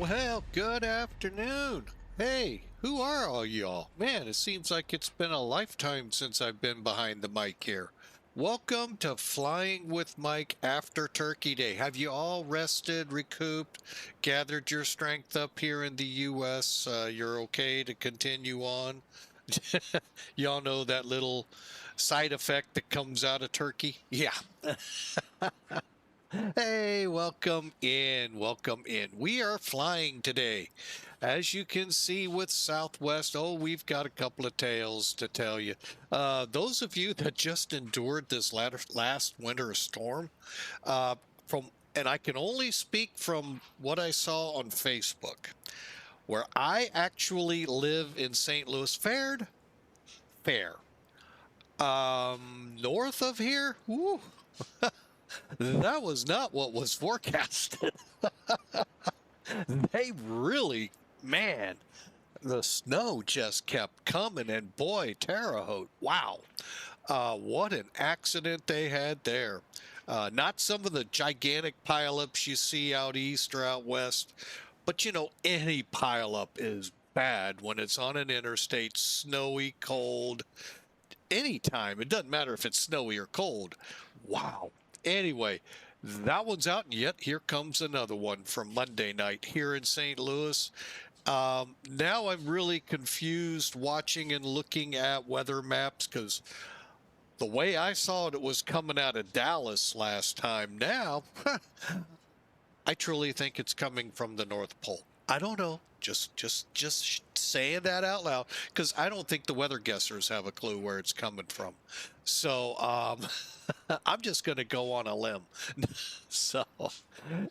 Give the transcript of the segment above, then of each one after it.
Well, good afternoon. Hey, who are all y'all? Man, it seems like it's been a lifetime since I've been behind the mic here. Welcome to Flying with Mike after Turkey Day. Have you all rested, recouped, gathered your strength up here in the U.S.? You're okay to continue on? Y'all know that little side effect that comes out of turkey? Yeah. Hey, welcome in. Welcome in. We are flying today. As you can see with Southwest, oh, we've got a couple of tales to tell you. Those of you that just endured this last winter storm, uh, and I can only speak from what I saw on Facebook, where I actually live in St. Louis, fared fair. North of here, woo, that was not what was forecasted. They really, man, the snow just kept coming, and boy, Terre Haute, wow, what an accident they had there. Not some of the gigantic pileups you see out east or out west, but you know, any pileup is bad when it's on an interstate, snowy, cold, anytime. It doesn't matter if it's snowy or cold. Wow. Anyway, that one's out, and yet here comes another one from Monday night here in St. Louis. Now I'm really confused watching and looking at weather maps because the way I saw it, it was coming out of Dallas last time. Now, I truly think it's coming from the North Pole. I don't know. Just saying that out loud because I don't think the weather guessers have a clue where it's coming from. So I'm just going to go on a limb. So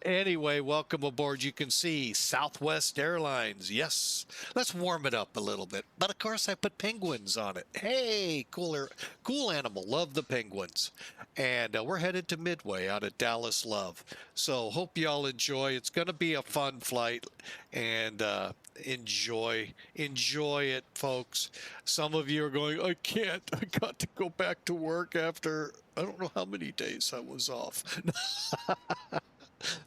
anyway, welcome aboard. You can see Southwest Airlines. Yes, let's warm it up a little bit. But of course, I put penguins on it. Hey, cool animal. Love the penguins. And we're headed to Midway out of Dallas Love. So hope y'all enjoy. It's going to be a fun flight, and enjoy it, folks. Some of you are going, I can't. I got to go back to work after I don't know how many days I was off.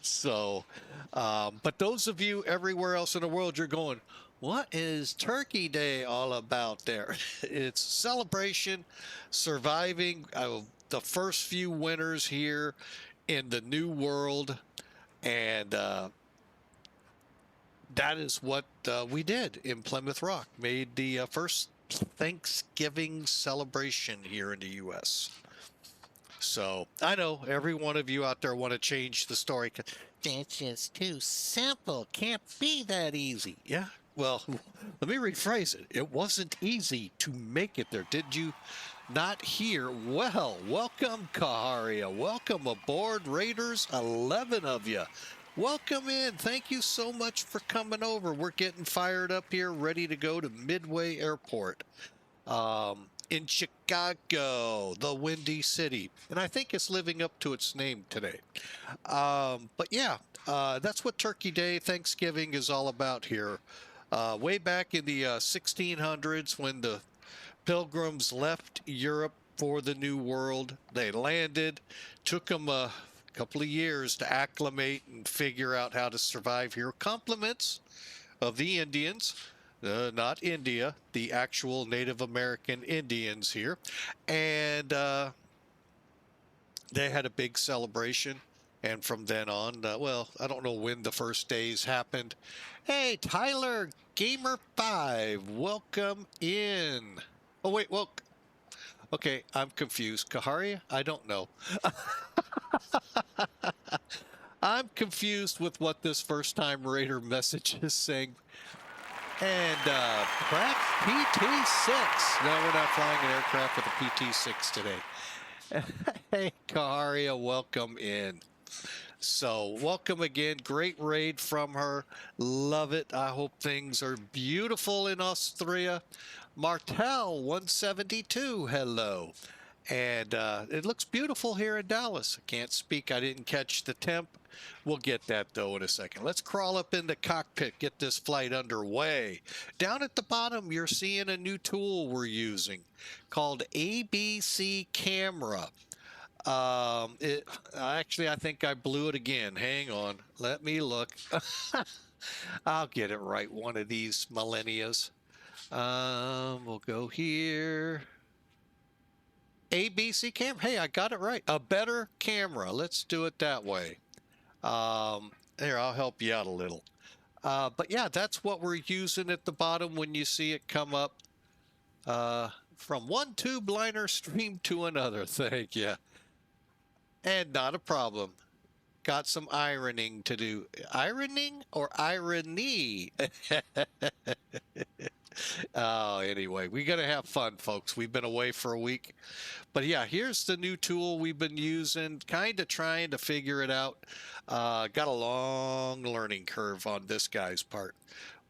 So, but those of you everywhere else in the world, you're going, what is Turkey Day all about there? It's celebration, surviving the first few winters here in the new world. And that is what we did in Plymouth Rock, made the first Thanksgiving celebration here in the U.S. So I know every one of you out there want to change the story. It's just too simple. Can't be that easy. Yeah. Well, let me rephrase it. It wasn't easy to make it there. Did you not hear? Well, welcome, Kaharia. Welcome aboard, Raiders. 11 of you. Welcome in. Thank you so much for coming over. We're getting fired up here, ready to go to Midway Airport. In Chicago, the Windy City. And I think it's living up to its name today. But yeah, that's what Turkey Day, Thanksgiving is all about here. Way back in the 1600s, when the Pilgrims left Europe for the New World, they landed, took them a couple of years to acclimate and figure out how to survive here. Compliments of the Indians. Not India, the actual Native American Indians here. And they had a big celebration. And from then on, well, I don't know when the first days happened. Hey, Tyler Gamer 5, welcome in. Oh, wait, well, okay, I'm confused. Kaharia? I don't know. I'm confused with what this first-time Raider message is saying. And Pratt PT-6. No, we're not flying an aircraft with a PT-6 today. Hey, Kaharia, welcome in. So, welcome again. Great raid from her. Love it. I hope things are beautiful in Austria. Martel 172, hello. And it looks beautiful here in Dallas. I can't speak. I didn't catch the temp. We'll get that, though, in a second. Let's crawl up in the cockpit, get this flight underway. Down at the bottom, you're seeing a new tool we're using called ABC Camera. Actually, I think I blew it again. Hang on. Let me look. I'll get it right one of these millennias. We'll go here. ABC camera. Hey, I got it right. A better camera. Let's do it that way. Here, I'll help you out a little. But yeah, that's what we're using at the bottom when you see it come up. From one tube liner stream to another. Thank you. And not a problem. Got some ironing to do. Ironing or irony? Oh, anyway, we're going to have fun, folks. We've been away for a week. But yeah, here's the new tool we've been using, kind of trying to figure it out. Got a long learning curve on this guy's part.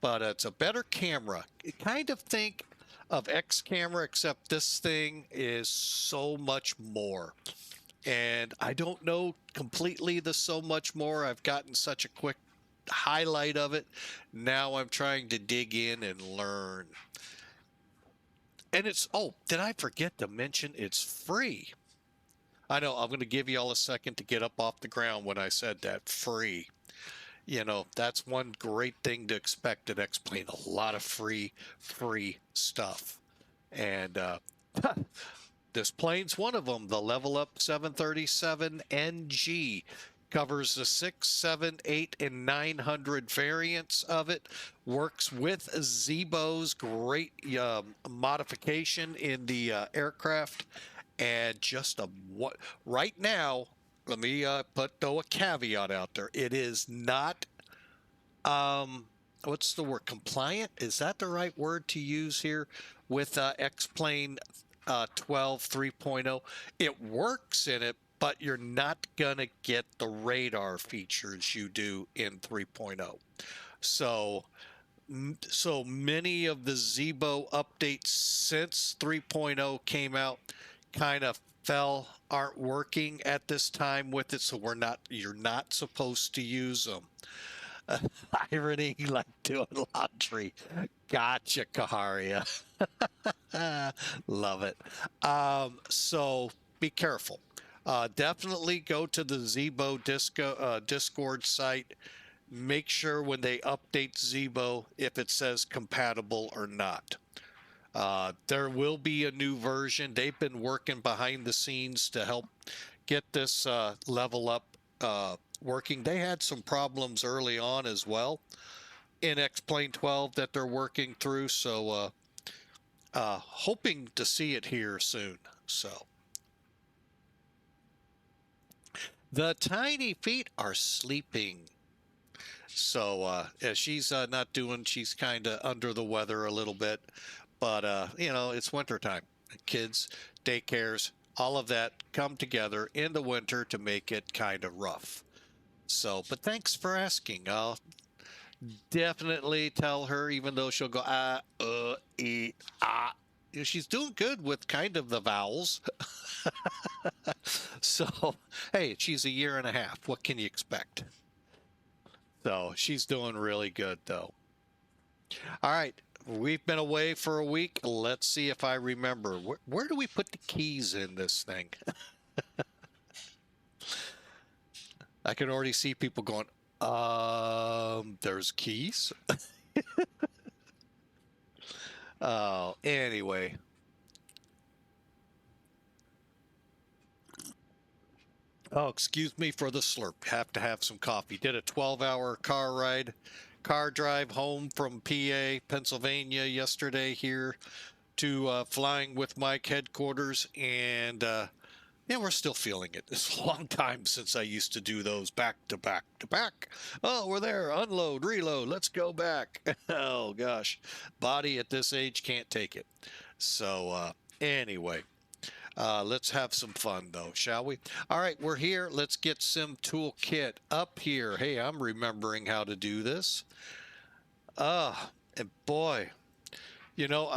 But it's a better camera. Kind of think of X camera, except this thing is so much more. And I don't know completely the so much more. I've gotten such a quick highlight of it. Now I'm trying to dig in and learn. And it's, oh, did I forget to mention it's free? I know, I'm going to give you all a second to get up off the ground when I said that, free. You know, that's one great thing to expect at X-Plane, a lot of free stuff. And this plane's one of them, the LevelUp 737NG. Covers the 6, 7, 8, and 900 variants of it. Works with Zibo's great modification in the aircraft. And just what right now, let me throw a caveat out there. It is not, what's the word? Compliant? Is that the right word to use here with X-Plane 12 3.0? It works in it, but you're not going to get the radar features you do in 3.0. So many of the Zibo updates since 3.0 came out kind of aren't working at this time with it. So you're not supposed to use them. Irony like doing laundry. Gotcha, Kaharia. Love it. So be careful. Definitely go to the Zibo Discord site. Make sure when they update Zibo if it says compatible or not. There will be a new version. They've been working behind the scenes to help get this level up working. They had some problems early on as well in X-Plane 12 that they're working through. So hoping to see it here soon. So. The tiny feet are sleeping. So she's not doing, she's kind of under the weather a little bit. But, you know, it's wintertime. Kids, daycares, all of that come together in the winter to make it kind of rough. So, but thanks for asking. I'll definitely tell her, even though she'll go, e, ah. She's doing good with kind of the vowels. So, hey, she's a year and a half. What can you expect? So she's doing really good, though. All right. We've been away for a week. Let's see if I remember. Where do we put the keys in this thing? I can already see people going, there's keys? Oh, anyway. Oh, excuse me for the slurp. Have to have some coffee. Did a 12-hour car drive home from PA, Pennsylvania yesterday here to flying with Mike headquarters. And yeah, we're still feeling it. It's a long time since I used to do those back to back to back. Oh, we're there. Unload, reload. Let's go back. Oh, gosh. Body at this age can't take it. So anyway, let's have some fun, though, shall we? All right, we're here. Let's get Sim Toolkit up here. Hey, I'm remembering how to do this. And boy, you know,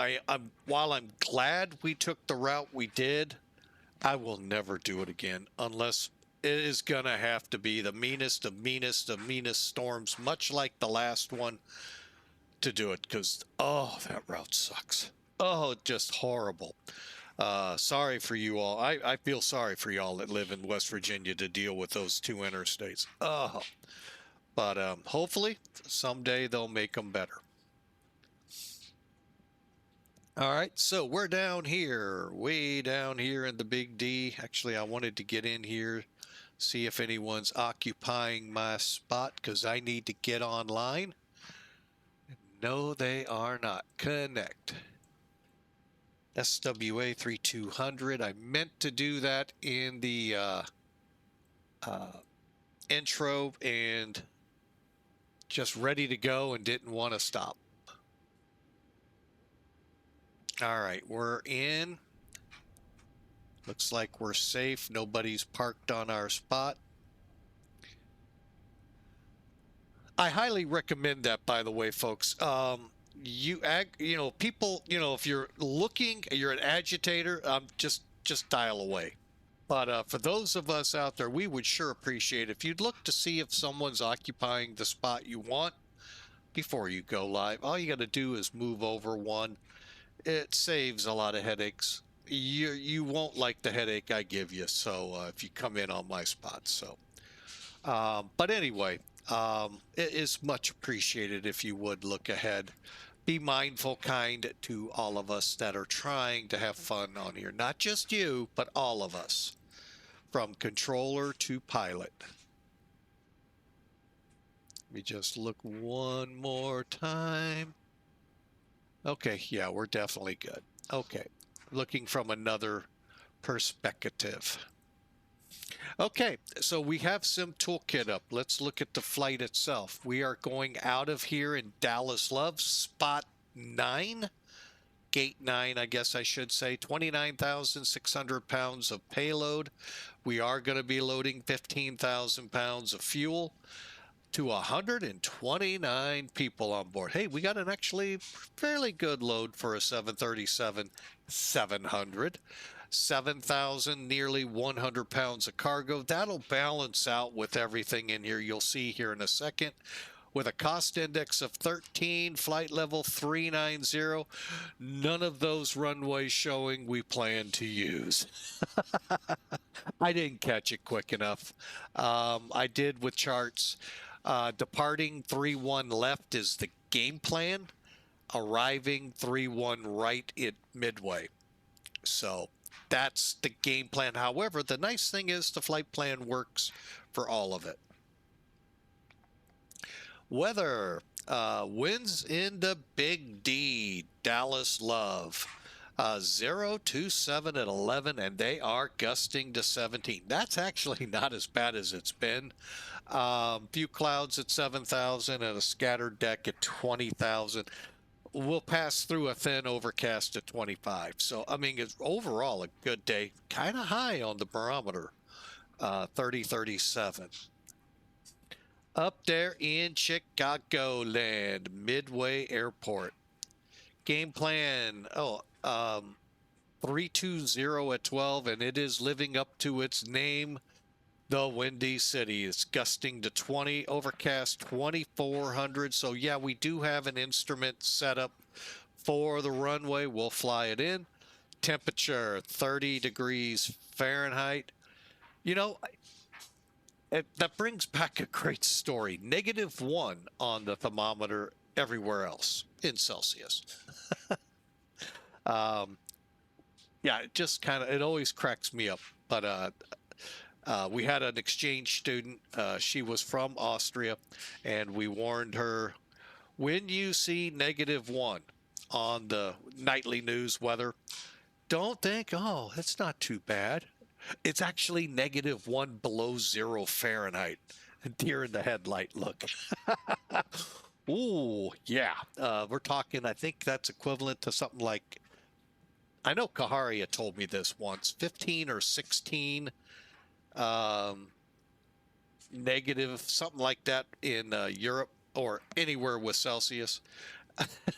while I'm glad we took the route we did, I will never do it again unless it is going to have to be the meanest of meanest of meanest storms, much like the last one, to do it. Because, oh, that route sucks. Oh, just horrible. Sorry for you all. I feel sorry for y'all that live in West Virginia to deal with those two interstates. Oh, But hopefully someday they'll make them better. All right, so we're down here, way down here in the Big D. Actually, I wanted to get in here, see if anyone's occupying my spot because I need to get online. No, they are not. Connect. SWA 3200. I meant to do that in the intro and just ready to go and didn't want to stop. All right, we're in. Looks like we're safe. Nobody's parked on our spot. I highly recommend that, by the way, folks. People, if you're looking, you're an agitator, just dial away. But for those of us out there, we would sure appreciate if you'd look to see if someone's occupying the spot you want before you go live. All you got to do is move over one. It saves a lot of headaches. You won't like the headache I give you. So if you come in on my spot, but anyway, it is much appreciated if you would look ahead. Be mindful, kind to all of us that are trying to have fun on here. Not just you, but all of us, from controller to pilot. Let me just look one more time. Okay, yeah, we're definitely good. Okay, looking from another perspective. Okay, so we have SimToolkit up. Let's look at the flight itself. We are going out of here in Dallas Love, spot 9, gate 9, I guess I should say, 29,600 pounds of payload. We are going to be loading 15,000 pounds of fuel to 129 people on board. Hey, we got an actually fairly good load for a 737-700. 7,000, nearly 100 pounds of cargo. That'll balance out with everything in here you'll see here in a second. With a cost index of 13, flight level 390, none of those runways showing we plan to use. I didn't catch it quick enough. I did with charts. Departing 31 left is the game plan. Arriving 31 right at Midway. So that's the game plan. However, the nice thing is the flight plan works for all of it. Weather, winds in the Big D, Dallas Love, 0 to 7 at 11, and they are gusting to 17. That's actually not as bad as it's been. Few clouds at 7,000 and a scattered deck at 20,000. We'll pass through a thin overcast at 25. So, I mean, it's overall a good day. Kind of high on the barometer, 30-37. Up there in Chicago-land, Midway Airport. Game plan, 320 at 12, and it is living up to its name, the Windy City. It's gusting to 20, overcast 2,400. So yeah, we do have an instrument set up for the runway. We'll fly it in. Temperature 30 degrees Fahrenheit. You know, that brings back a great story. -1 on the thermometer everywhere else in Celsius. Yeah, it just kind of, it always cracks me up. But we had an exchange student. She was from Austria, and we warned her, when you see -1 on the nightly news weather, don't think, oh, it's not too bad. It's actually -1 below 0 Fahrenheit. Deer in the headlight look. Ooh, yeah. We're talking, I think that's equivalent to something like, I know Kaharia told me this once, 15 or 16 negative, something like that in Europe or anywhere with Celsius.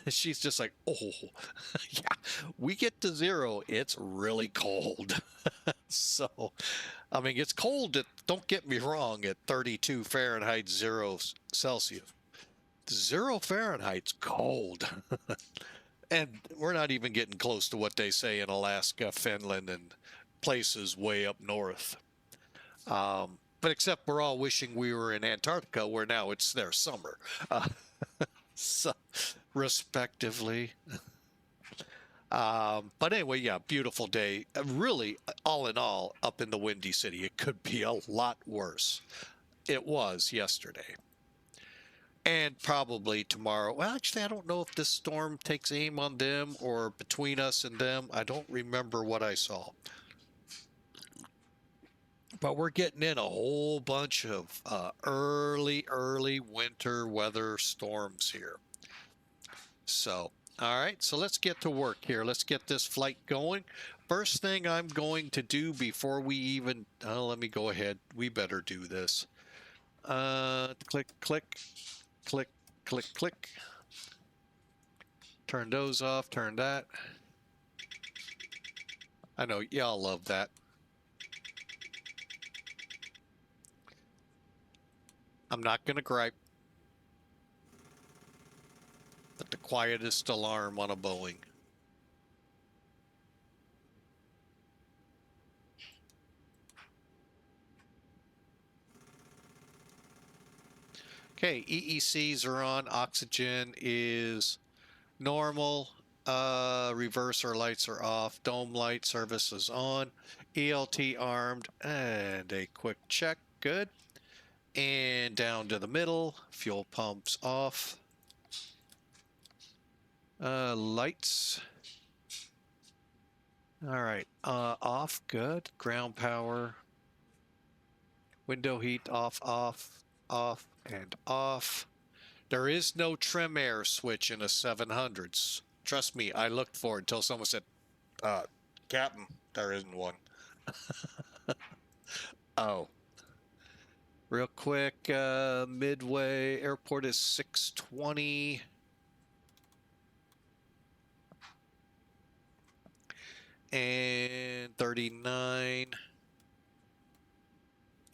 She's just like, oh, yeah, we get to 0, it's really cold. So, I mean, it's cold, don't get me wrong, at 32 Fahrenheit, 0 Celsius. 0 Fahrenheit's cold. And we're not even getting close to what they say in Alaska, Finland, and places way up north. But except we're all wishing we were in Antarctica, where now it's their summer, so, respectively. But anyway, yeah, beautiful day. Really, all in all, up in the Windy City, it could be a lot worse. It was yesterday. And probably tomorrow. Well, actually, I don't know if this storm takes aim on them or between us and them. I don't remember what I saw. But we're getting in a whole bunch of early winter weather storms here. So, all right, so let's get to work here. Let's get this flight going. First thing I'm going to do before we even, let me go ahead. We better do this. Click, click, click, click, click. Turn those off, turn that. I know y'all love that. I'm not going to gripe. But the quietest alarm on a Boeing. Okay, EECs are on. Oxygen is normal. Reverser lights are off. Dome light service is on. ELT armed. And a quick check. Good. And down to the middle. Fuel pumps off. Lights. All right. Off. Good. Ground power. Window heat off, off, off, and off. There is no trim air switch in a 700s. Trust me, I looked for it until someone said, Captain, there isn't one. Oh. Real quick, Midway airport is 620. And 39.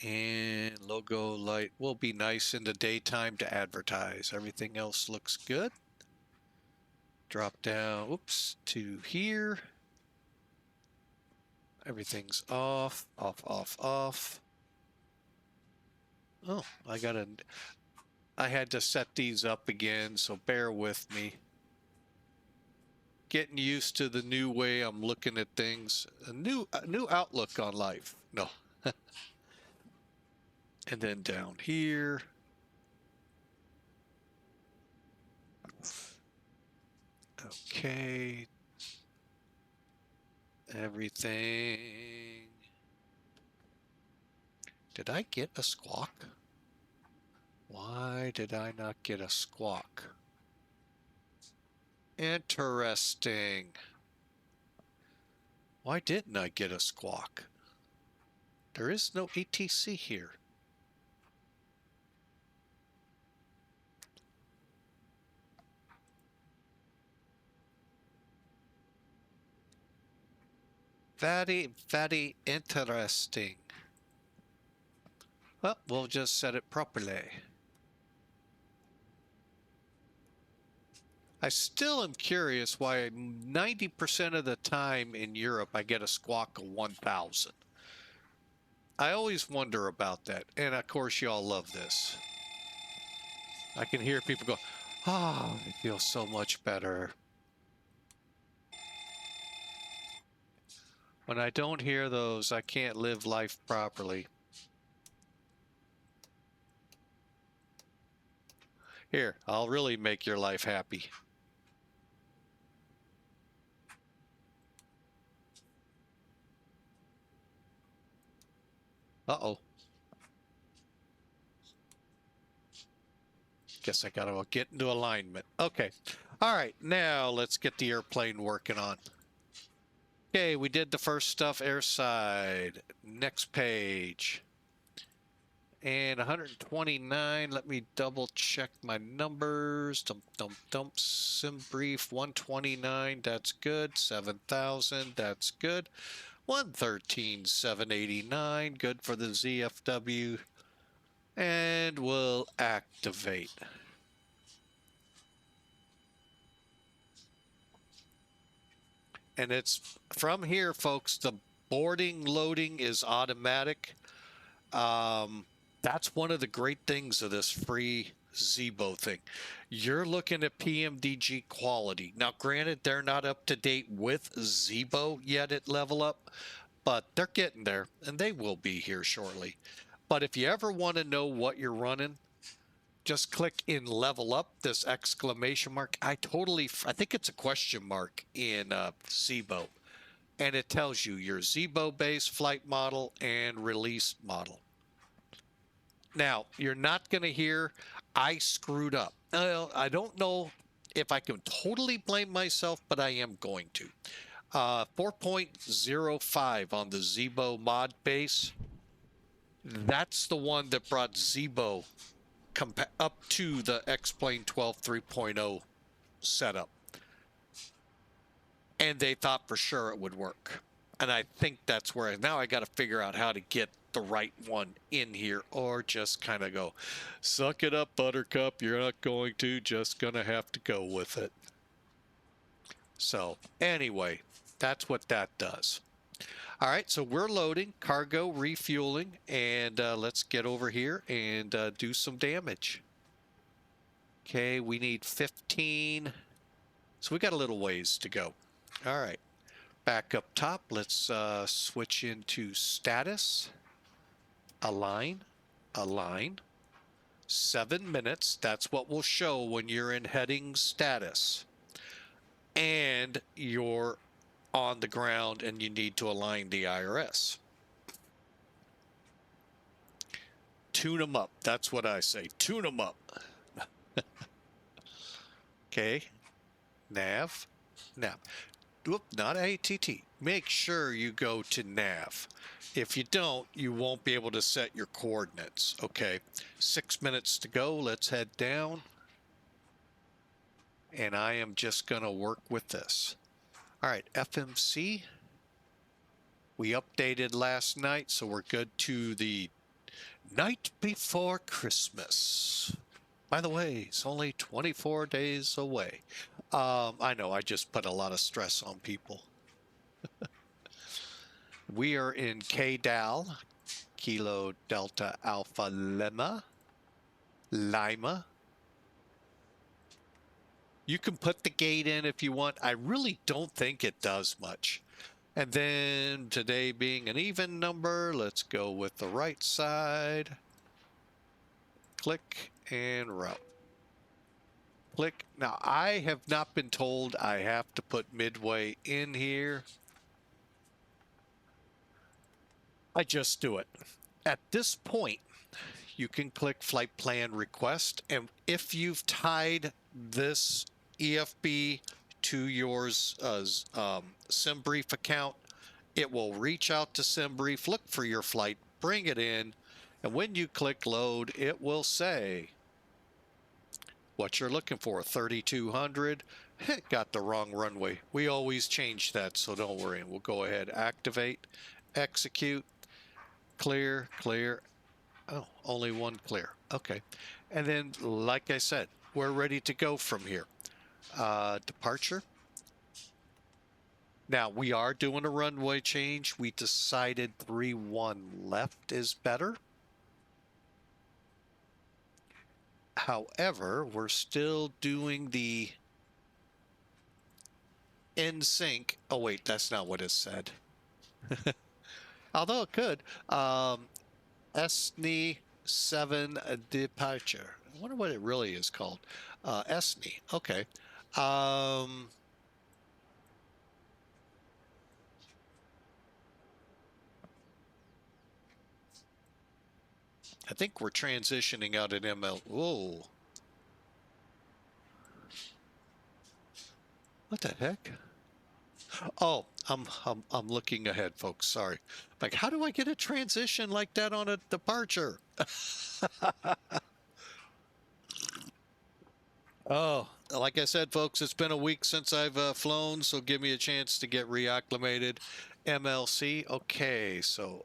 And logo light will be nice in the daytime to advertise. Everything else looks good. Drop down, oops, to here. Everything's off, off, off, off. Oh, I had to set these up again, so bear with me. Getting used to the new way I'm looking at things. A new outlook on life. No. And then down here. Okay. Everything. Did I get a squawk? Why did I not get a squawk? Interesting. Why didn't I get a squawk? There is no ATC here. Very, very interesting. Well, we'll just set it properly. I still am curious why 90% of the time in Europe I get a squawk of 1,000. I always wonder about that. And of course, y'all love this. I can hear people go, oh, it feels so much better. When I don't hear those, I can't live life properly. Here, I'll really make your life happy. Uh-oh. Guess I gotta get into alignment. Okay. All right, now let's get the airplane working on. Okay, we did the first stuff airside. Next page. And 129, let me double check my numbers. Dump, dump, dump. SimBrief 129, that's good. 7,000, that's good. 113,789, good for the ZFW. And we'll activate. And it's from here, folks, the boarding loading is automatic. That's one of the great things of this free Zibo thing. You're looking at PMDG quality. Now, granted, they're not up to date with Zibo yet at LevelUp, but they're getting there, and they will be here shortly. But if you ever want to know what you're running, just click in LevelUp, this exclamation mark. I think it's a question mark in Zibo, and it tells you your Zibo-based flight model and release model. Now, you're not going to hear, I screwed up. I don't know if I can totally blame myself, but I am going to. 4.05 on the Zibo mod base. That's the one that brought Zibo up to the X-Plane 12 3.0 setup. And they thought for sure it would work. And I think that's where now I got to figure out how to get the right one in here, or just kind of go, suck it up, Buttercup. You're not going to, just going to have to go with it. So anyway, that's what that does. All right, so we're loading, cargo, refueling, and let's get over here and do some damage. Okay, we need 15. So we got a little ways to go. All right, back up top, let's switch into status. Align, align, 7 minutes. That's what will show when you're in heading status. And you're on the ground and you need to align the IRS. Tune them up. That's what I say. Tune them up. Okay. Nav. Nav. Whoop, not ATT. Make sure you go to nav. If you don't, you won't be able to set your coordinates. Okay. 6 minutes to go. Let's head down. And I am just going to work with this. All right, FMC. We updated last night, so we're good to the night before Christmas. By the way, it's only 24 days away. I know, I just put a lot of stress on people. We are in KDAL, Kilo Delta Alpha Lima. You can put the gate in if you want. I really don't think it does much. And then today being an even number, let's go with the right side. Click and route. Click. Now, I have not been told I have to put Midway in here. I just do it. At this point, you can click Flight Plan Request. And if you've tied this EFB to your SimBrief account, it will reach out to SimBrief, look for your flight, bring it in, and when you click load, it will say what you're looking for. 3200. Got the wrong runway. We always change that, so don't worry. We'll go ahead, activate, execute, clear, clear. Oh, only one clear. Okay. And then, like I said, we're ready to go from here. Departure. Now, we are doing a runway change. We decided 3-1 left is better. However, we're still doing the in sync. Oh, wait, that's not what it said. Although it could. SNI 7 departure. I wonder what it really is called. SNI. Okay. I think we're transitioning out at ML. Whoa. What the heck? Oh, I'm looking ahead, folks. Sorry. Like, how do I get a transition like that on a departure? Oh, like I said, folks, it's been a week since I've flown, so give me a chance to get reacclimated. MLC. Okay, so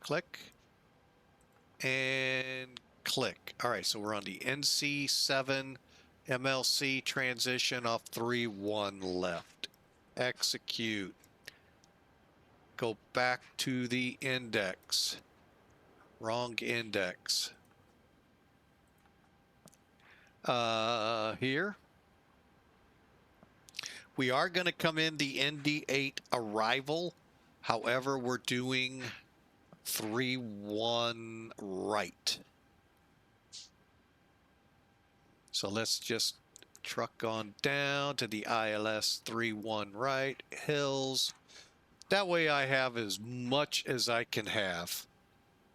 click and click. All right, so we're on the NC7 MLC transition off 3-1 left. Execute. Go back to the index. Wrong index. Here. We are going to come in the ND8 arrival. However, we're doing 3-1 right. So let's just truck on down to the ILS 3-1 right, hills. That way I have as much as I can have.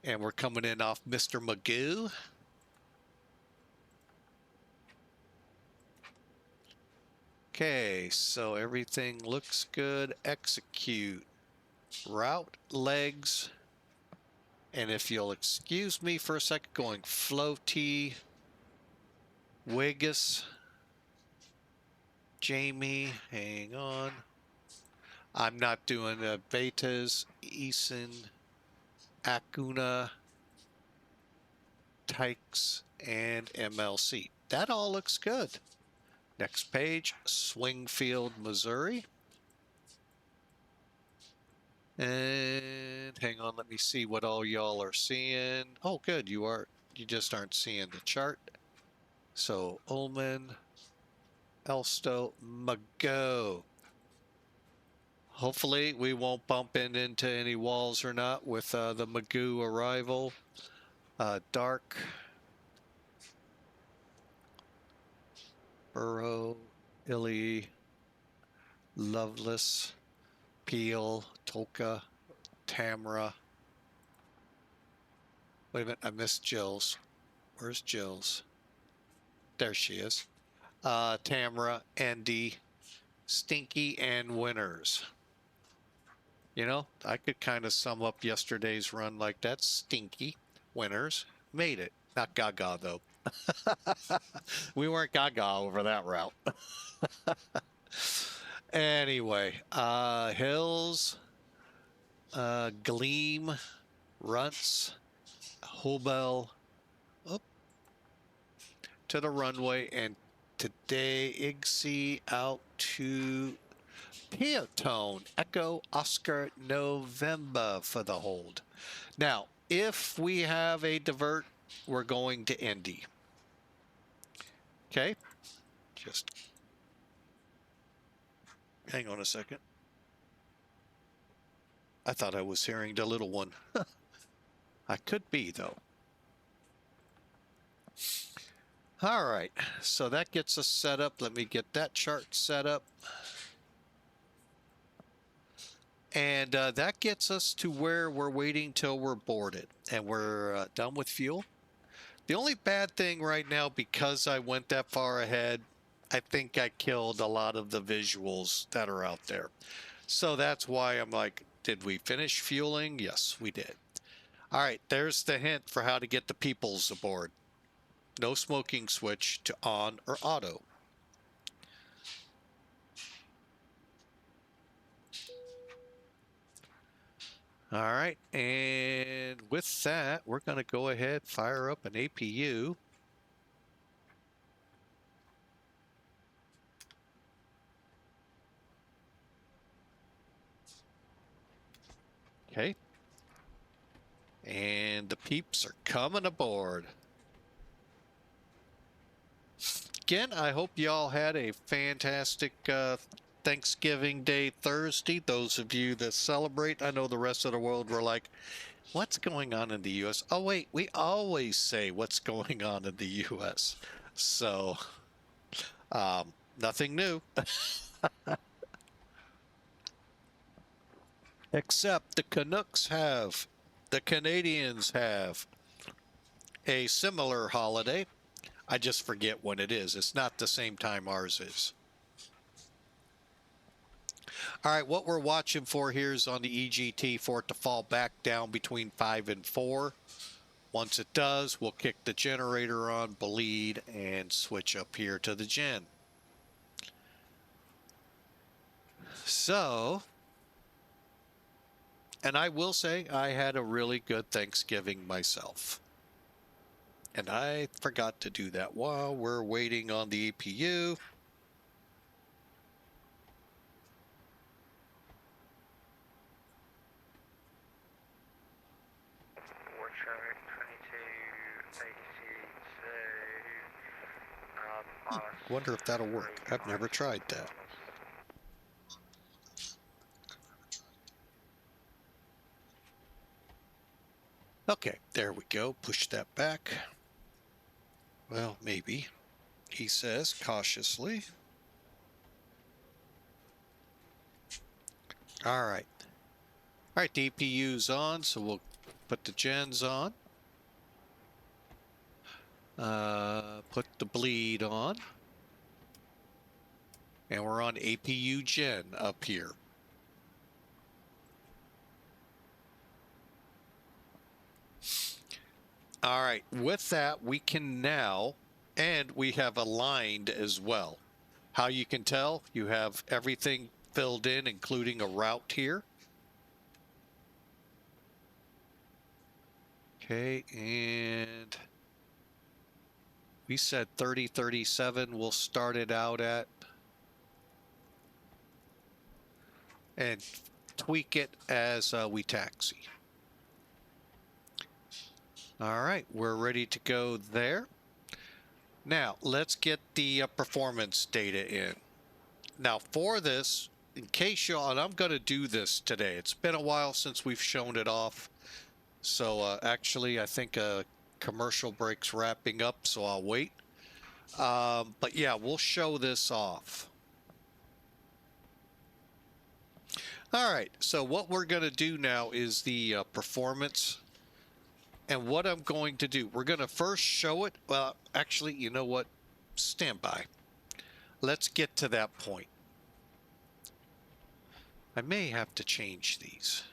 And we're coming in off Mr. Magoo. Okay, so everything looks good. Execute. Route legs. And if you'll excuse me for a second, going floaty. Wiggis. Jamie, hang on. I'm not doing betas. Eason. Acuna. Tykes. And MLC. That all looks good. Next page, Swingfield, Missouri. And hang on, let me see what all y'all are seeing. Oh, good, you just aren't seeing the chart. So Ullman, Elstow, Mago. Hopefully we won't bump into any walls or not with the Magoo arrival. Dark. Burrow, Illy, Loveless, Peel, Tolka, Tamra. Wait a minute, I missed Jill's. Where's Jill's? There she is. Tamra, Andy, Stinky, and Winners. You know, I could kind of sum up yesterday's run like that. Stinky, Winners, made it. Not Gaga, though. We weren't Gaga over that route. Anyway, Hills, Gleam, Runts, Hobel, up to the runway, and today IGC out to Peotone, Echo, Oscar, November for the hold. Now, if we have a divert, we're going to Indy. Okay, just hang on a second. I thought I was hearing the little one. I could be, though. All right, so that gets us set up. Let me get that chart set up. And that gets us to where we're waiting till we're boarded and we're done with fuel. The only bad thing right now, because I went that far ahead, I think I killed a lot of the visuals that are out there. So that's why I'm like, did we finish fueling? Yes, we did. All right, there's the hint for how to get the peoples aboard. No smoking switch to on or auto. All right, and with that, we're going to go ahead, fire up an APU. Okay. And the peeps are coming aboard. Again, I hope y'all had a fantastic Thanksgiving Day Thursday. Those of you that celebrate, I know the rest of the world were like, what's going on in the U.S.? Oh, wait, we always say what's going on in the U.S. So, nothing new. Except the Canucks have, the Canadians have a similar holiday. I just forget when it is. It's not the same time ours is. All right, what we're watching for here is on the EGT for it to fall back down between 5 and 4. Once it does, we'll kick the generator on, bleed, and switch up here to the gen. So, and I will say I had a really good Thanksgiving myself. And I forgot to do that while we're waiting on the APU. Wonder if that'll work. I've never tried that. Okay, there we go. Push that back. Well, maybe, he says cautiously. All right. All right, the EPU's on, so we'll put the gens on. Put the bleed on. And we're on APU gen up here. All right, with that, we can now, and we have aligned as well. How you can tell, you have everything filled in, including a route here. Okay, and we said 3037 we'll start it out at. And tweak it as we taxi. All right, we're ready to go there. Now, let's get the performance data in. Now, for this, in case y'all, and I'm going to do this today. It's been a while since we've shown it off. So, actually, I think a commercial break's wrapping up, so I'll wait. But yeah, we'll show this off. All right, so what we're going to do now is the performance. And what I'm going to do, we're going to first show it. Well, actually, you know what? Stand by. Let's get to that point. I may have to change these.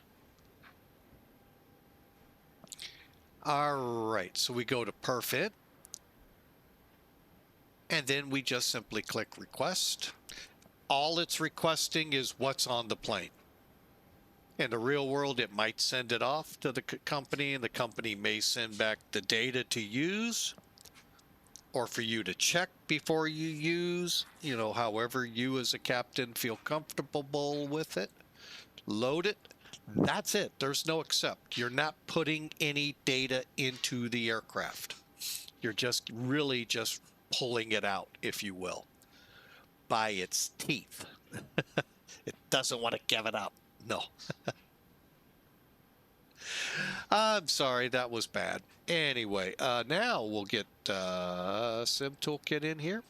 All right, so we go to Perfit. And then we just simply click Request. All it's requesting is what's on the plane. In the real world, it might send it off to the company, and the company may send back the data to use or for you to check before you use, you know, however you as a captain feel comfortable with it. Load it. That's it. There's no accept. You're not putting any data into the aircraft. You're just really just pulling it out, if you will, by its teeth. It doesn't want to give it up. No. I'm sorry, that was bad. Anyway, now we'll get Sim Toolkit in here.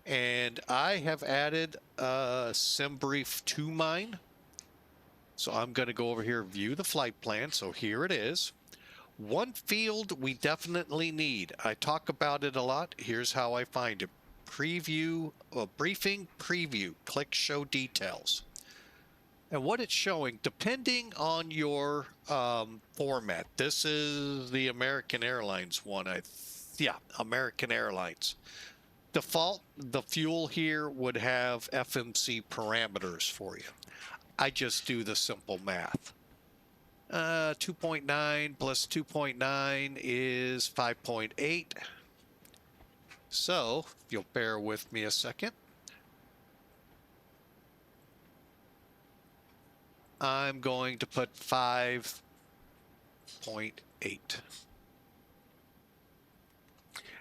And I have added SimBrief to mine. So I'm going to go over here, view the flight plan. So here it is. One field we definitely need. I talk about it a lot. Here's how I find it. Preview, briefing, preview. Click show details. And what it's showing, depending on your format, this is the American Airlines one. Yeah, American Airlines. Default, the fuel here would have FMC parameters for you. I just do the simple math. 2.9 plus 2.9 is 5.8. So, if you'll bear with me a second. I'm going to put 5.8.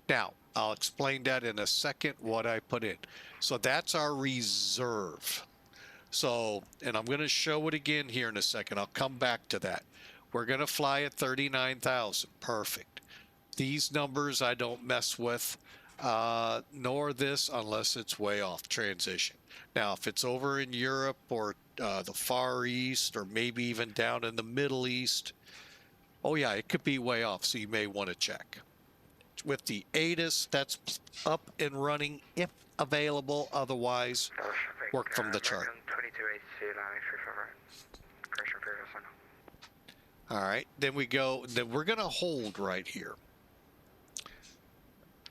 Now, I'll explain that in a second, what I put in. So that's our reserve. So, and I'm going to show it again here in a second. I'll come back to that. We're going to fly at 39,000. Perfect. These numbers I don't mess with, nor this unless it's way off transition. Now, if it's over in Europe or the Far East or maybe even down in the Middle East, oh yeah, it could be way off, so you may want to check. With the ATIS, that's up and running if available. Otherwise, work from the chart. All right, then we go, then we're going to hold right here.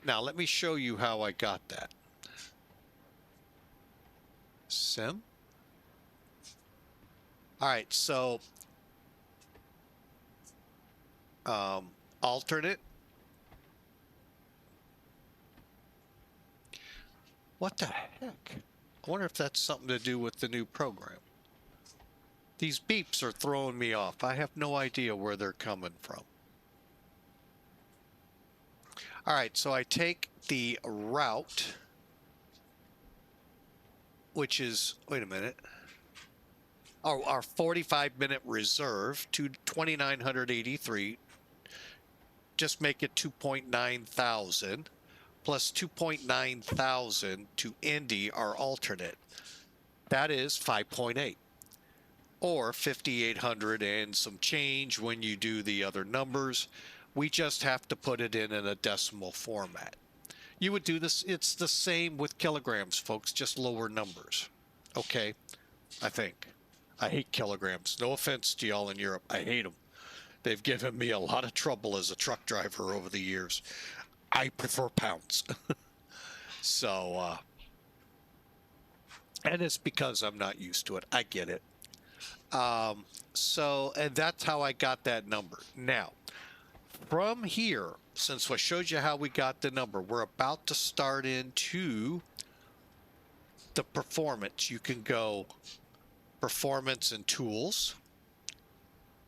Now, let me show you how I got that. Sim. All right, so alternate. What the heck? I wonder if that's something to do with the new program. These beeps are throwing me off. I have no idea where they're coming from. All right, so I take the route, which is, wait a minute, our 45-minute reserve to 2,983. Just make it 2.9 thousand plus 2.9 thousand to Indy, our alternate. That is 5.8 or 5,800 and some change when you do the other numbers. We just have to put it in a decimal format. You would do this. It's the same with kilograms, folks, just lower numbers. Okay, I think. I hate kilograms. No offense to y'all in Europe. I hate them. They've given me a lot of trouble as a truck driver over the years. I prefer pounds. So, and it's because I'm not used to it. I get it. And that's how I got that number. Now, from here, since I showed you how we got the number, we're about to start into the performance. You can go performance and tools,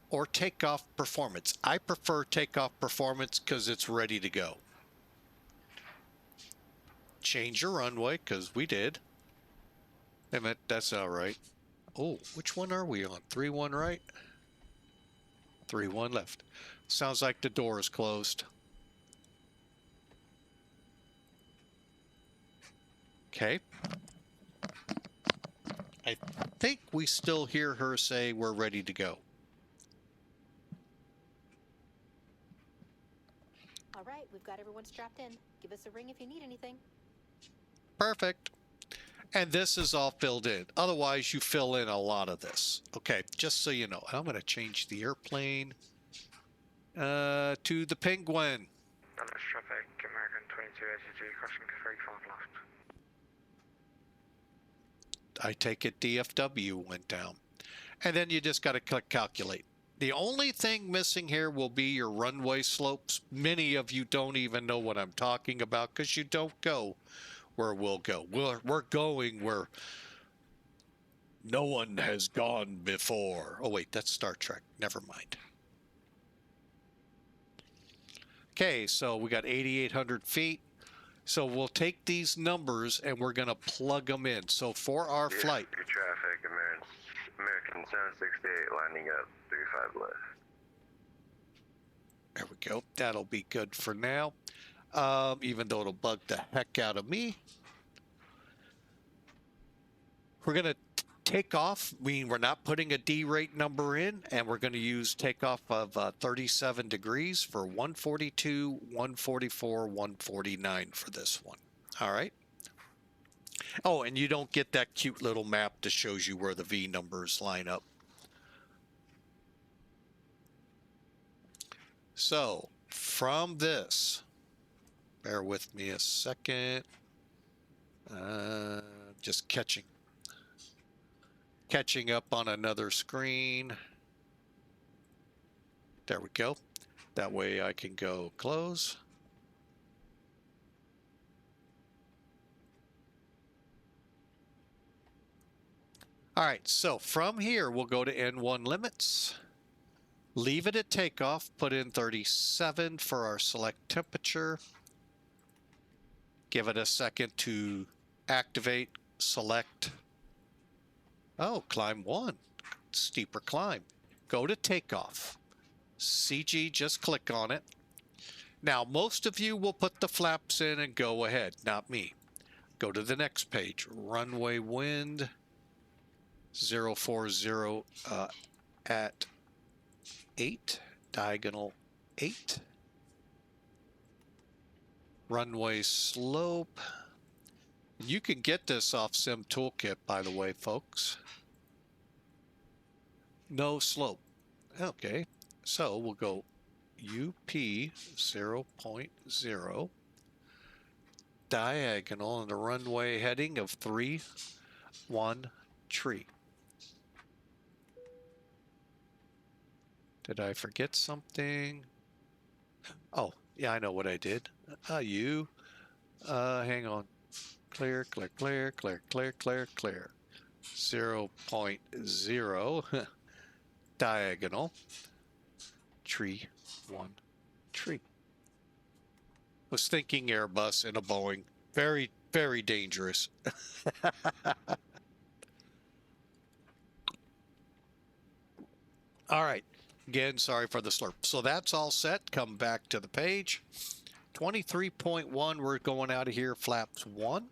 or takeoff performance. I prefer takeoff performance because it's ready to go. Change your runway, because we did. Wait a minute, that's all right. Oh, which one are we on? 3-1 right? 3-1 left. Sounds like the door is closed. Okay. I think we still hear her say we're ready to go. All right, we've got everyone strapped in. Give us a ring if you need anything. Perfect. And this is all filled in. Otherwise, you fill in a lot of this. Okay, just so you know. I'm going to change the airplane to the Penguin. Dallas traffic, American 22 ATC, crossing 35 left. I take it DFW went down. And then you just got to click calculate. The only thing missing here will be your runway slopes. Many of you don't even know what I'm talking about because you don't go where we'll go. We're going where no one has gone before. Oh, wait, that's Star Trek. Never mind. Okay, so we got 8,800 feet. So we'll take these numbers and we're going to plug them in. So for our flight. Good traffic, American 768, landing up 35 left. There we go. That'll be good for now. Even though it'll bug the heck out of me. We're going to take off. We're not putting a D rate number in, and we're going to use takeoff of 37 degrees for 142, 144, 149 for this one. All right. Oh, and you don't get that cute little map that shows you where the V numbers line up. So from this, bear with me a second. Just catching up on another screen. There we go. That way I can go close. All right, so from here we'll go to N1 limits. Leave it at takeoff, put in 37 for our select temperature. Give it a second to activate, select. Oh, climb 1, steeper climb. Go to takeoff. CG, just click on it. Now, most of you will put the flaps in and go ahead, not me. Go to the next page. Runway wind 040 at 8, diagonal 8. Runway slope. You can get this off Sim Toolkit, by the way, folks. No slope. Okay, so we'll go UP 0.0, diagonal, and the runway heading of 313. Did I forget something? Oh, yeah, I know what I did. Hang on. Clear, clear, clear, clear, clear, clear, clear. 0.0. diagonal. Tree, 1, tree. Was thinking Airbus and a Boeing. Very, very dangerous. All right. Again, sorry for the slurp. So that's all set. Come back to the page. 23.1, we're going out of here, flaps 1.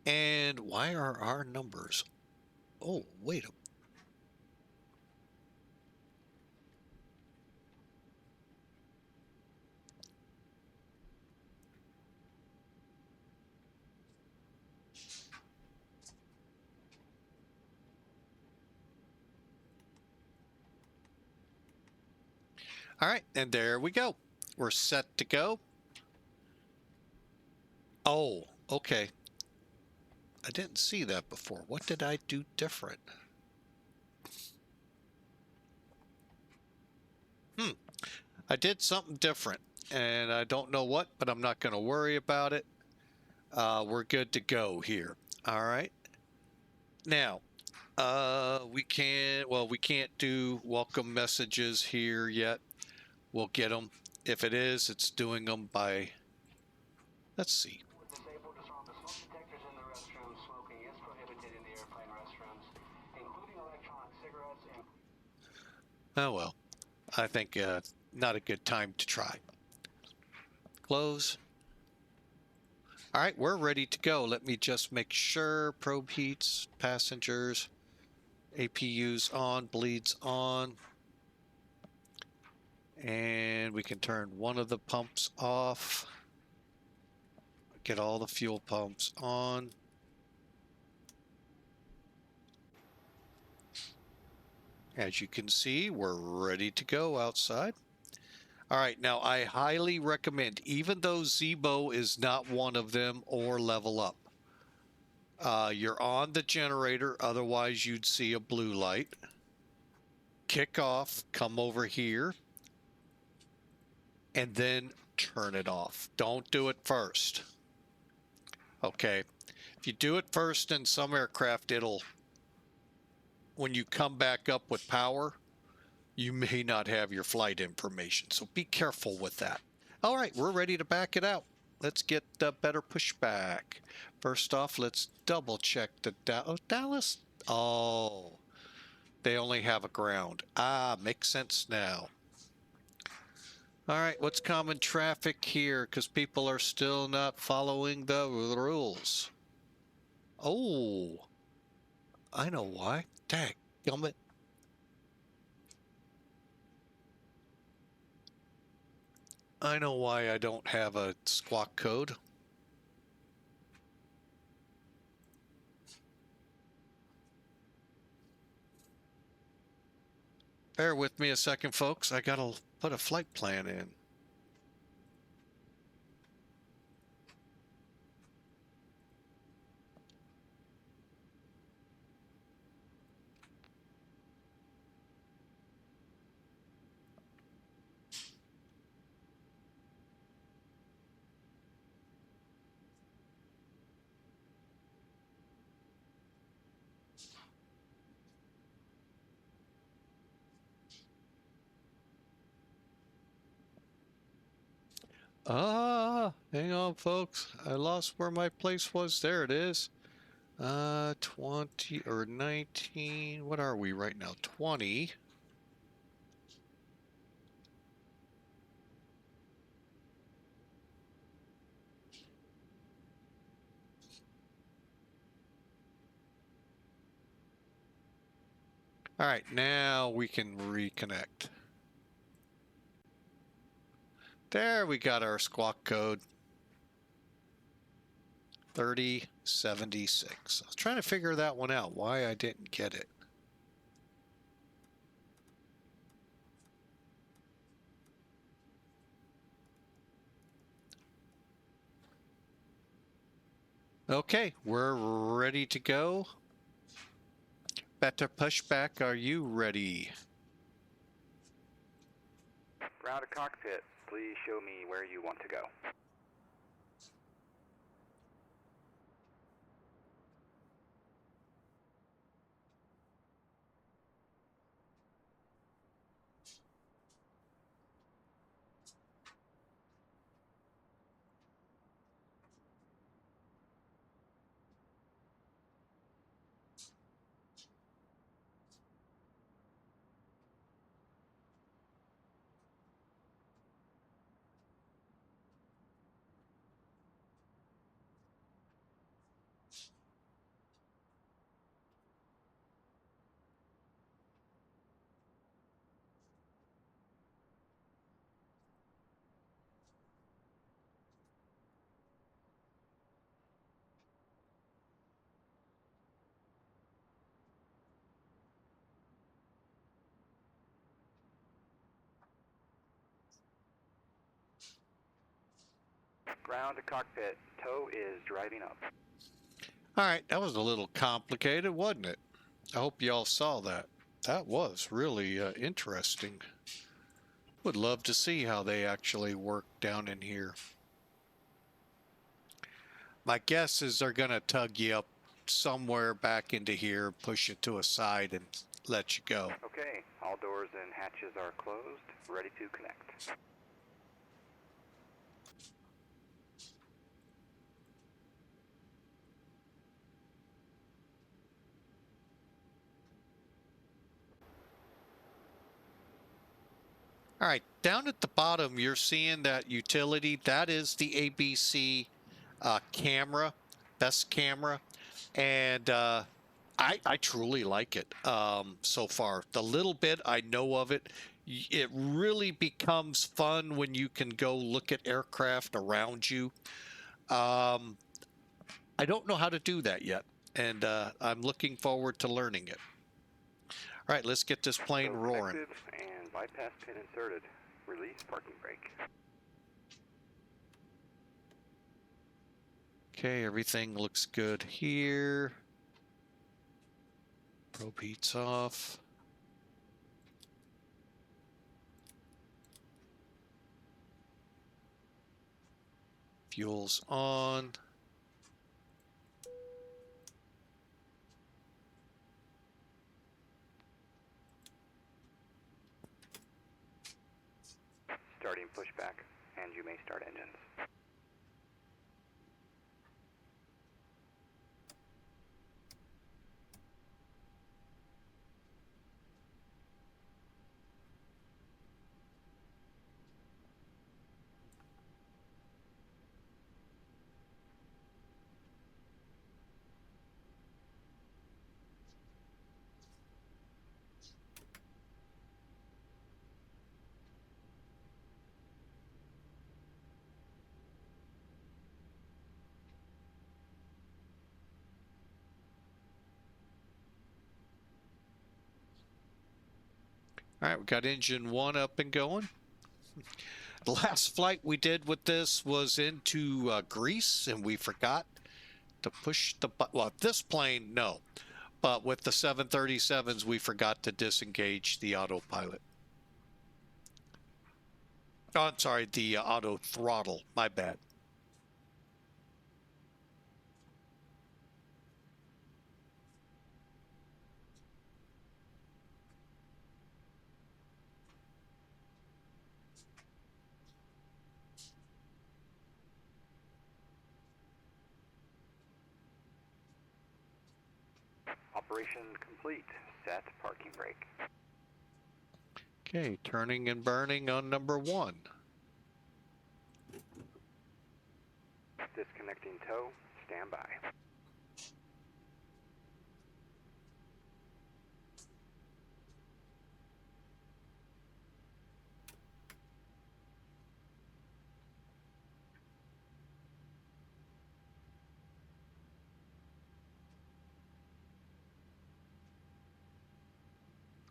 And why are our numbers? Oh, wait a All right, and there we go. We're set to go. Oh, okay. I didn't see that before. What did I do different? I did something different, and I don't know what, but I'm not going to worry about it. We're good to go here. All right. Now, we can't do welcome messages here yet. We'll get them. If it is, it's doing them by, let's see. Oh, well, I think not a good time to try. Close. All right, we're ready to go. Let me just make sure. Probe heats, passengers, APUs on, bleeds on. And we can turn one of the pumps off. Get all the fuel pumps on. As you can see, we're ready to go outside. All right, now I highly recommend, even though Zebo is not one of them or LevelUp, you're on the generator, otherwise you'd see a blue light. Kick off, come over here, and then turn it off. Don't do it first. Okay, if you do it first in some aircraft, it'll, when you come back up with power, you may not have your flight information, so be careful with that. All right, we're ready to back it out. Let's get the better pushback. First off, let's double check the Dallas. Oh, they only have a ground. Ah, makes sense now. All right, what's common traffic here? Because people are still not following the rules. Oh, I know why. Dadgummit. I know why I don't have a squawk code. Bear with me a second, folks. I gotta put a flight plan in. Hang on, folks. I lost where my place was. There it is. 20 or 19. What are we right now? 20. All right, now we can reconnect. There, we got our squawk code. 3076. I was trying to figure that one out, why I didn't get it. Okay, we're ready to go. Better pushback, are you ready? Ground to cockpit, please show me where you want to go. Ground to cockpit. Tow is driving up. All right, that was a little complicated, wasn't it? I hope you all saw that. That was really interesting. Would love to see how they actually work down in here. My guess is they're going to tug you up somewhere back into here, push you to a side, and let you go. Okay, all doors and hatches are closed. Ready to connect. All right, down at the bottom, you're seeing that utility. That is the ABC camera, best camera. And I truly like it so far. The little bit I know of it, it really becomes fun when you can go look at aircraft around you. I don't know how to do that yet, and I'm looking forward to learning it. All right, let's get this plane Tow roaring. connected and bypass pin inserted. Release parking brake. Okay, everything looks good here. Probe heat's off. Fuel's on. Starting pushback, and you may start engines. All right, we got engine 1 up and going. The last flight we did with this was into Greece, and we forgot to push the button. Well, this plane, no. But with the 737s, we forgot to disengage the autopilot. Oh, I'm sorry, the auto throttle. My bad. Operation complete. Set parking brake. Okay, turning and burning on number 1. Disconnecting tow. Stand by.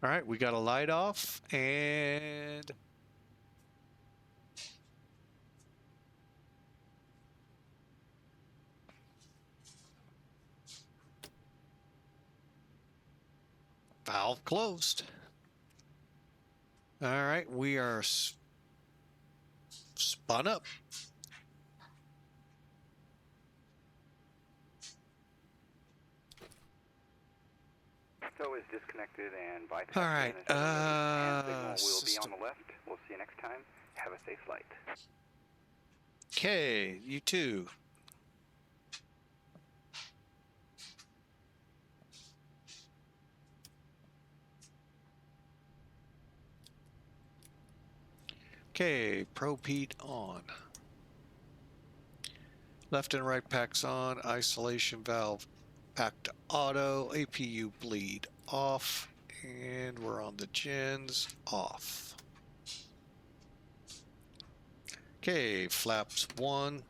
All right, we got a light off, and valve closed. All right, we are spun up. Tow is disconnected and bypass All right, pin is ready, and signal will be system. on the left. We'll see you next time. Have a safe flight. Okay, you too. Okay, probe heat on. Left and right packs on. Isolation valve back to auto. APU bleed off. And we're on the gens off. Okay, flaps 1.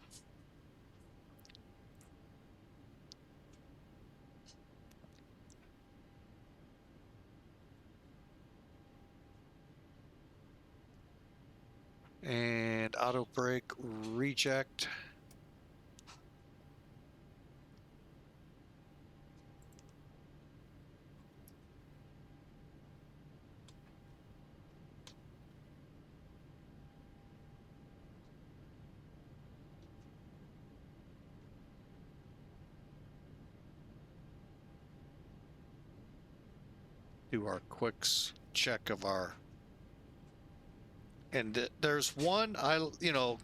And auto brake reject. do our quick check of our. And there's one I,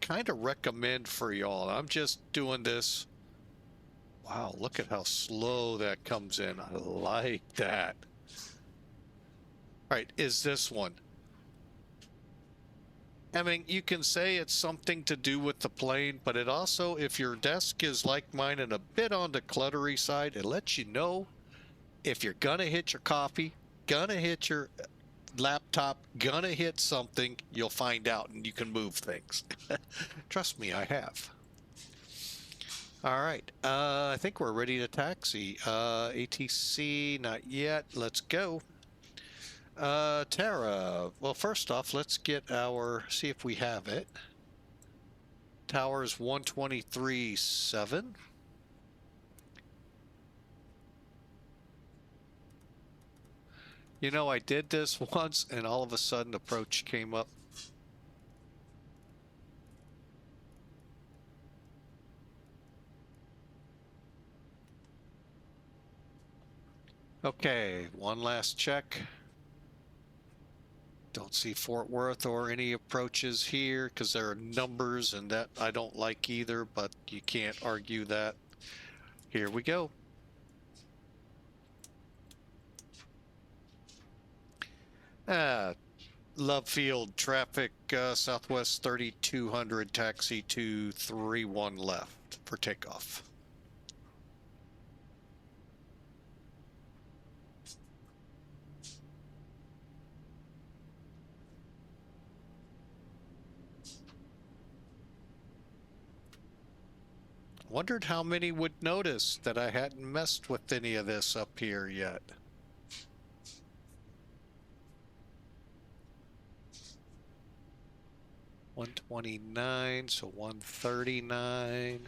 kind of recommend for y'all. I'm just doing this. Wow, look at how slow that comes in. I like that. All right, is this one. I mean, you can say it's something to do with the plane, but it also, if your desk is like mine and a bit on the cluttery side, it lets you know if you're gonna hit your coffee, gonna hit your laptop, gonna hit something, you'll find out and you can move things. Trust me, I have. All right, I think we're ready to taxi. ATC, not yet. Let's go. Tara, well, first off, let's get see if we have it. Towers 123.7. You know, I did this once and all of a sudden approach came up. Okay, one last check. Don't see Fort Worth or any approaches here because there are numbers and that I don't like either, but you can't argue that. Here we go. Love Field traffic, Southwest 3200, taxi to 31 left for takeoff. Wondered how many would notice that I hadn't messed with any of this up here yet. $129, so $139.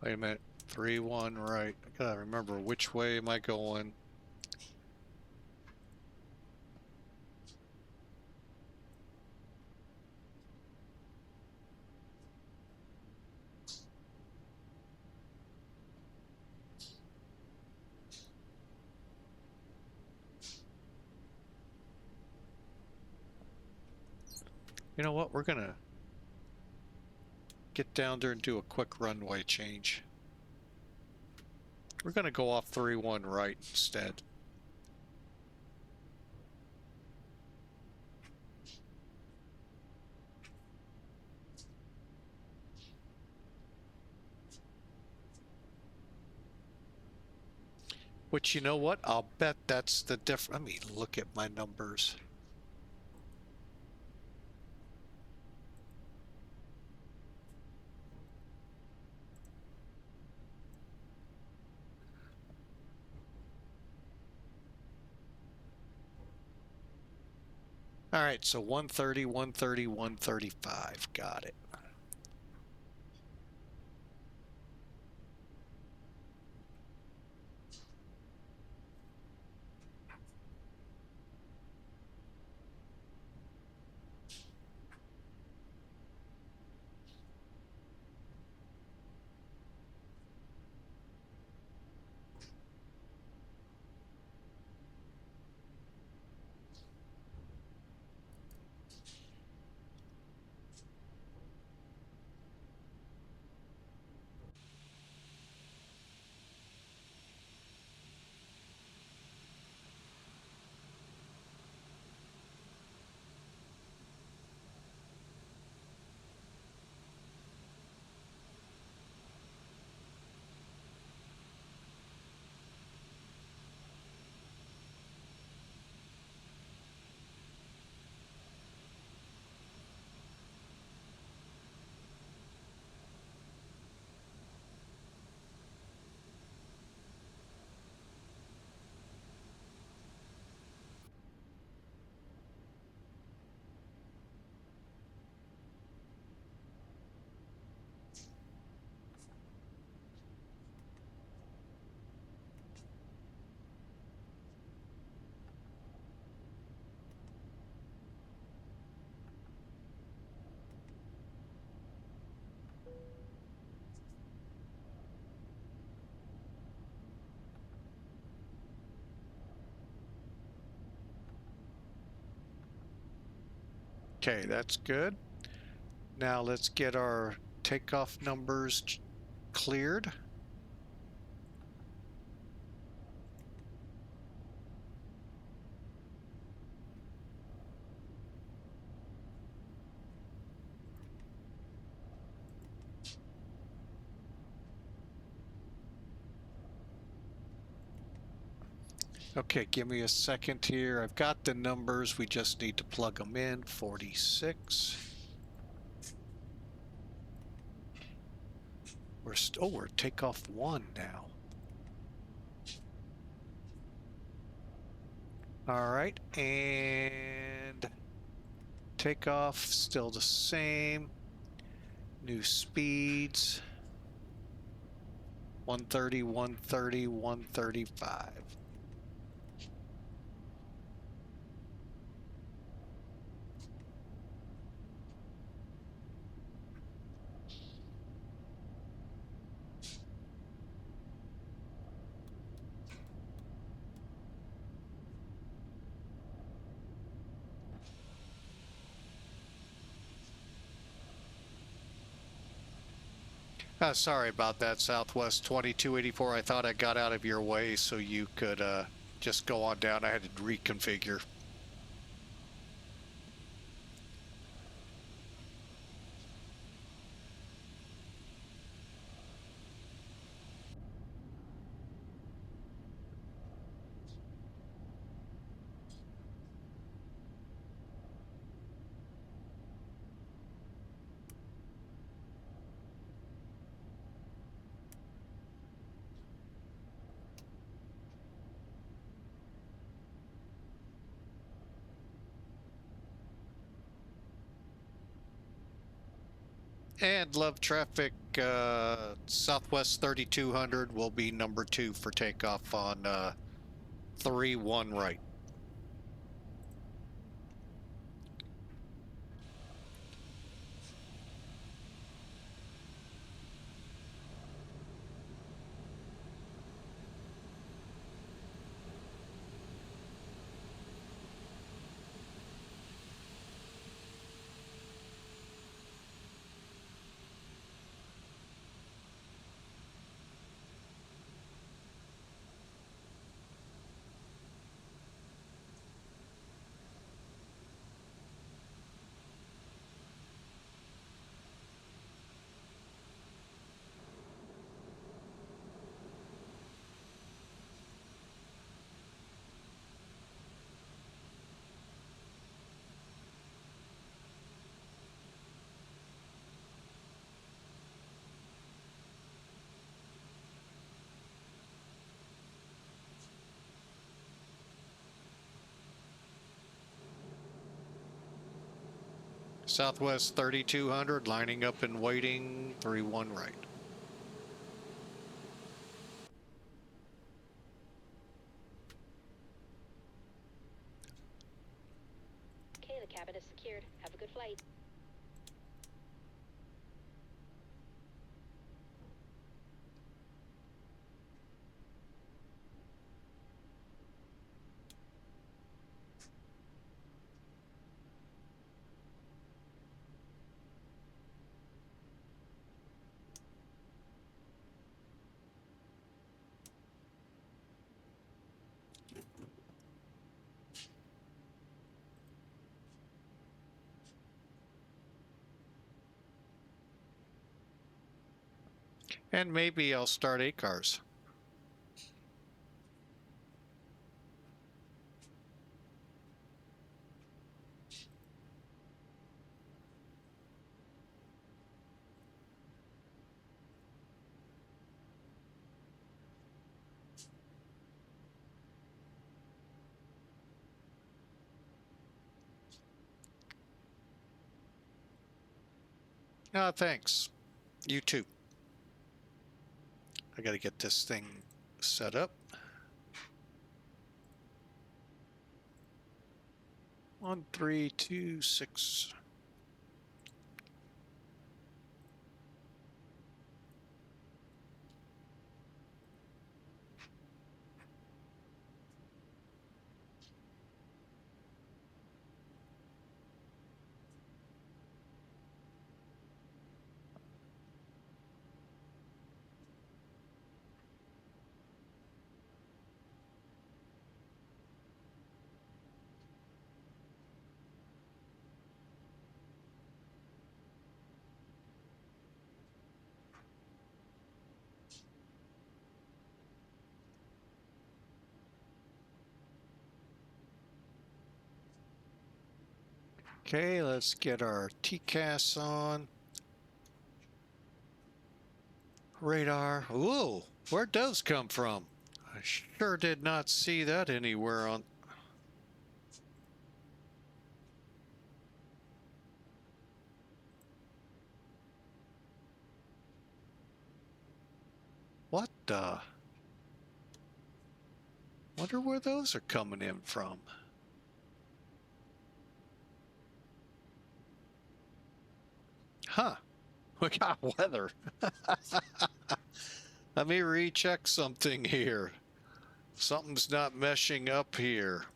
Wait a minute, 31 right. I gotta remember which way am I going. You know what, we're gonna get down there and do a quick runway change. We're gonna go off 31 right instead. Which, you know what, I'll bet that's the difference. Let me look at my numbers. All right, so 130, 130, 135. Got it. Okay, that's good. Now let's get our takeoff numbers cleared. Okay, give me a second here. I've got the numbers. We just need to plug them in. 46. We're takeoff 1 now. All right, and takeoff still the same. New speeds. 130, 130, 135. Sorry about that, Southwest 2284. I thought I got out of your way so you could just go on down. I had to reconfigure. And love traffic, Southwest 3200 will be number 2 for takeoff on 3-1 right. Southwest 3200 lining up and waiting, 3-1 right. Okay, the cabin is secured. Have a good flight. And maybe I'll start ACARS. Thanks. You too. I got to get this thing set up. 1326. Okay, let's get our TCAS on. Radar. Ooh, where'd those come from? I sure did not see that anywhere on... What the? Wonder where those are coming in from. Huh. We got weather. Let me recheck something here. Something's not meshing up here.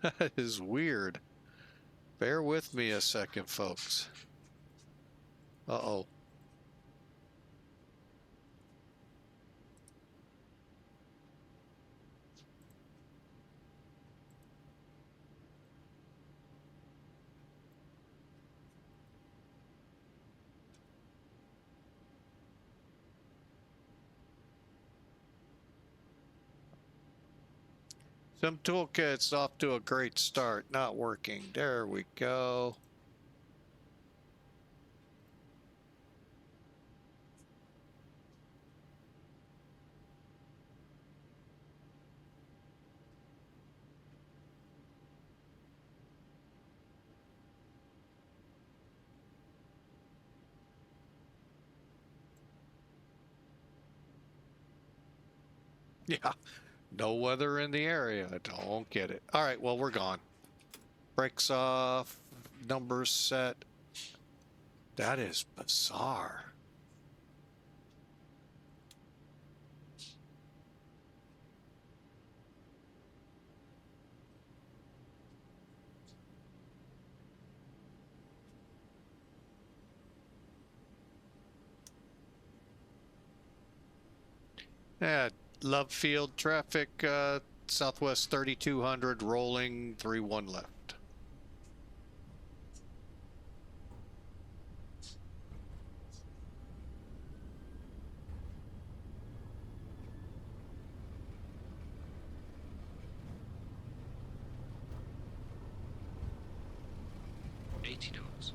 That is weird. Bear with me a second, folks. Uh-oh. Some toolkit's off to a great start. Not working. There we go. Yeah, no weather in the area. I don't get it. All right, well, we're gone. Brakes off. Numbers set. That is bizarre. Yeah, Love Field traffic, Southwest 3200, rolling 31 left. $80.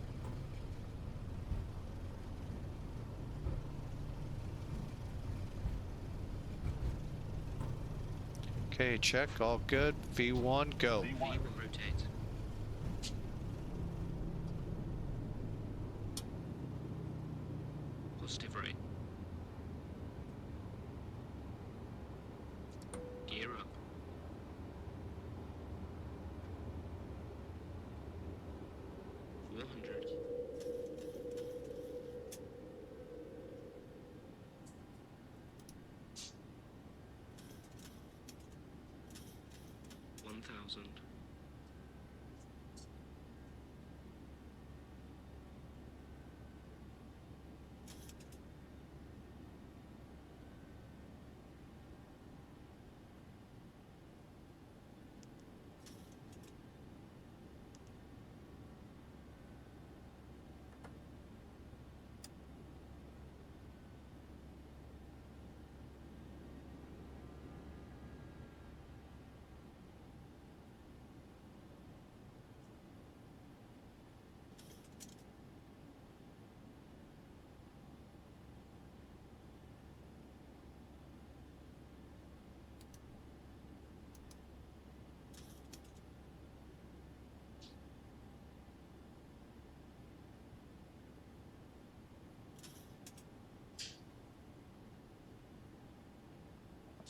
Okay, check, all good. V1, go. V1 rotate. Positive rate. Gear up. $400. $1,000.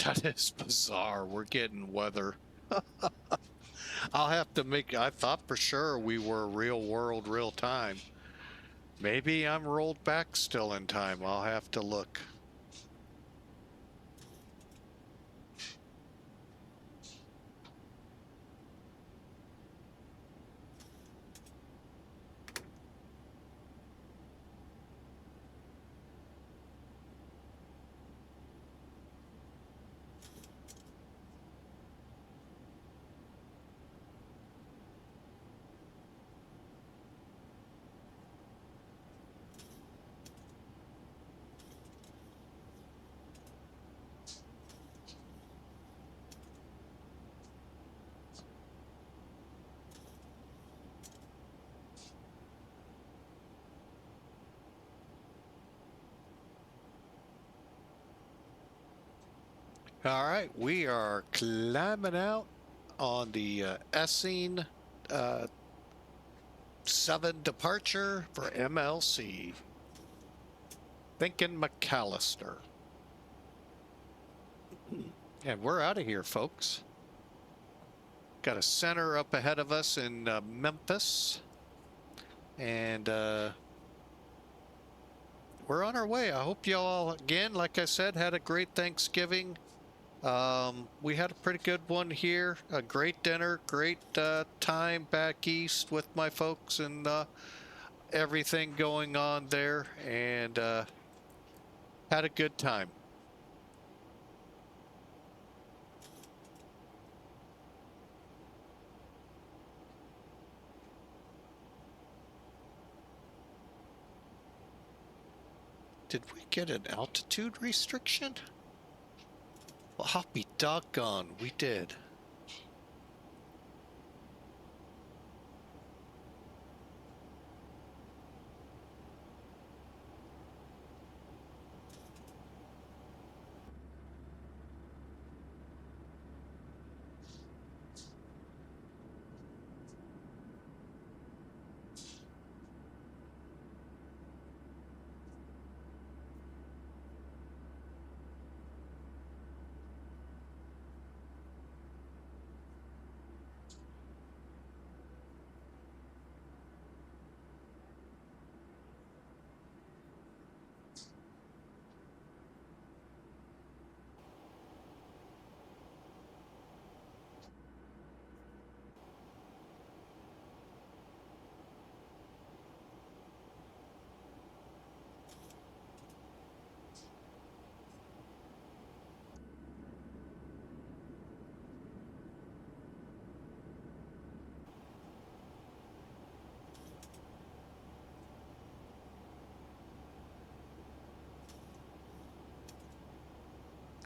That is bizarre. We're getting weather. I'll have to make... I thought for sure we were real world, real time. Maybe I'm rolled back still in time. I'll have to look. All right, we are climbing out on the Essing 7 departure for MLC. Thinking McAllister. And we're out of here, folks. Got a center up ahead of us in Memphis. And we're on our way. I hope you all, again, like I said, had a great Thanksgiving. We had a pretty good one here. A great dinner, great time back east with my folks and everything going on there. And had a good time. Did we get an altitude restriction? Well, I'll be doggone, we did.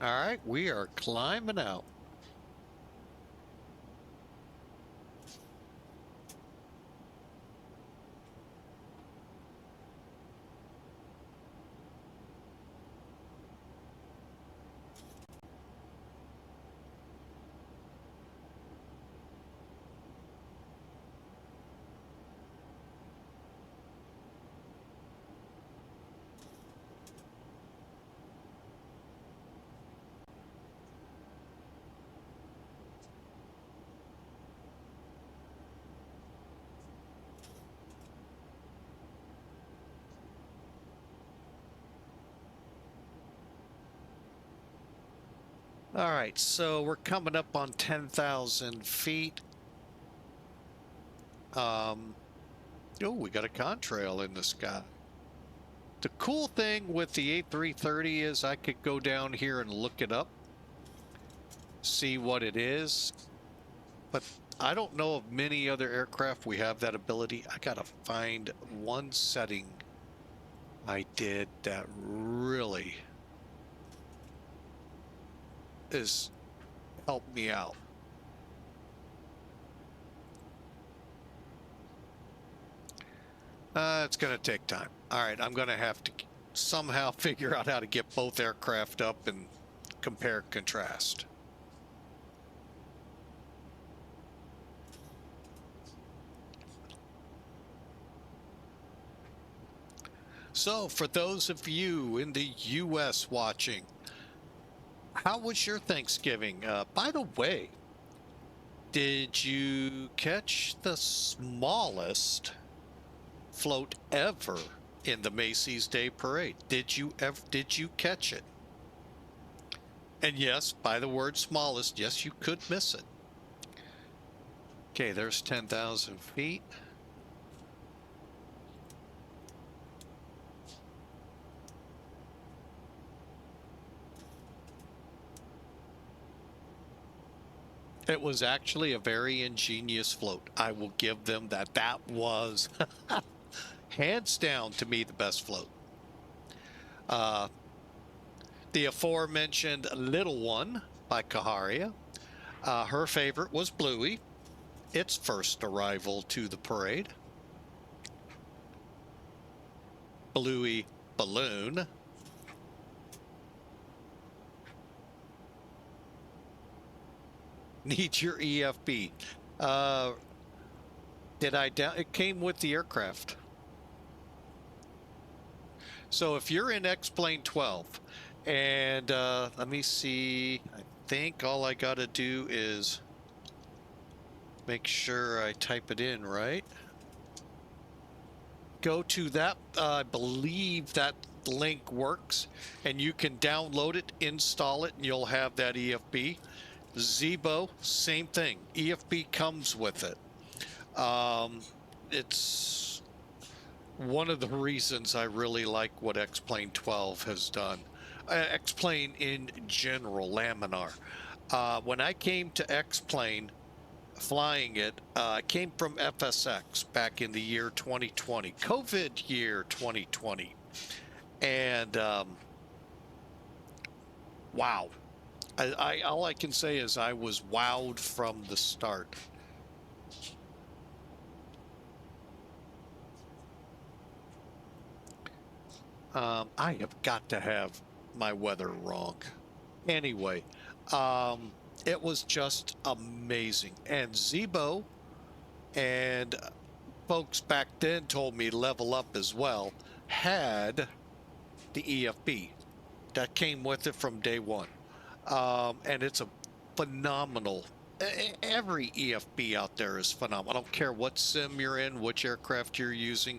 All right, we are climbing out. All right, so we're coming up on 10,000 feet. Oh, we got a contrail in the sky. The cool thing with the A330 is I could go down here and look it up, see what it is, but I don't know of many other aircraft we have that ability. I gotta find one setting I did that really is helped me out. It's going to take time. All right, I'm going to have to somehow figure out how to get both aircraft up and compare contrast. So for those of you in the US watching, how was your Thanksgiving? By the way, did you catch the smallest float ever in the Macy's Day Parade? Did you catch it? And yes, by the word smallest, yes, you could miss it. Okay, there's 10,000 feet. It was actually a very ingenious float. I will give them that. That was hands down to me the best float. The aforementioned Little One by Kaharia. Her favorite was Bluey, its first arrival to the parade. Bluey Balloon. Need your EFB. Did I down? It came with the aircraft. So if you're in X-Plane 12, and let me see, I think all I got to do is make sure I type it in right. Go to that, I believe that link works, and you can download it, install it, and you'll have that EFB. Zibo, same thing. EFB comes with it. It's one of the reasons I really like what X-Plane 12 has done. X-Plane in general, Laminar. When I came to X-Plane, flying it, I came from FSX back in the year 2020, COVID year 2020. And wow. All I can say is I was wowed from the start. I have got to have my weather wrong. Anyway, it was just amazing. And Zibo and folks back then told me LevelUp as well had the EFB that came with it from day one. And it's a phenomenal, every EFB out there is phenomenal. I don't care what sim you're in, which aircraft you're using.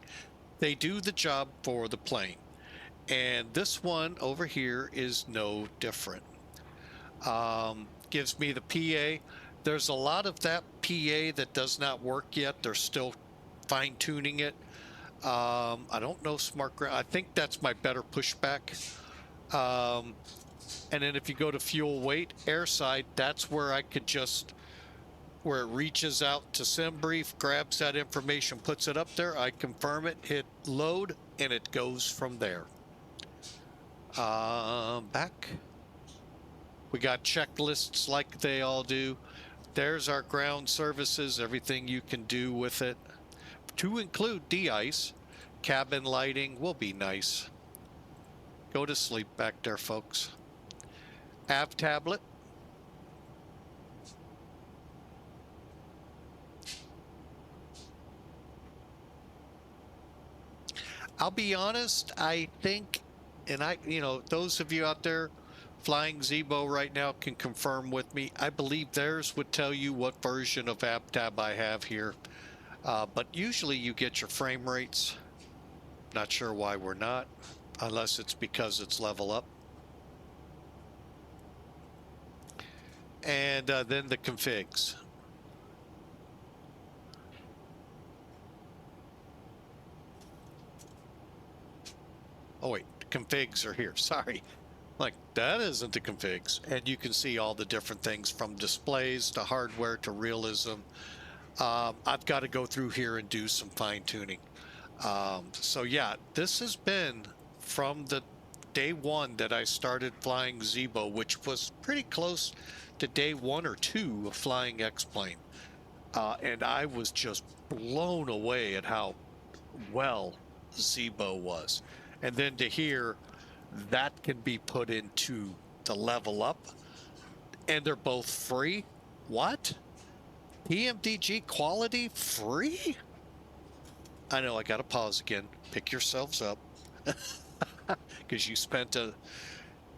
They do the job for the plane. And this one over here is no different. Gives me the PA. There's a lot of that PA that does not work yet. They're still fine-tuning it. I don't know smart ground. I think that's my better pushback. And then if you go to fuel weight, airside, that's where I could just, where it reaches out to SimBrief, grabs that information, puts it up there, I confirm it, hit load, and it goes from there. Back. We got checklists like they all do. There's our ground services, everything you can do with it. To include de-ice, cabin lighting will be nice. Go to sleep back there, folks. Av tablet. I'll be honest, I think, and those of you out there flying Zibo right now can confirm with me. I believe theirs would tell you what version of AvTab I have here. But usually you get your frame rates. Not sure why we're not, unless it's because it's LevelUp. And then the configs. Oh wait, the configs are here, sorry. Like, that isn't the configs. And you can see all the different things from displays to hardware to realism. I've got to go through here and do some fine tuning. So yeah, this has been from the day one that I started flying Zibo, which was pretty close to day 1 or 2 of flying X-Plane. And I was just blown away at how well Zibo was. And then to hear that can be put into the LevelUp, and they're both free. What? KMDG quality free? I know, I gotta pause again. Pick yourselves up. Because you spent a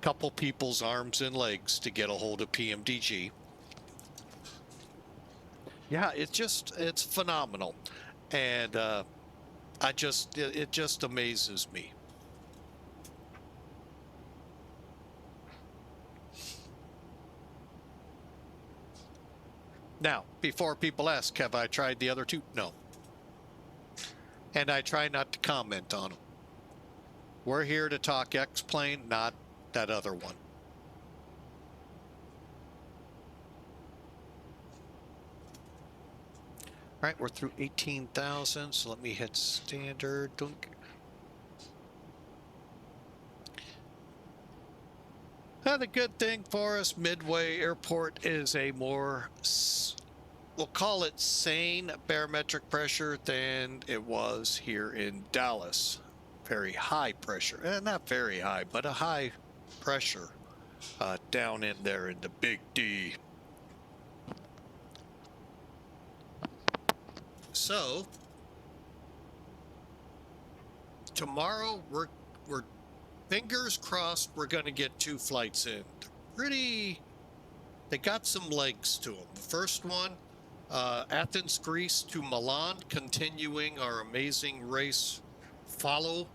couple people's arms and legs to get a hold of PMDG. Yeah, it's phenomenal. And it just amazes me. Now, before people ask, have I tried the other two? No. And I try not to comment on them. We're here to talk X-Plane, not that other one. All right, we're through 18,000, so let me hit standard. Dunk. Now, the good thing for us, Midway Airport is a more, we'll call it sane barometric pressure than it was here in Dallas. Very high pressure, not very high, but a high pressure down in there in the Big D. So tomorrow we're fingers crossed we're going to get 2 flights in. They got some legs to them. The first one, Athens, Greece to Milan, continuing our amazing race follow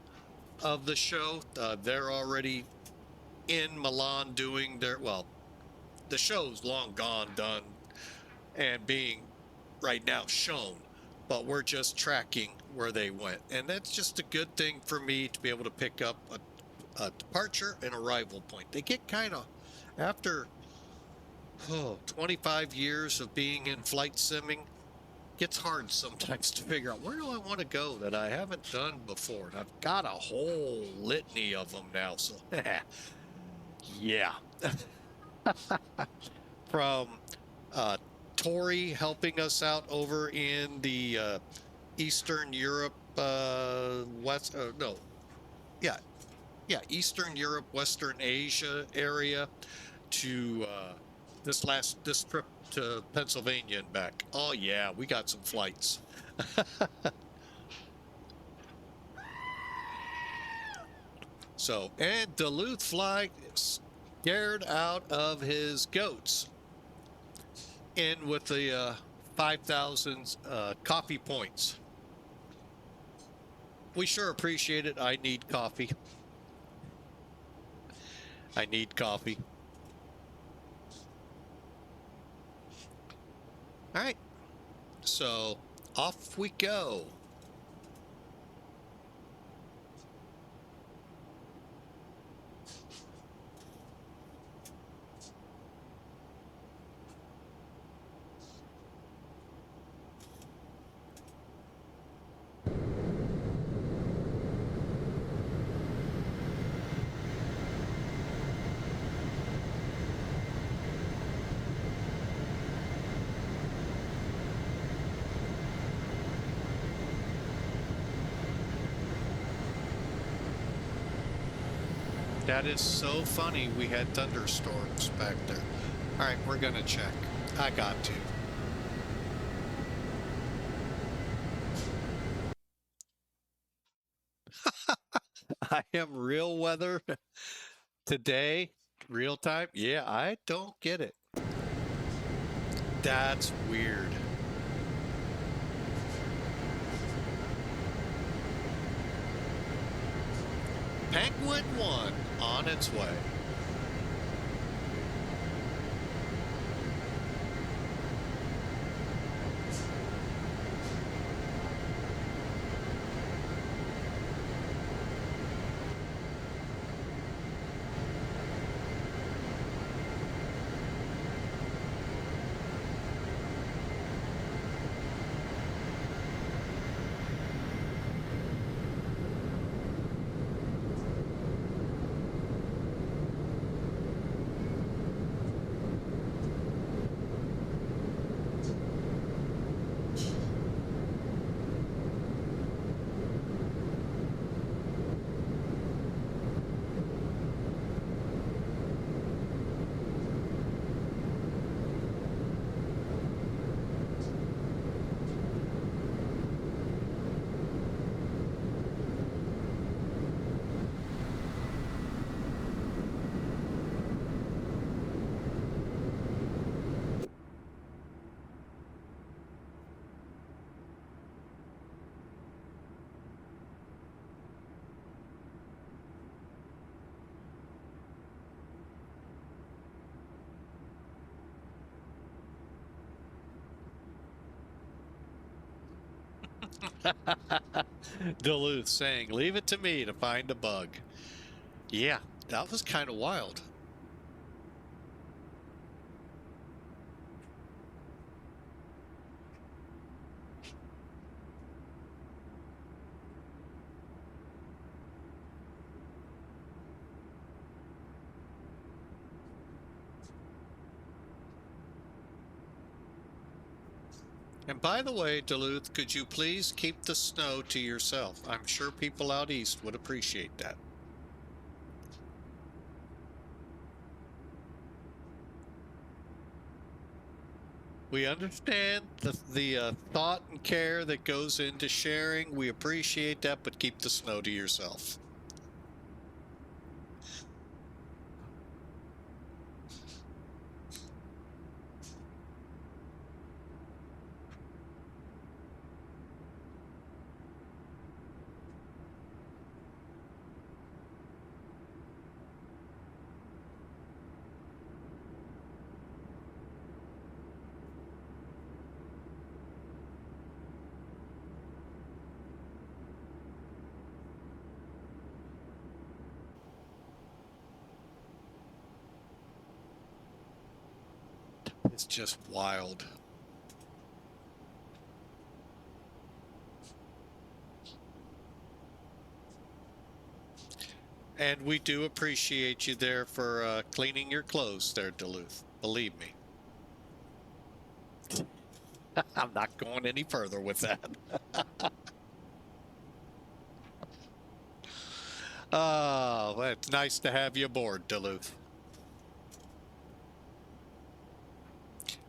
of the show. They're already in Milan doing their, well, the show's long gone, done, and being right now shown, but we're just tracking where they went. And that's just a good thing for me to be able to pick up a departure and arrival point. They get kind of, after 25 years of being in flight simming, gets hard sometimes to figure out where do I want to go that I haven't done before. And I've got a whole litany of them now, so yeah. From Tori helping us out over in the Eastern Europe, Eastern Europe, Western Asia area, to this trip to Pennsylvania and back. Oh yeah, we got some flights. So, and Duluth fly scared out of his goats in with the 5,000 coffee points. We sure appreciate it. I need coffee. I need coffee. All right, so off we go. That is so funny. We had thunderstorms back there. All right, we're going to check. I got to. I am real weather today, real time. Yeah, I don't get it. That's weird. Penguin 1 on its way. Duluth saying, leave it to me to find a bug. Yeah, that was kind of wild. And by the way, Duluth, could you please keep the snow to yourself? I'm sure people out east would appreciate that. We understand the thought and care that goes into sharing. We appreciate that, but keep the snow to yourself. It's just wild. And we do appreciate you there for cleaning your clothes there, Duluth. Believe me. I'm not going any further with that. Oh, well, it's nice to have you aboard, Duluth.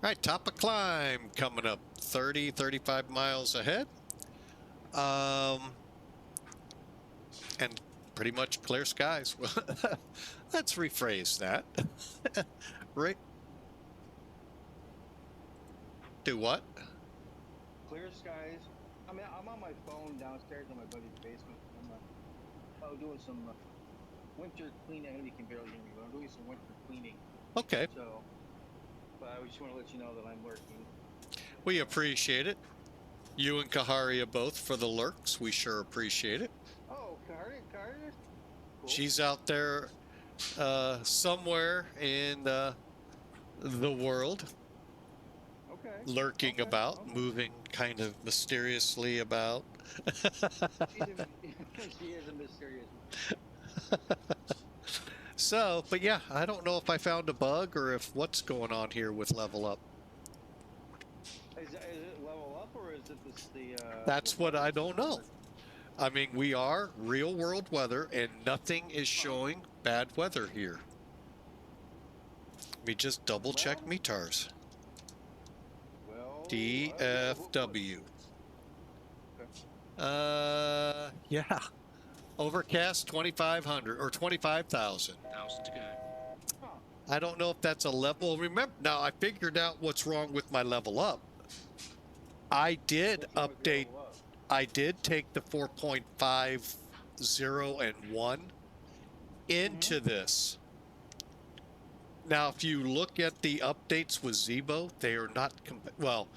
All right, top of climb coming up 30, 35 miles ahead. And pretty much clear skies. Let's rephrase that. Right. Do what? Clear skies. I mean, I'm on my phone downstairs in my buddy's basement. I'm doing some winter cleaning. I know you can barely hear me, but I'm doing some winter cleaning. Okay. So, but I just want to let you know that I'm working. We appreciate it. You and Kaharia both for the lurks. We sure appreciate it. Oh, Kaharia? Cool. She's out there somewhere in the world. Okay. Lurking Okay, about, okay. moving kind of mysteriously about. She is a mysterious. So, but yeah, I don't know if I found a bug or if what's going on here with Level Up. Is it level up or is it the? That's the what I weather don't know. system? I mean, we are real world weather and nothing is showing bad weather here. Let me just double check Well, METARs. Well, DFW. Okay. Yeah. Overcast 2,500 or 25,000. 1,000 to go. Huh. I don't know if that's a level. Remember, now I figured out what's wrong with my Level Up. I did What's wrong with the update. level up? I did take the 4.50 and 1 into this. Now, if you look at the updates with Zebo, they are not well.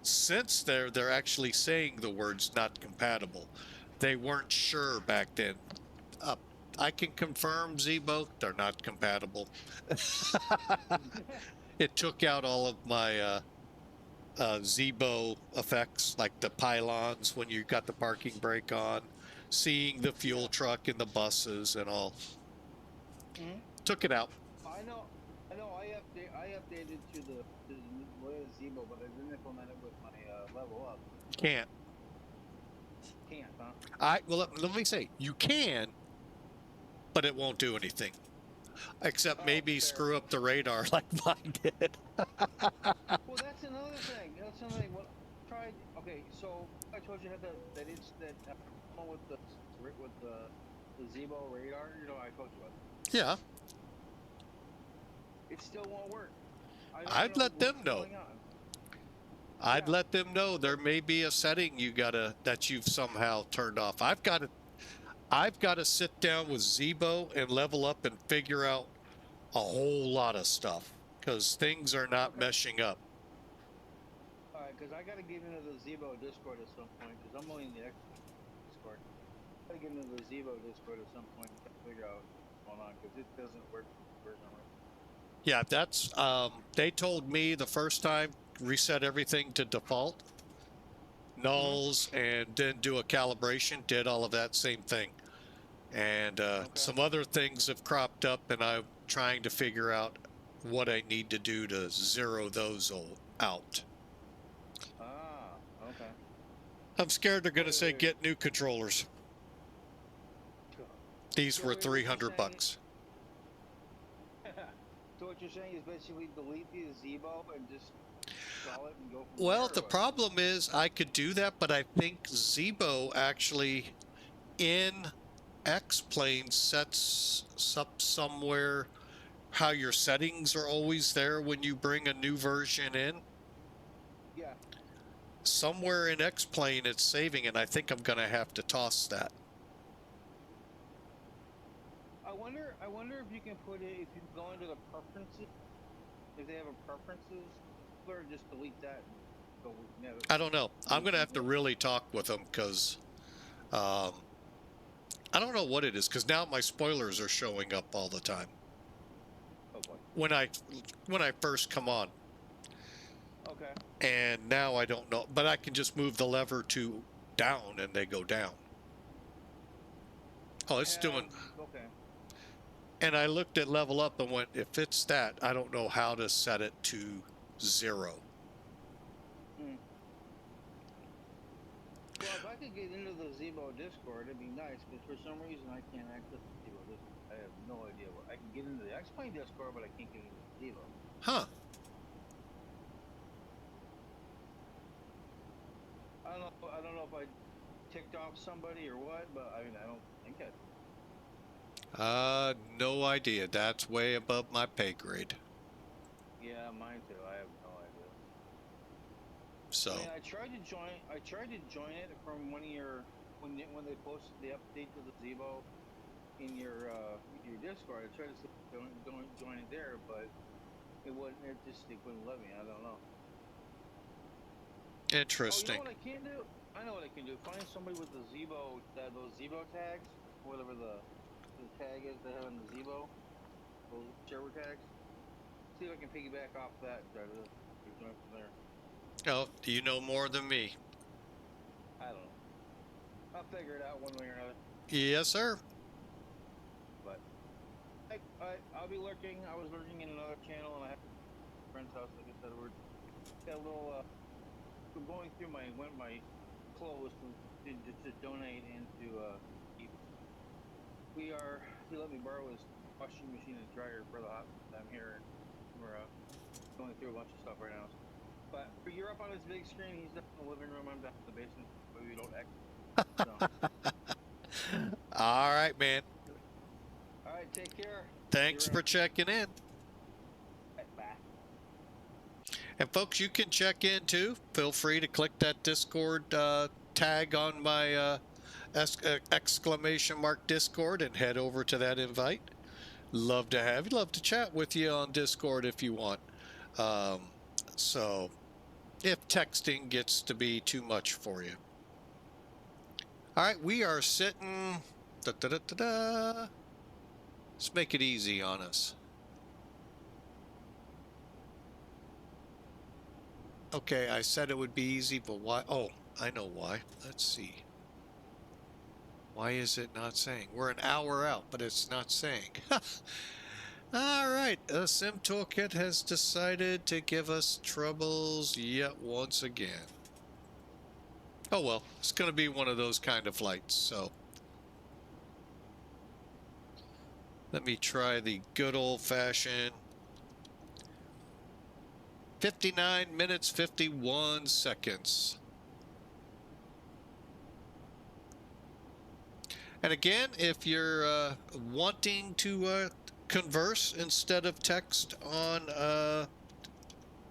Since they're actually saying the words not compatible. They weren't sure back then. I can confirm, Zebo, they're not compatible. It took out all of my Zebo effects, like the pylons when you got the parking brake on, seeing the fuel truck in the buses and all. Mhm. Took it out. I know. I updated to the latest Zebo, but I didn't implement it with my level up. Can't. Can't, huh? Well, let me say, you can, but it won't do anything. Except Oh, maybe fair. screw up the radar like mine did. Well, that's another thing. That's another thing. What tried? Okay, so I told you I had that one with the Zebo radar. You know, I told you about. Yeah, It still won't work. I'd let them know. Going on. I'd Yeah. let them know there may be a setting that you've somehow turned off. I've got to sit down with Zebo and Level Up and figure out a whole lot of stuff because things are not meshing up. All right, because I got to get into the Zebo Discord at some point. Because I'm only in the X Discord. I got to get into the Zebo Discord at some point to figure out what's going on because it doesn't work. Yeah, that's they told me the first time reset everything to default, nulls, and then do a calibration. Did all of that same thing, and some other things have cropped up, and I'm trying to figure out what I need to do to zero those out. Ah, okay. I'm scared they're going to say get new controllers. These So were what you're $300. So So what you're saying is basically delete the gazebo and just install it and go from Well, there? the or what? problem is I could do that, but I think Zebo actually in X-Plane sets up somewhere how your settings are always there when you bring a new version in. Yeah. Somewhere in X-Plane it's saving, and I think I'm going to have to toss that. I wonder if you can put it, if you go into the preferences, if they have a preferences, or just delete that and go with Navigraph. I don't know. I'm going to have to really talk with them because I don't know what it is, because now my spoilers are showing up all the time Oh boy. when I first come on. Okay. And now I don't know, but I can just move the lever to down and they go down. Oh, it's doing. Okay. And I looked at level up and went, if it's that, I don't know how to set it to 0. Well, if I could get into the Zebo Discord, it'd be nice, because for some reason I can't access the Zebo Discord. I have no idea what. I can get into the X-Plane Discord, but I can't get into the Zebo. Huh. I don't know if I ticked off somebody or what, but I mean, I don't think I. No idea. That's way above my pay grade. Yeah, mine too. I have no idea. So. I mean, I tried to join it from one of your when they posted the update to the Zebo in your Discord. I tried to join it there, but it wouldn't. It wouldn't let me. I don't know. Interesting. Oh, you know what I can do? I know what I can do. Find somebody with the Zebo, those Zebo tags, whatever the tag is they have in the Zebo, those server tags. See if I can piggyback off that and try to join from there. Oh, you know more than me. I don't know. I'll figure it out one way or another. Yes, sir. But I'll be lurking. I was lurking in another channel, and I have a friend's house. Like I said, we're got a little. We're going through my clothes to donate into. He let me borrow his washing machine and dryer for the hot time here. We're going through a bunch of stuff right now. But you're up on this big screen. He's down in the living room. I'm down in the basement. But we don't exit. So. All right, man. All right, take care. Thanks for checking in. Bye. And folks, you can check in too. Feel free to click that Discord tag on my exclamation mark Discord and head over to that invite. Love to have you. Love to chat with you on Discord if you want. So if texting gets to be too much for you. All right, we are sitting. Let's make it easy on us. Okay, I said it would be easy, but why? Oh, I know why. Let's see. Why is it not saying? We're an hour out, but it's not saying. All right, Sim Toolkit has decided to give us troubles yet once again. Oh well, it's going to be one of those kind of flights, so. Let me try the good old-fashioned 59 minutes, 51 seconds. And again, if you're wanting to converse instead of text on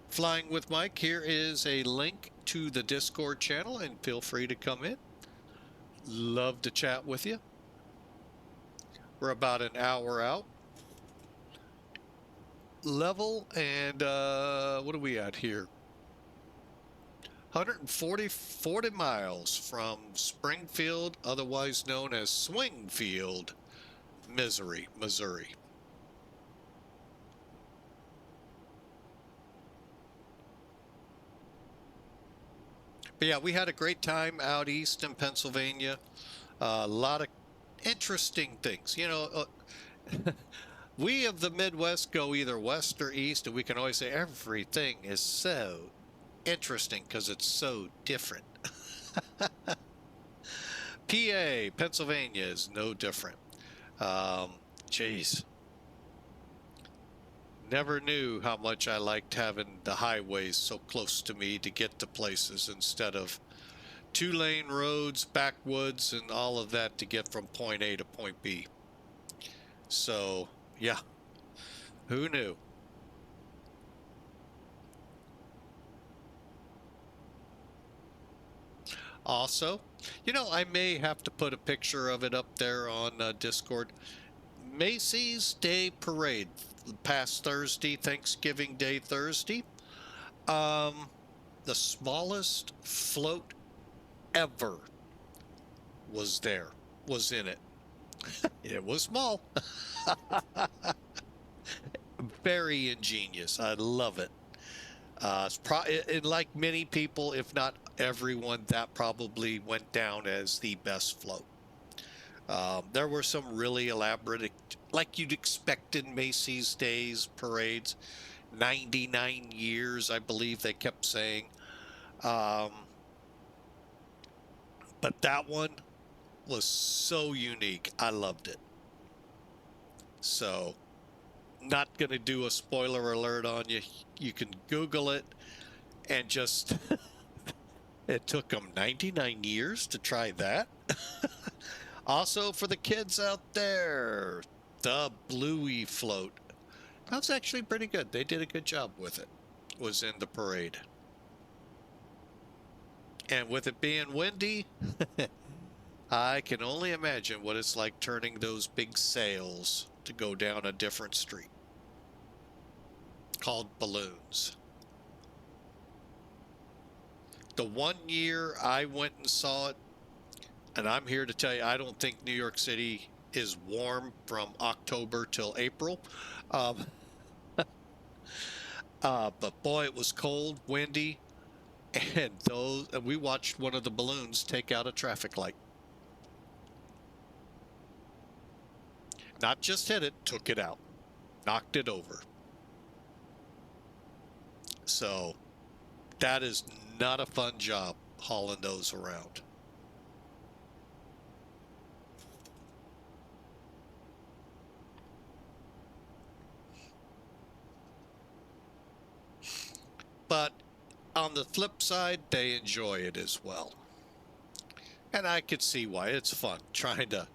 Flying with Mike, here is a link to the Discord channel, and feel free to come in. Love to chat with you. We're about an hour out. Level and what are we at here? 40 miles from Springfield, otherwise known as Swingfield, Missouri. But yeah, we had a great time out east in Pennsylvania. A lot of interesting things. You know, we of the Midwest go either west or east, and we can always say everything is so interesting because it's so different. PA, Pennsylvania is no different. Geez. Never knew how much I liked having the highways so close to me to get to places instead of 2-lane roads, backwoods, and all of that to get from point A to point B. So, yeah, who knew? Also, you know, I may have to put a picture of it up there on Discord. Macy's Day Parade, past Thursday, Thanksgiving Day Thursday. The smallest float ever was in it. It was small. Very ingenious. I love it. And like many people, if not everyone, that probably went down as the best float. There were some really elaborate, like you'd expect in Macy's Days parades. 99 years, I believe they kept saying. But that one was so unique. I loved it. So, not going to do a spoiler alert on you. You can Google it and just... It took them 99 years to try that. Also, for the kids out there, the Bluey float. That was actually pretty good. They did a good job with it. Was in the parade. And with it being windy, I can only imagine what it's like turning those big sails to go down a different street. Called balloons. The one year I went and saw it, and I'm here to tell you, I don't think New York City is warm from October till April. But boy, it was cold, windy, and we watched one of the balloons take out a traffic light. Not just hit it, took it out, knocked it over. So that is not a fun job hauling those around. But on the flip side, they enjoy it as well. And I could see why. It's fun trying to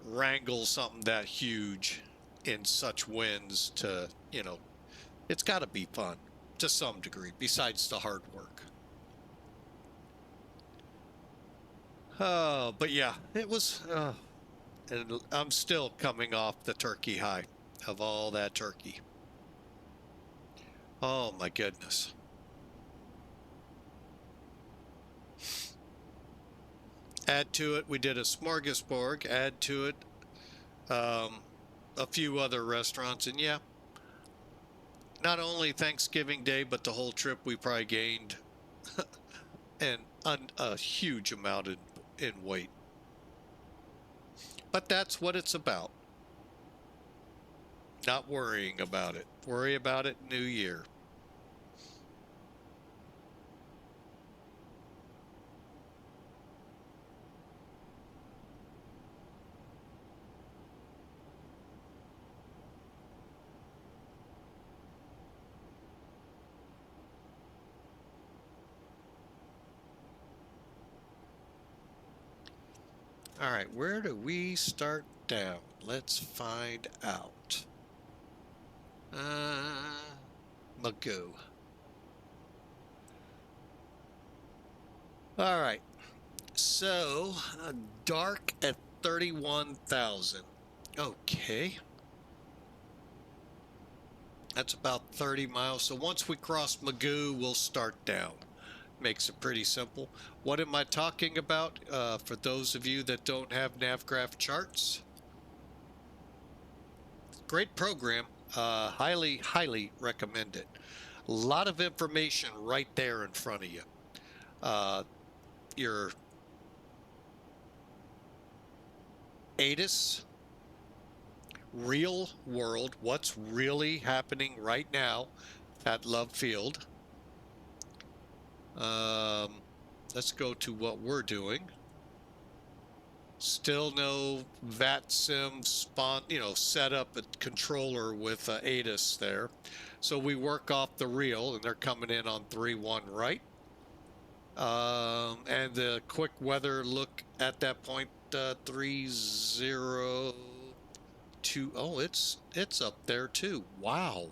wrangle something that huge in such winds to, you know, it's got to be fun to some degree, besides the hard work. But yeah, it was, and I'm still coming off the turkey high of all that turkey. Oh my goodness. Add to it, we did a smorgasbord. Add to it, a few other restaurants. And yeah, not only Thanksgiving Day, but the whole trip, we probably gained a huge amount in weight. But that's what it's about. Not worrying about it. Worry about it New Year. All right, where do we start down? Let's find out. Magoo. All right, so dark at 31,000. Okay. That's about 30 miles. So once we cross Magoo, we'll start down. Makes it pretty simple. What am I talking about? For those of you that don't have Navigraph charts, great program. Highly, highly recommend it. A lot of information right there in front of you. Your ATIS, real world, what's really happening right now at Love Field. Let's go to what we're doing. Still no VATSIM set up a controller with ATIS there. So we work off the real, and they're coming in on 3-1 right. And the quick weather look at that point, 302. Oh, it's up there too. Wow.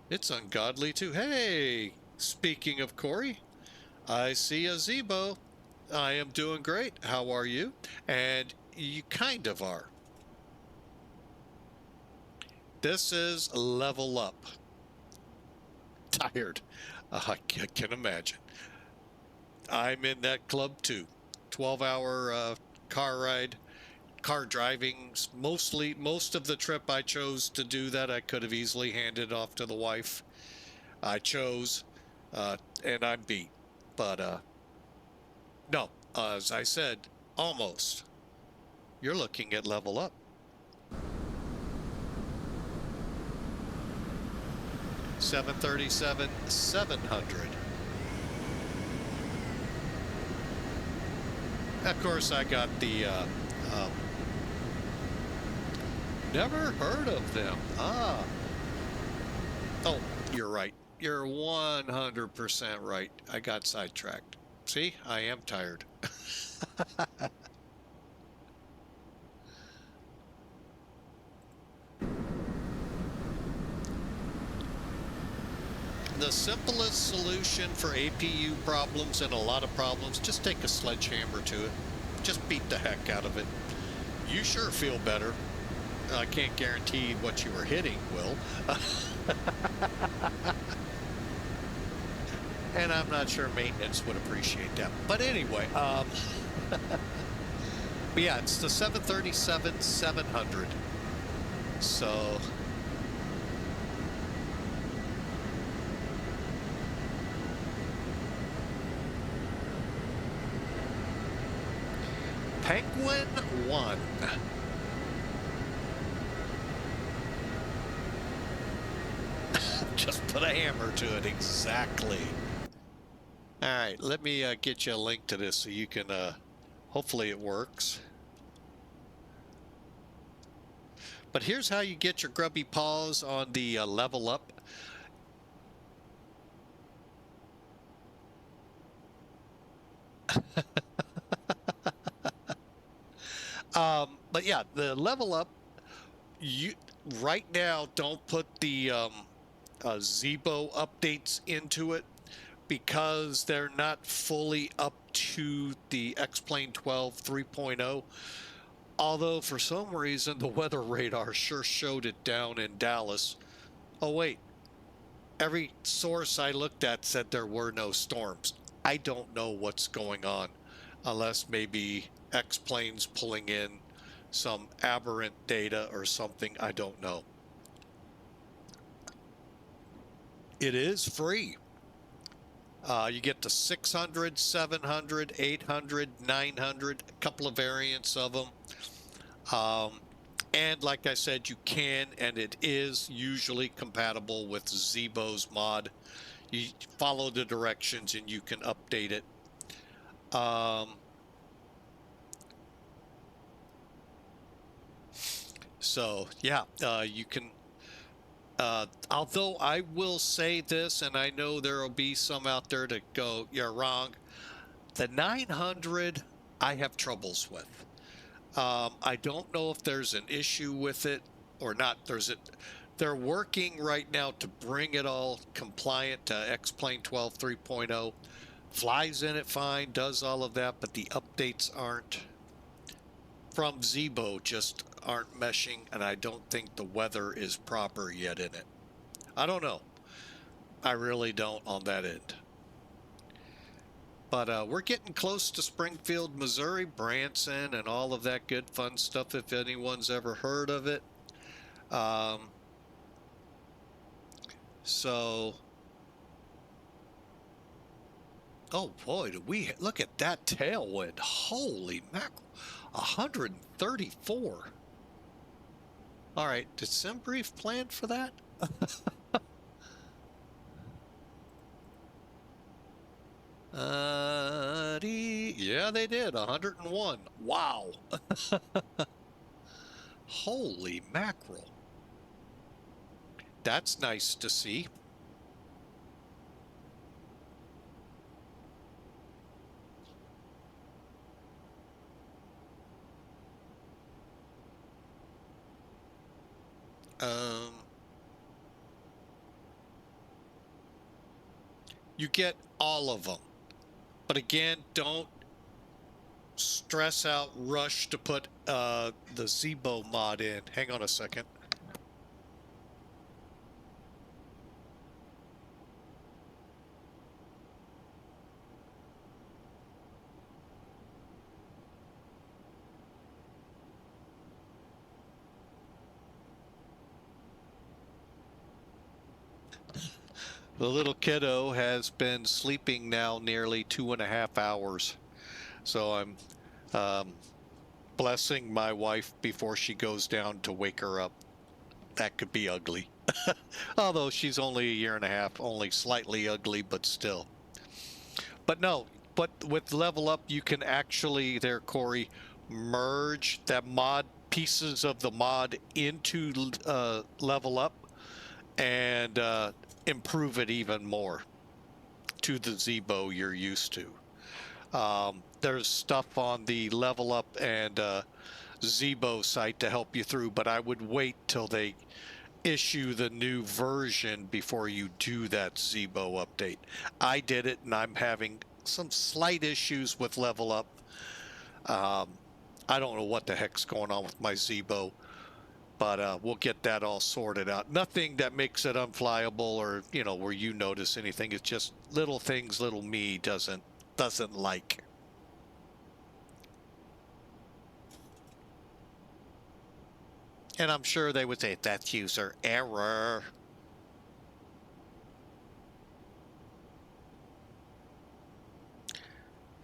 It's ungodly too. Hey, speaking of Corey, I see a Zebo. I am doing great. How are you? And you kind of are. This is Level Up. Tired. I can imagine. I'm in that club too. 12-hour car driving. Most of the trip I chose to do that. I could have easily handed off to the wife. I chose, and I'm beat. But no, as I said, almost. You're looking at Level Up. 737-700. Of course, I got the never heard of them. Ah. Oh, you're right. You're 100% right. I got sidetracked. See, I am tired. The simplest solution for APU problems and a lot of problems, just take a sledgehammer to it. Just beat the heck out of it. You sure feel better. I can't guarantee what you were hitting will. And I'm not sure maintenance would appreciate that. But anyway, but yeah, it's the 737-700. So Penguin 1. Just put a hammer to it, exactly. All right, let me get you a link to this so you can, hopefully it works. But here's how you get your grubby paws on the Level Up. But yeah, the Level Up, you right now don't put the Zebo updates into it because they're not fully up to the X-Plane 12 3.0. Although for some reason the weather radar sure showed it down in Dallas. Oh wait, every source I looked at said there were no storms. I don't know what's going on, unless maybe X-Plane's pulling in some aberrant data or something. I don't know. It is free. You get the 600, 700, 800, 900, a couple of variants of them. And like I said, you can, and it is usually compatible with Zebo's mod. You follow the directions and you can update it. So yeah, you can, although I will say this, and I know there will be some out there that go, you're wrong. The 900, I have troubles with. I don't know if there's an issue with it or not. They're working right now to bring it all compliant to X-Plane 12 3.0. Flies in it fine, does all of that, but the updates aren't. From Zebo just aren't meshing, and I don't think the weather is proper yet in it. I don't know. I really don't on that end. But we're getting close to Springfield, Missouri, Branson, and all of that good fun stuff if anyone's ever heard of it. So, oh boy, do we look at that tailwind. Holy mackerel. 134. All right, did SimBrief plan for that? buddy. Yeah, they did. 101. Wow. Holy mackerel. That's nice to see. You get all of them. But again, don't stress out, rush to put the Zebo mod in. Hang on a second. The little kiddo has been sleeping now nearly 2.5 hours. So I'm blessing my wife before she goes down to wake her up. That could be ugly. Although she's only 1.5 years, only slightly ugly, but still. But no, but with Level Up, you can actually, there, Corey, merge that mod, pieces of the mod into Level Up and improve it even more to the Zebo you're used to. There's stuff on the Level Up and Zebo site to help you through, but I would wait till they issue the new version before you do that Zebo update. I did it, and I'm having some slight issues with Level Up. I don't know what the heck's going on with my Zebo, but we'll get that all sorted out. Nothing that makes it unflyable or, you know, where you notice anything. It's just little things little me doesn't like. And I'm sure they would say, that's user error.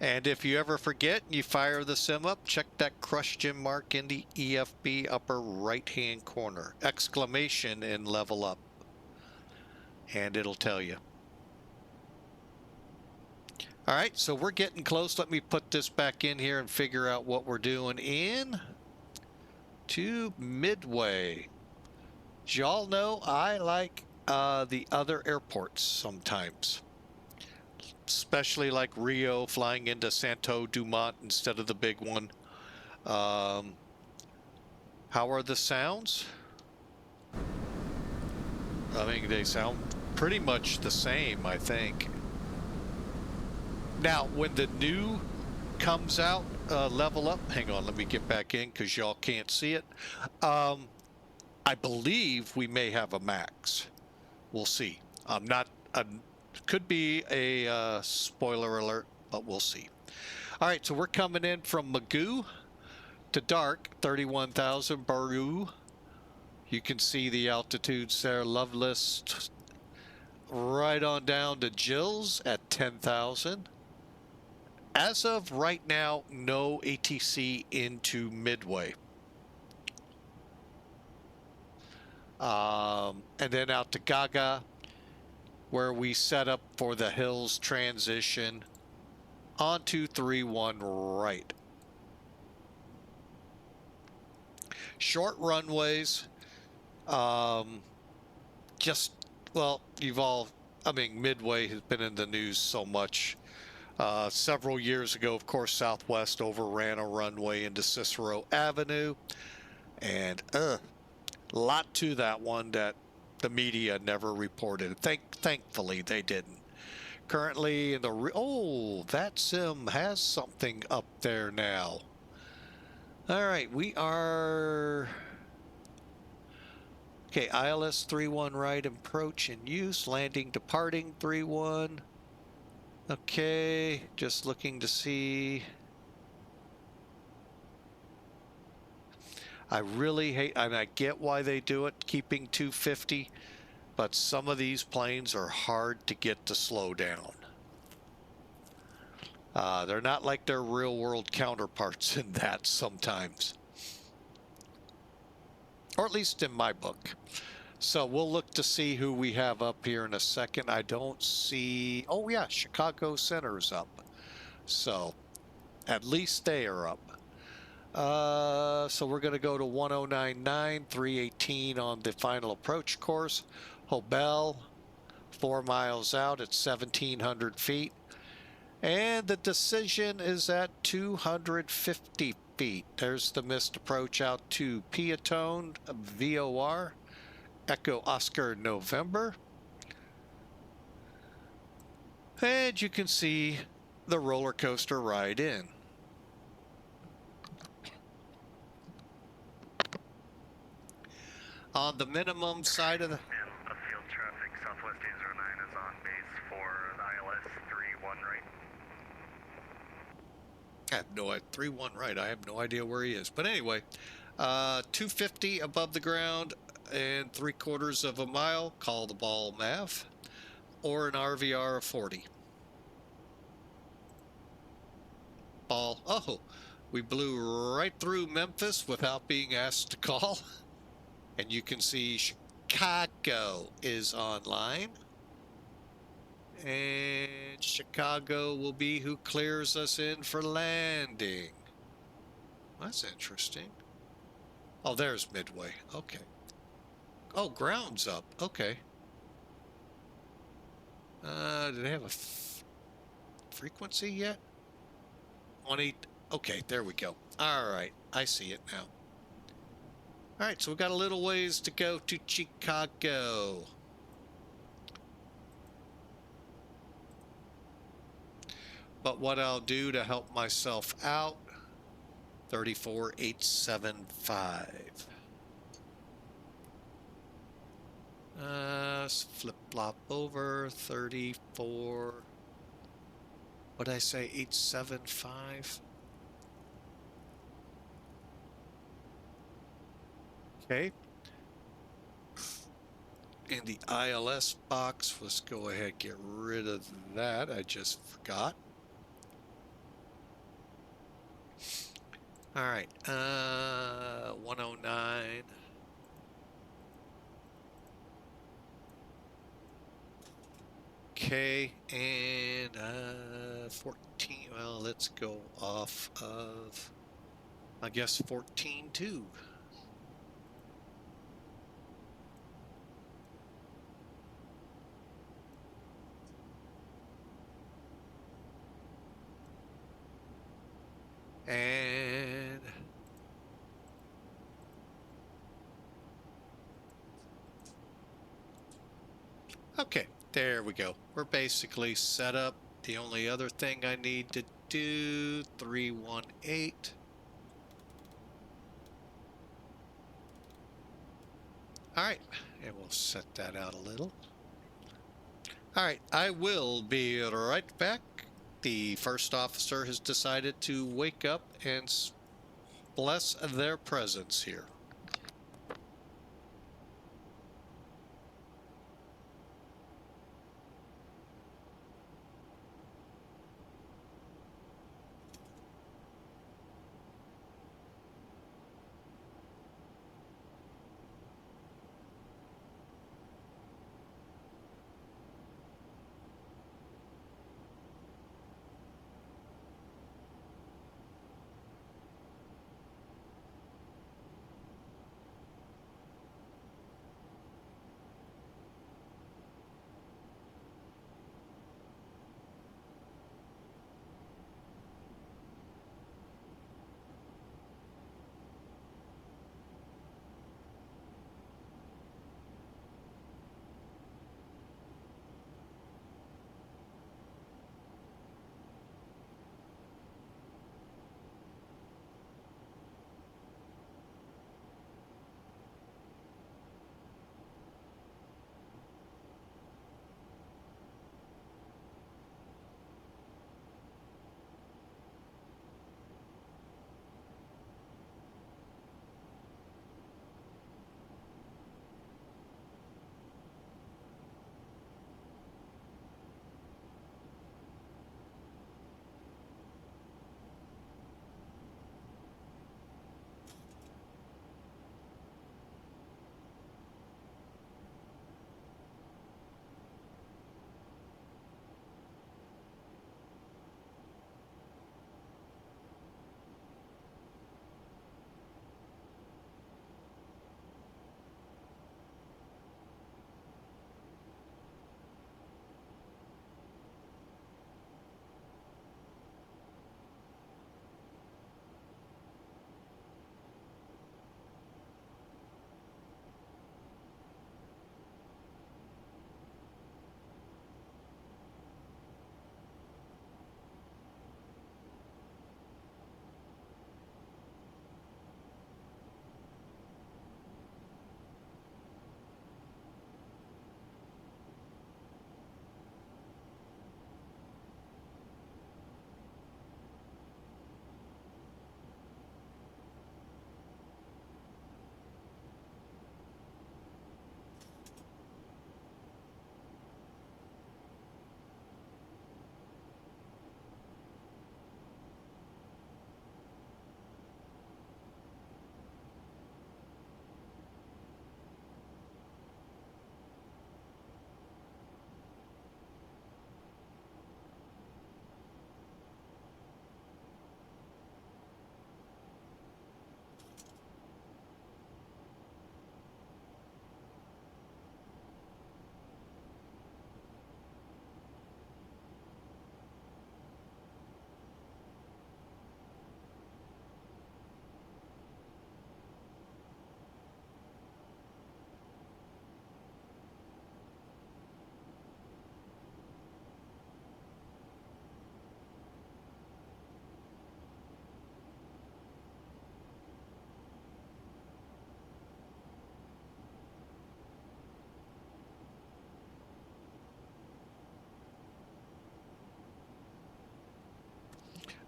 And if you ever forget, you fire the sim up, check that question mark in the EFB upper right-hand corner. Exclamation in Level Up. And it'll tell you. All right, so we're getting close. Let me put this back in here and figure out what we're doing in to Midway. As y'all know, I like the other airports sometimes. Especially like Rio, flying into Santo Dumont instead of the big one. How are the sounds? I think they sound pretty much the same, I think. Now, when the new comes out, Level Up, hang on, let me get back in because y'all can't see it. I believe we may have a max. We'll see. I'm not... could be a spoiler alert, but we'll see. All right, so we're coming in from Magoo to Dark, 31,000 Baru. You can see the altitudes there. Loveless right on down to Jill's at 10,000. As of right now, no ATC into Midway. And then out to Gaga, where we set up for the Hills transition onto 3-1 right. Short runways, just, well, you've all, I mean, Midway has been in the news so much. Several years ago, of course, Southwest overran a runway into Cicero Avenue, and a lot to that one that the media never reported. Thankfully, they didn't. Currently, in the VATSIM has something up there now. All right, we are okay. ILS 3-1 right approach in use. Landing, departing 3-1. Okay, just looking to see. I really hate, and I get why they do it, keeping 250, but some of these planes are hard to get to slow down. They're not like their real world counterparts in that sometimes. Or at least in my book. So we'll look to see who we have up here in a second. I don't see, oh yeah, Chicago Center's up. So at least they are up. So we're going to go to 1099, 318 on the final approach course. Hobel, 4 miles out at 1,700 feet. And the decision is at 250 feet. There's the missed approach out to Piatone, VOR, Echo Oscar November. And you can see the roller coaster ride in. On the minimum side of the... And field traffic, Southwest 809 is on base for ILS 31 right. I have no idea. 3-1 right. I have no idea where he is. But anyway, 250 above the ground and 3/4 of a mile. Call the ball MAV or an RVR of 40. Ball. Oh, we blew right through Memphis without being asked to call. And you can see Chicago is online. And Chicago will be who clears us in for landing. That's interesting. Oh, there's Midway. Okay. Oh, ground's up. Okay. Do they have a frequency yet? 18. Okay, there we go. All right, I see it now. All right, so we've got a little ways to go to Chicago. But what I'll do to help myself out, 34875. Flip-flop over, 34. What did I say, 875? Okay. In the ILS box, let's go ahead and get rid of that. I just forgot. All right, 109. Okay, and 14. Well, let's go off of, I guess, 14 too. And okay, there we go. We're basically set up. The only other thing I need to do, 318. All right, and we'll set that out a little. All right, I will be right back. The first officer has decided to wake up and bless their presence here.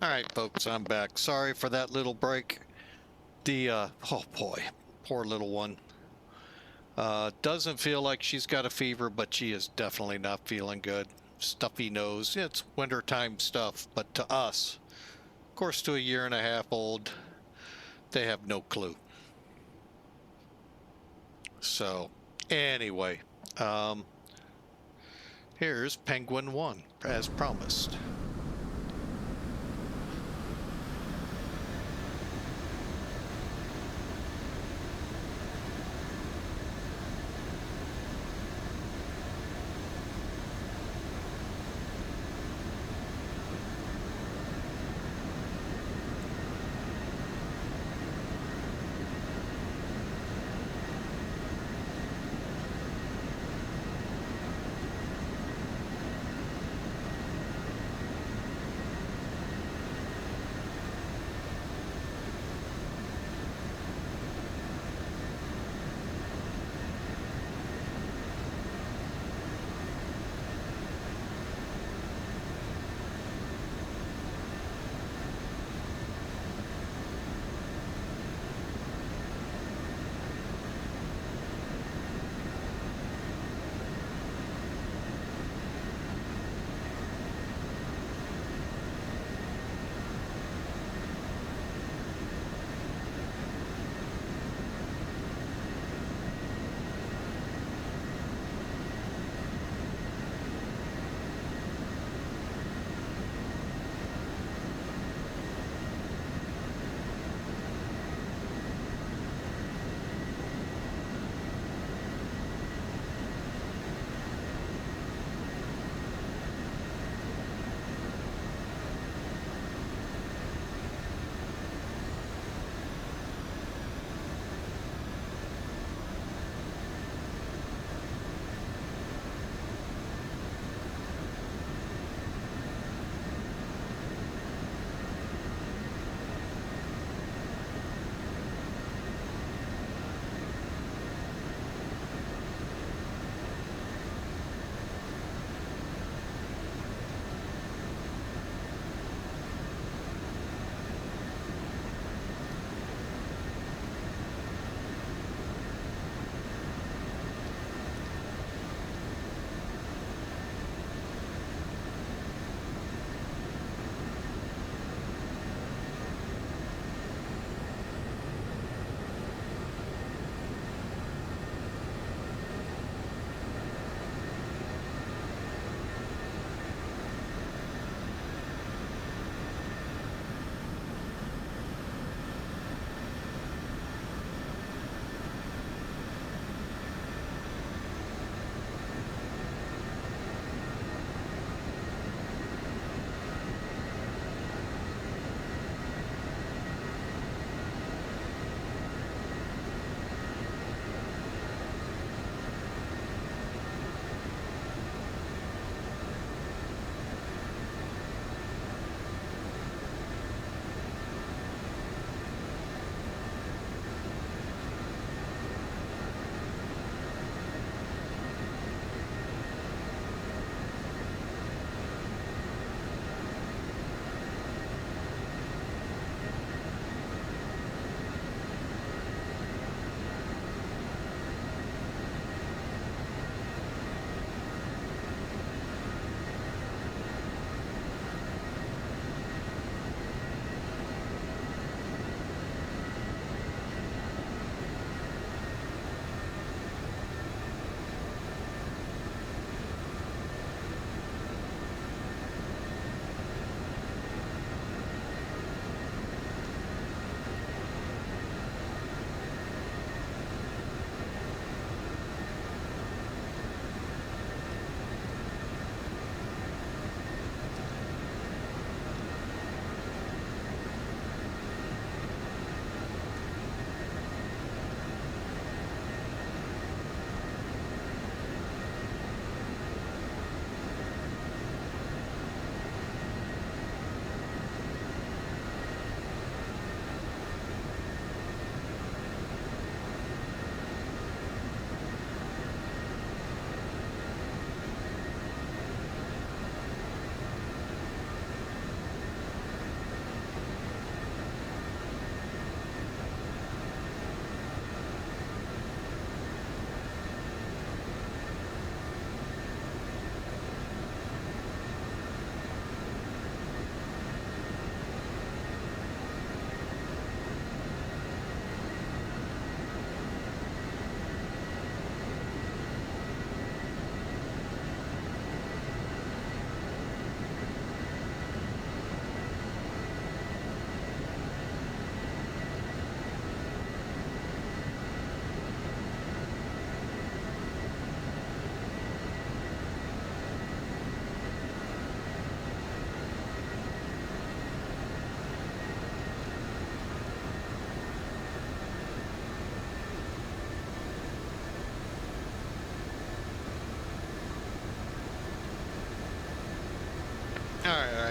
All right, folks, I'm back. Sorry for that little break. The, oh boy, poor little one. Doesn't feel like she's got a fever, but she is definitely not feeling good. Stuffy nose. It's wintertime stuff, but to us, of course, to a 1.5 year old, they have no clue. So, anyway, here's Penguin 1, as promised.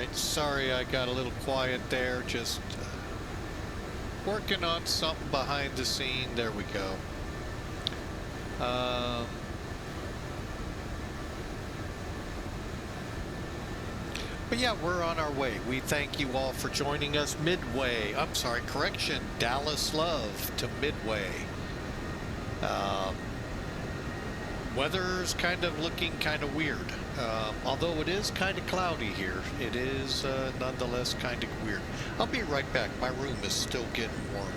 right, sorry I got a little quiet there, just working on something behind the scene. There we go. But yeah, we're on our way. We thank you all for joining us. Dallas Love to Midway. Weather's kind of looking kind of weird. Although it is kind of cloudy here, it is nonetheless kind of weird. I'll be right back. My room is still getting warm.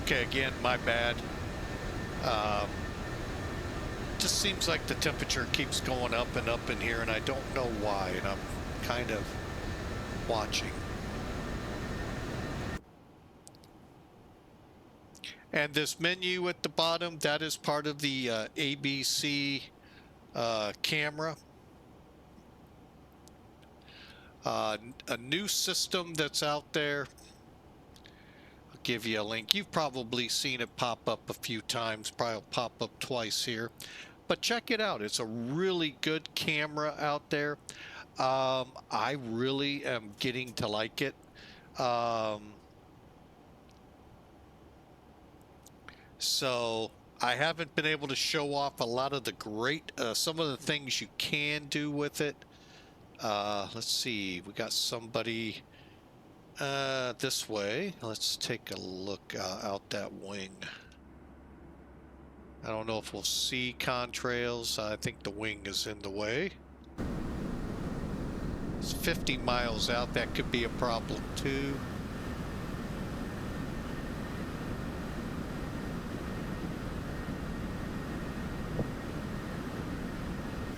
Okay, again, my bad. Just seems like the temperature keeps going up and up in here, and I don't know why, and I'm kind of watching. And this menu at the bottom, that is part of the ABC camera. A new system that's out there. Give you a link. You've probably seen it pop up a few times, probably pop up twice here, but check it out. It's a really good camera out there. I really am getting to like it. So I haven't been able to show off a lot of the great some of the things you can do with it. Let's see, we got somebody this way. Let's take a look out that wing. I don't know if we'll see contrails. I think the wing is in the way. It's 50 miles out. That could be a problem too.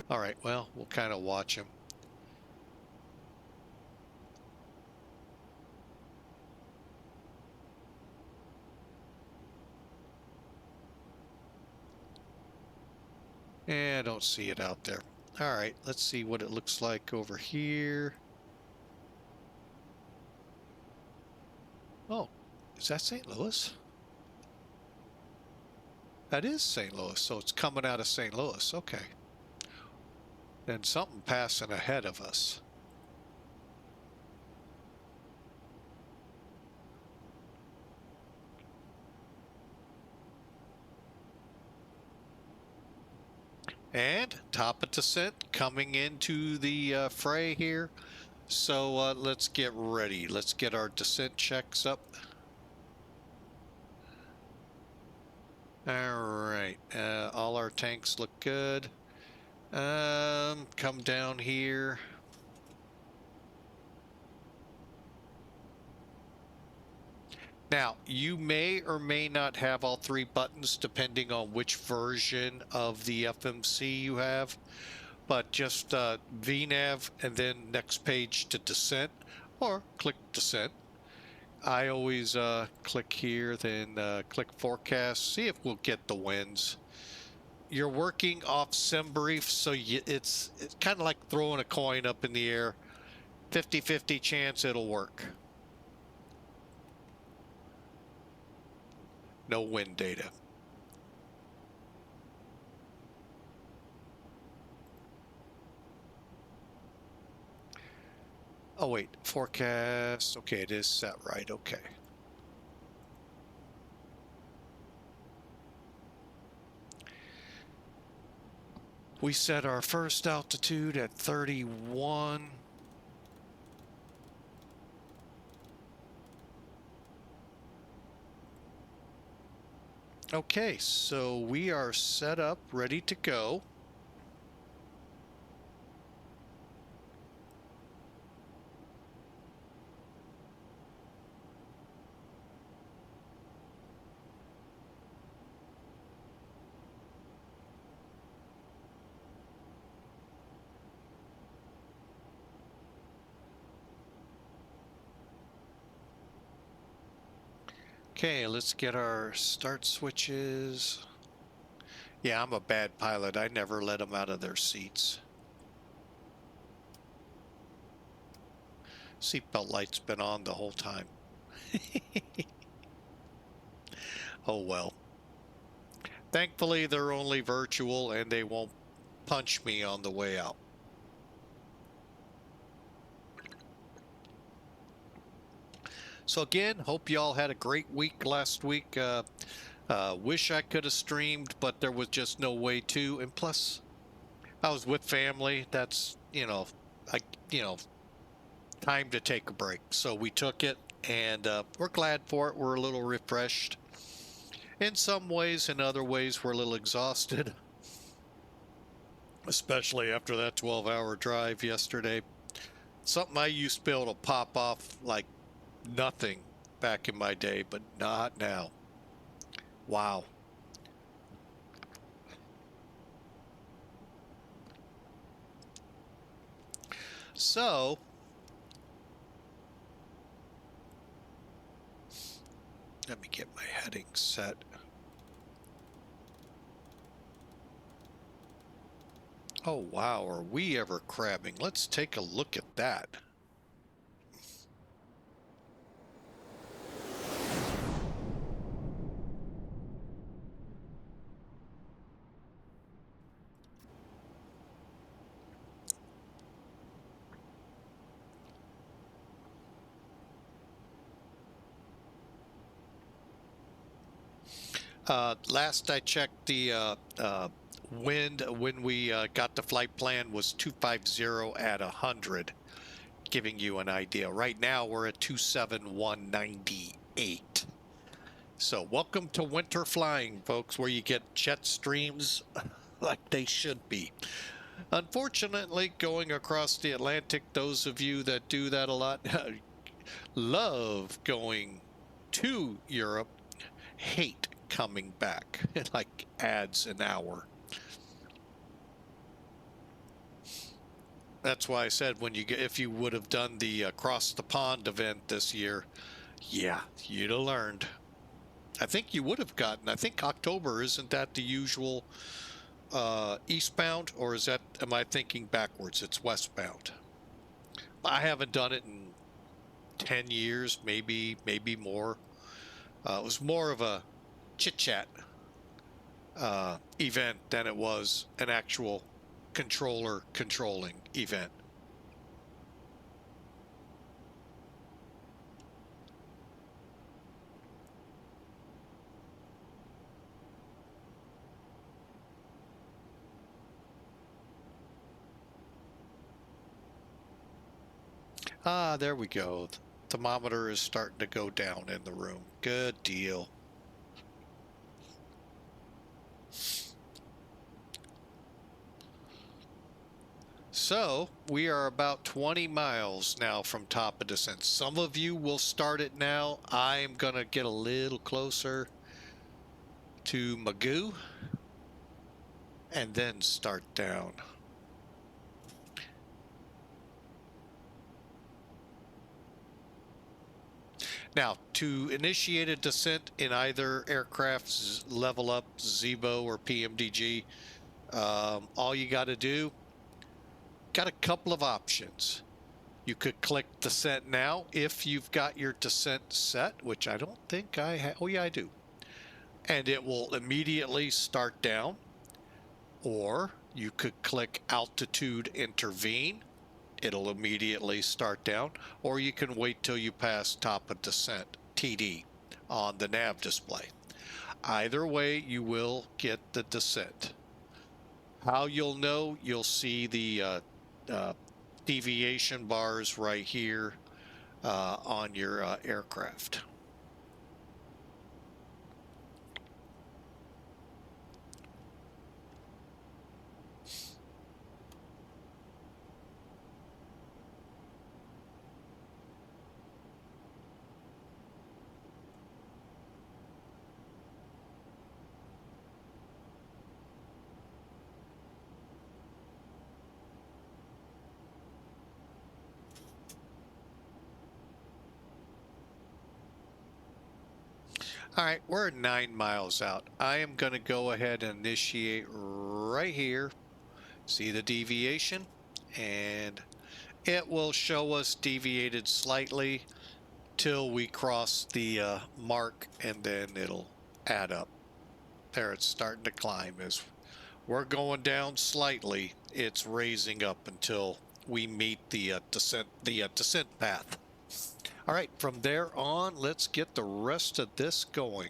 All right, well, we'll kind of watch him. I don't see it out there. All right, let's see what it looks like over here. Oh, is that St. Louis? That is St. Louis, so it's coming out of St. Louis. Okay. Then something passing ahead of us. And top of descent coming into the fray here. So let's get ready. Let's get our descent checks up. All right. All our tanks look good. Come down here. Now, you may or may not have all three buttons depending on which version of the FMC you have, but just VNav and then next page to descent, or click descent. I always click here, then click forecast, see if we'll get the winds. You're working off SimBrief, so it's kind of like throwing a coin up in the air. 50-50 chance it'll work. No wind data. Oh wait, forecast. Okay, it is set right. Okay. We set our first altitude at 31. Okay, so we are set up, ready to go. Okay, let's get our start switches. Yeah, I'm a bad pilot. I never let them out of their seats. Seatbelt light's been on the whole time. Oh well. Thankfully, they're only virtual and they won't punch me on the way out. So again, hope y'all had a great week last week. Wish I could have streamed, but there was just no way to. And plus, I was with family. That's, time to take a break. So we took it, and we're glad for it. We're a little refreshed in some ways. In other ways, we're a little exhausted, especially after that 12-hour drive yesterday. Something I used to be able to pop off like nothing back in my day, but not now. Wow. So, let me get my heading set. Oh, wow. Are we ever crabbing? Let's take a look at that. Last I checked, the wind when we got the flight plan was 250 at 100, giving you an idea. Right now we're at 27198. So welcome to winter flying, folks, where you get jet streams like they should be. Unfortunately, going across the Atlantic, those of you that do that a lot love going to Europe, hate coming back. It like adds an hour. That's why I said if you would have done the across the pond event this year, yeah, you'd have learned. I think you would have gotten. I think October, isn't that the usual eastbound, or am I thinking backwards? It's westbound. I haven't done it in 10 years, maybe more. It was more of a chit-chat event than it was an actual controller controlling event. Ah, there we go. The thermometer is starting to go down in the room. Good deal. So we are about 20 miles now from top of descent. Some of you will start it now. I'm going to get a little closer to Magoo and then start down. Now, to initiate a descent in either aircraft's LevelUp, Zebo, or PMDG, all you got to do, got a couple of options. You could click descent now if you've got your descent set, which I don't think I have. Oh, yeah, I do. And it will immediately start down. Or you could click altitude intervene. It'll immediately start down. Or you can wait till you pass top of descent, TD, on the nav display. Either way, you will get the descent. How you'll know, you'll see the deviation bars right here on your aircraft. All right, we're 9 miles out. I am going to go ahead and initiate right here. See the deviation? And it will show us deviated slightly till we cross the mark, and then it'll add up. There, it's starting to climb. As we're going down slightly, it's raising up until we meet the descent path. All right, from there on, let's get the rest of this going.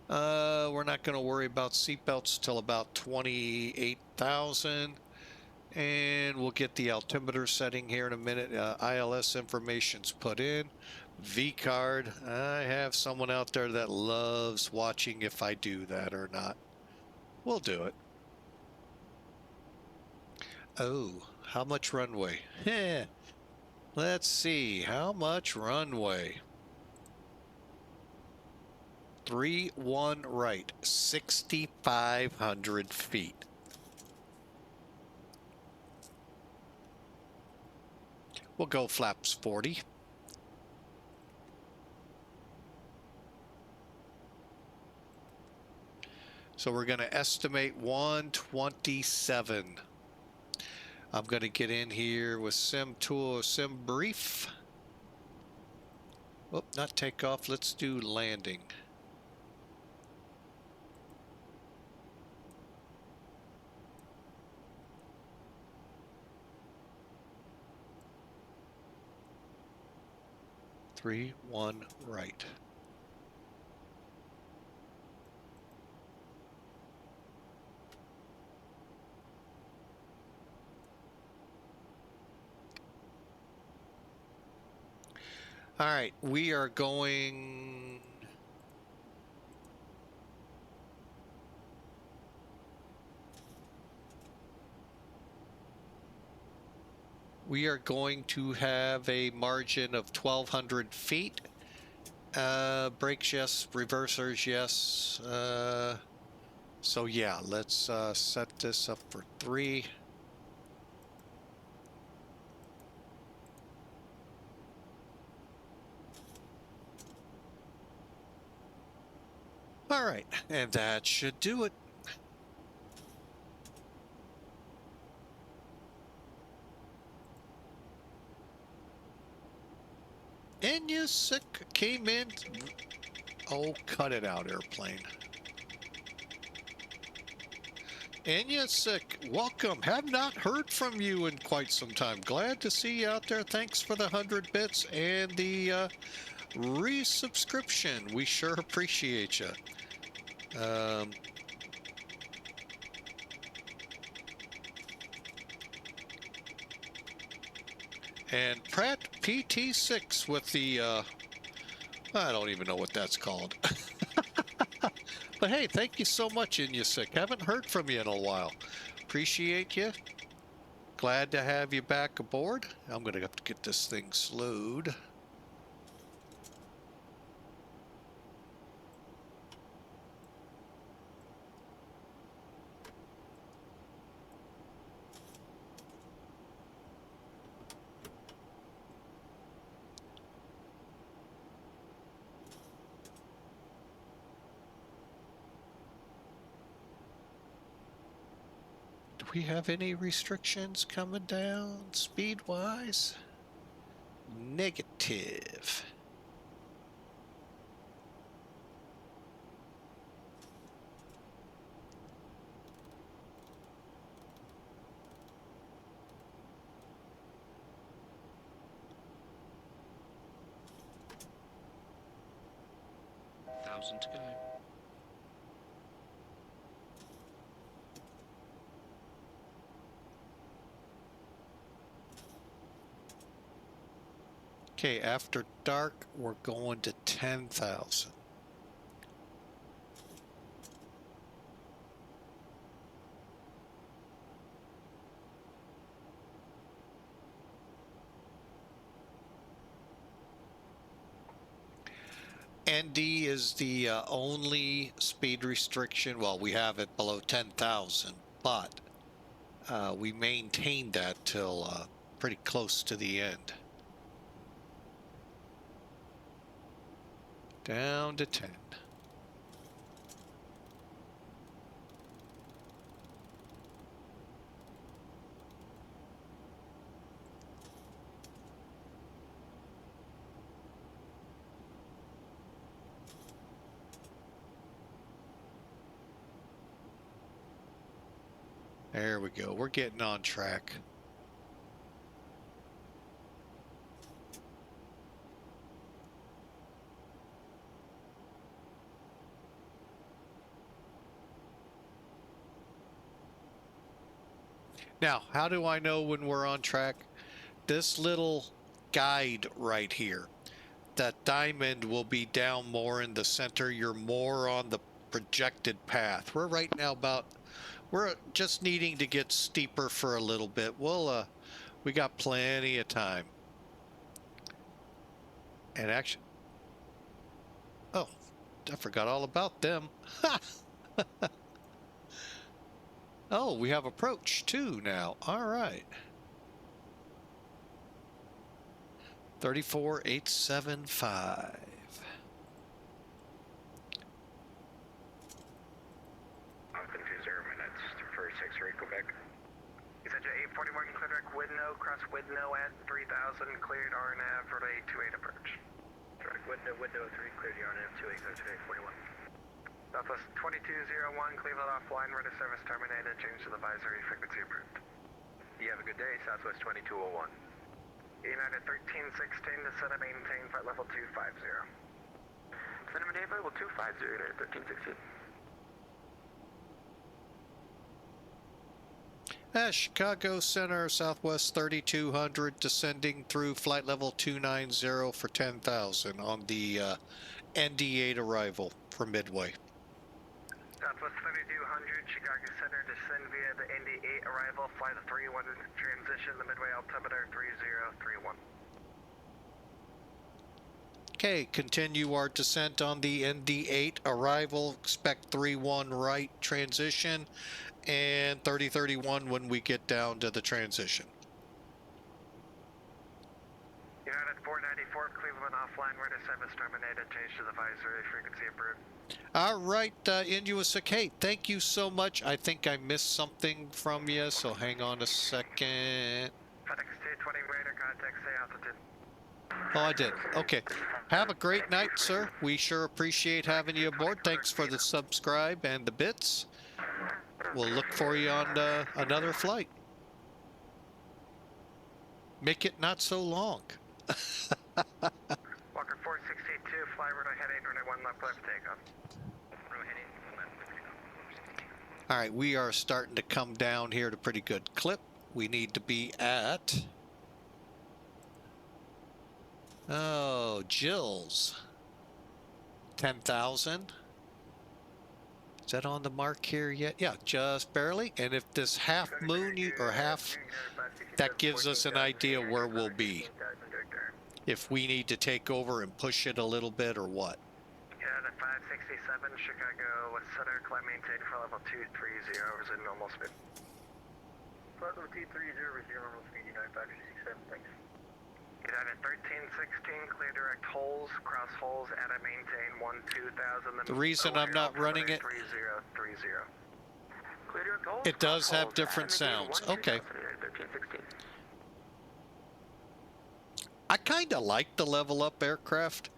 We're not going to worry about seatbelts till about 28,000. And we'll get the altimeter setting here in a minute. ILS information's put in. V-card. I have someone out there that loves watching if I do that or not. We'll do it. Oh, how much runway? Let's see. How much runway? 3-1 right. 6,500 feet. We'll go flaps 40. So we're going to estimate 127. I'm going to get in here with SimBrief. Oh, not takeoff. Let's do landing. Three, 1 right. All right, we are going. We are going to have a margin of 1,200 feet. Brakes, yes. Reversers, yes. So yeah, let's set this up for 3. All right, and that should do it. And you sick came in. Oh, cut it out, airplane. And you sick, welcome. Have not heard from you in quite some time. Glad to see you out there. Thanks for the 100 bits and the resubscription. We sure appreciate you. And Pratt PT6 with the, I don't even know what that's called. But hey, thank you so much, Inyasik. Haven't heard from you in a while. Appreciate you. Glad to have you back aboard. I'm going to have to get this thing slowed. Do we have any restrictions coming down speed-wise? Negative. Thousand to go. Okay, after dark, we're going to 10,000. ND is the only speed restriction. Well, we have it below 10,000, but we maintained that till pretty close to the end. Down to 10. There we go. We're getting on track. Now, how do I know when we're on track? This little guide right here. That diamond will be down more in the center. You're more on the projected path. We're right now we're just needing to get steeper for a little bit. We got plenty of time. And actually, oh, I forgot all about them. Oh, we have approach too now. All right. 34875. Open 20 minutes for 6 Quebec. You said you're 841 clear direct Widno, cross Widno at 3000, cleared RNAV for the 28 approach. Direct Widno 3, clear the RNF 28, 41. Southwest 2201, Cleveland offline, ready service terminated, change to the advisory, frequency approved. You have a good day, Southwest 2201. United 1316, descend and maintain flight level 250. Descend and maintain flight level 250, United 1316. Chicago Center, Southwest 3200, descending through flight level 290 for 10,000 on the ND8 arrival for Midway. Southwest 3200, Chicago Center, descend via the ND8 arrival, fly the 31 transition, the Midway altimeter 3031. Okay, continue our descent on the ND8 arrival, expect 31 right transition, and 3031 when we get down to the transition. United 494, Cleveland offline, ready service terminated, change to the advisory, frequency approved. All right, Inuit Kate, thank you so much. I think I missed something from you, so hang on a second. FedEx 220 radar contact, say altitude. Oh, I did. Okay. Have a great night, sir. We sure appreciate having you aboard. Thanks for the subscribe and the bits. We'll look for you on another flight. Make it not so long. Walker 462, fly right ahead 891 left takeoff. All right, we are starting to come down here at a pretty good clip. We need to be at... Oh, Jill's. 10,000. Is that on the mark here yet? Yeah, just barely. And if this half moon, that gives us an idea where we'll be. If we need to take over and push it a little bit or what. Yeah, the 567, Chicago West Center, climb maintain for level 230, is in normal speed. Flight level 230 is your normal speed, United 567, thanks. United 1316, clear direct holes, cross holes, at a maintain 1-2000. The reason I'm not running it, 3030. Clear direct holes, it does have different sounds. Okay. 1316. I kind of like the level up aircraft,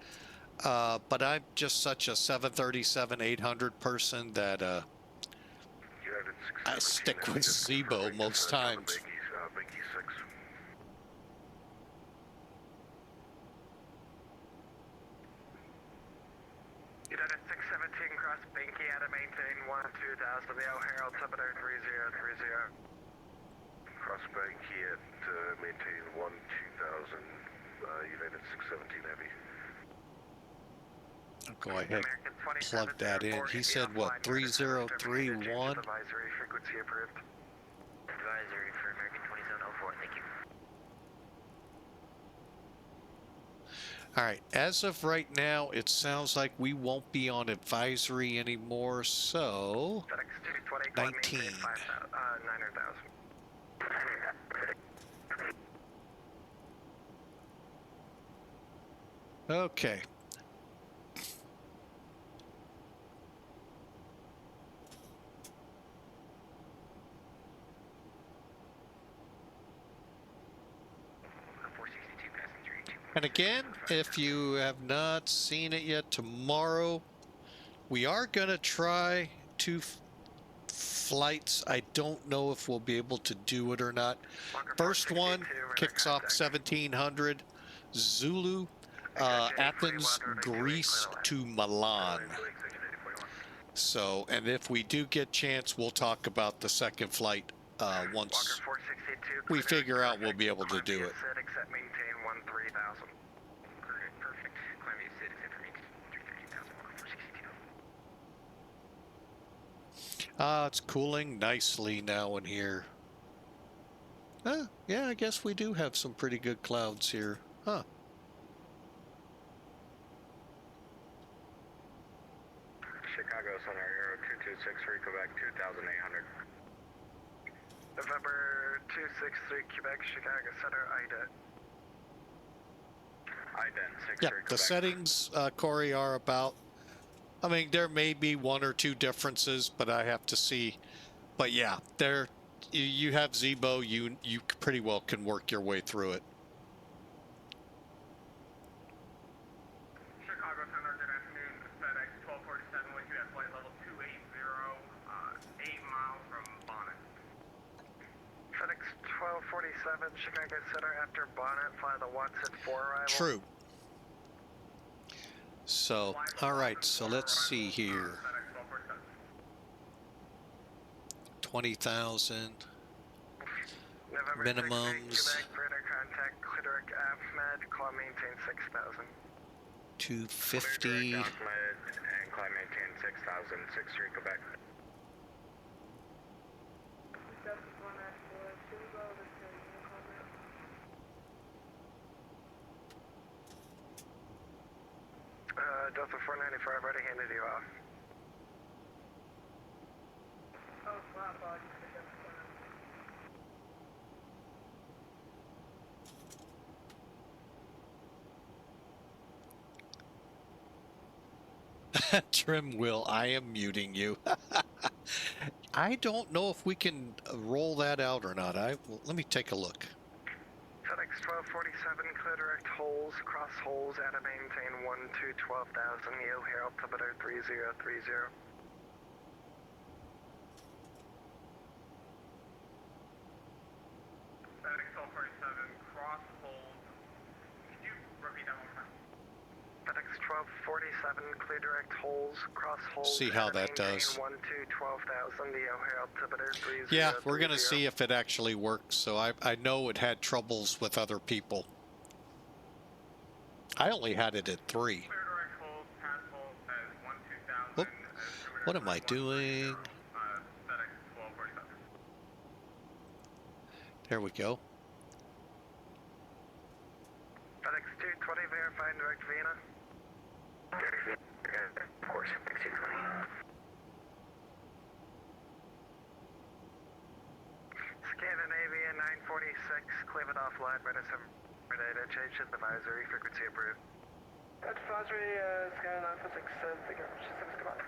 but I'm just such a 737-800 person that I stick with Zebo most times. United 617, cross Binky, at a maintain 1-2000, the O'Hare altimeter 3030. Cross Banky at maintain 1-2000, United 617 Heavy. I'll go ahead, plug that in. He said what, 3031? Advisory, frequency approved. Advisory for American 2704, thank you. All right, as of right now, it sounds like we won't be on advisory anymore, so... FedEx 220, 19. 900,000. Okay. And again, if you have not seen it yet, tomorrow we are going to try to flights. I don't know if we'll be able to do it or not. Walker First one 462, radar kicks off contact. 1700 Zulu, Gotcha, Athens, 841, Greece to Milan. So, and if we do get chance, we'll talk about the second flight Walker once 462, we clear figure out we'll contact. be able to Climb do via it. Sid, except maintain 13,000. Perfect. Climb via Sid, except for me. 13,000, Walker 462. It's cooling nicely now in here. Yeah, I guess we do have some pretty good clouds here. Huh. Chicago Center, Aero 2263, Quebec 2,800. November 263, Quebec, Chicago Center, IDET. IDEN 63, Yeah, Quebec. the settings, Corey, are about, I mean, there may be one or two differences, but I have to see. But yeah, you have Zebo, you pretty well can work your way through it. Chicago Center, good afternoon. FedEx 1247 with you at flight level 280, 8 miles from Bonnet. FedEx 1247, Chicago Center, after Bonnet, fly the Watson 4 arrival. True. So, all right, so let's see here. FedEx 1247. 20,000 November minimums. 6, Quebec, radar contact, Clitoric Ahmed, climb maintain 6,000. 250. Ahmed and climb maintain 6,000, 63, Quebec. Delta 495, ready, handed you off. Trim Will, I am muting you. I don't know if we can roll that out or not. Well, let me take a look. FedEx 1247, clear direct holes, cross holes, at a maintain 12,000, yield here, altimeter 3030. FedEx 1247, cross holes. Could you repeat that one more time? FedEx 1247, clear direct holes, cross holes. See how at a that maintain does. 12,000, yield here, altimeter 3030. Yeah, we're going to see if it actually works. So I know it had troubles with other people. I only had it at 3. Clear direct holes, pass holes as 12,000. Oop. What am I doing? FedEx 1247. There we go. FedEx 220, verifying direct Vienna. Of course, 220. Scandinavia 946, cleave it offline, minus 7 data, change in advisory, frequency approved. Advisory, Sky 946, thank you very much, goodbye.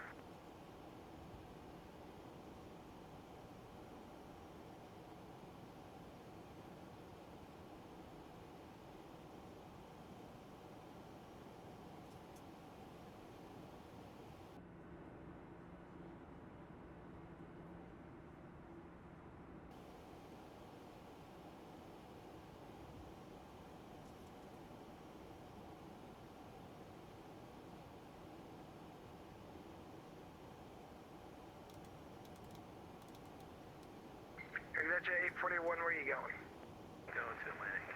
Executive 841, where are you going? Going to Atlantic.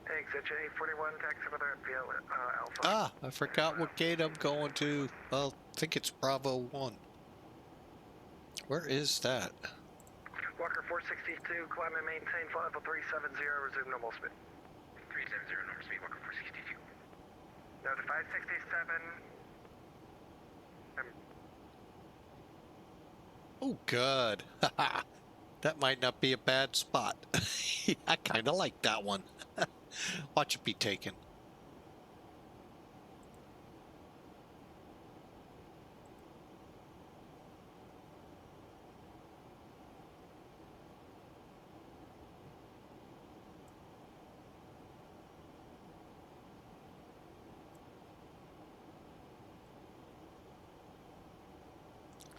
Hey, Executive 841, taximeter at Alpha. Ah, I forgot what gate I'm going to. Well, I think it's Bravo 1. Where is that? Walker 462, climb and maintain flight level 370, resume normal speed. 370, normal speed, Walker 462. Note 567. Oh, good. That might not be a bad spot. I kind of like that one. Watch it be taken.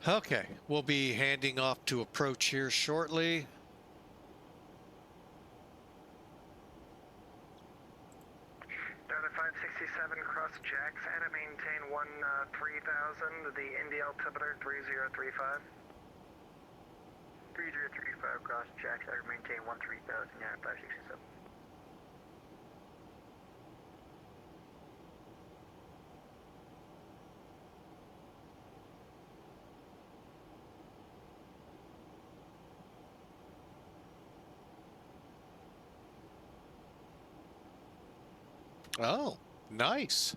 Okay, we'll be handing off to approach here shortly. Delta 567 cross jacks and maintain 3000. The Indy altimeter 3035. 3035 cross jacks, I maintain 13,000, yeah, 567. Oh, nice.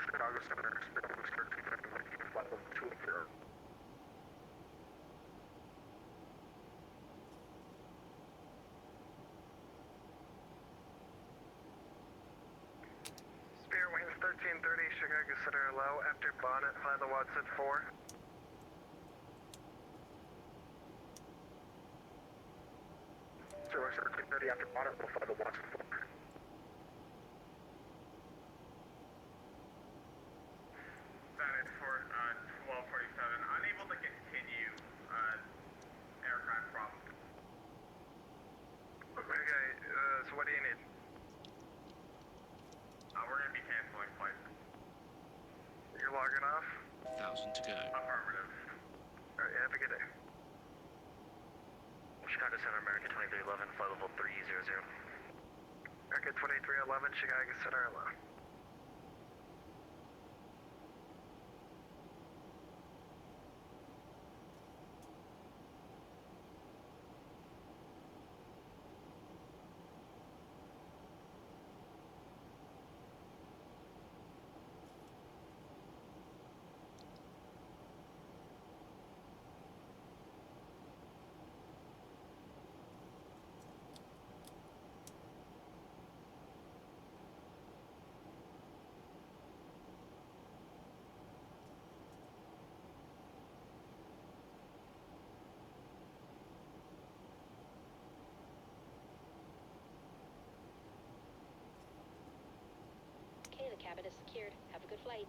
Chicago Center, Spirit Wings 1330, flight level 280. Spirit Wings 1330, Chicago Center low, after bonnet, fly the Watson 4. Spirit Wings 1330, after bonnet, we'll fly the Watson 4. That is for 1247. Unable to continue aircraft problem. Okay, so what do you need? We're going to be canceling flights. You're logging off? 1,000 to go. Affirmative. Alright, have a good day. Chicago Center, American 2311, flight level 300. American 2311, Chicago Center, hello. Okay, the cabin is secured. Have a good flight.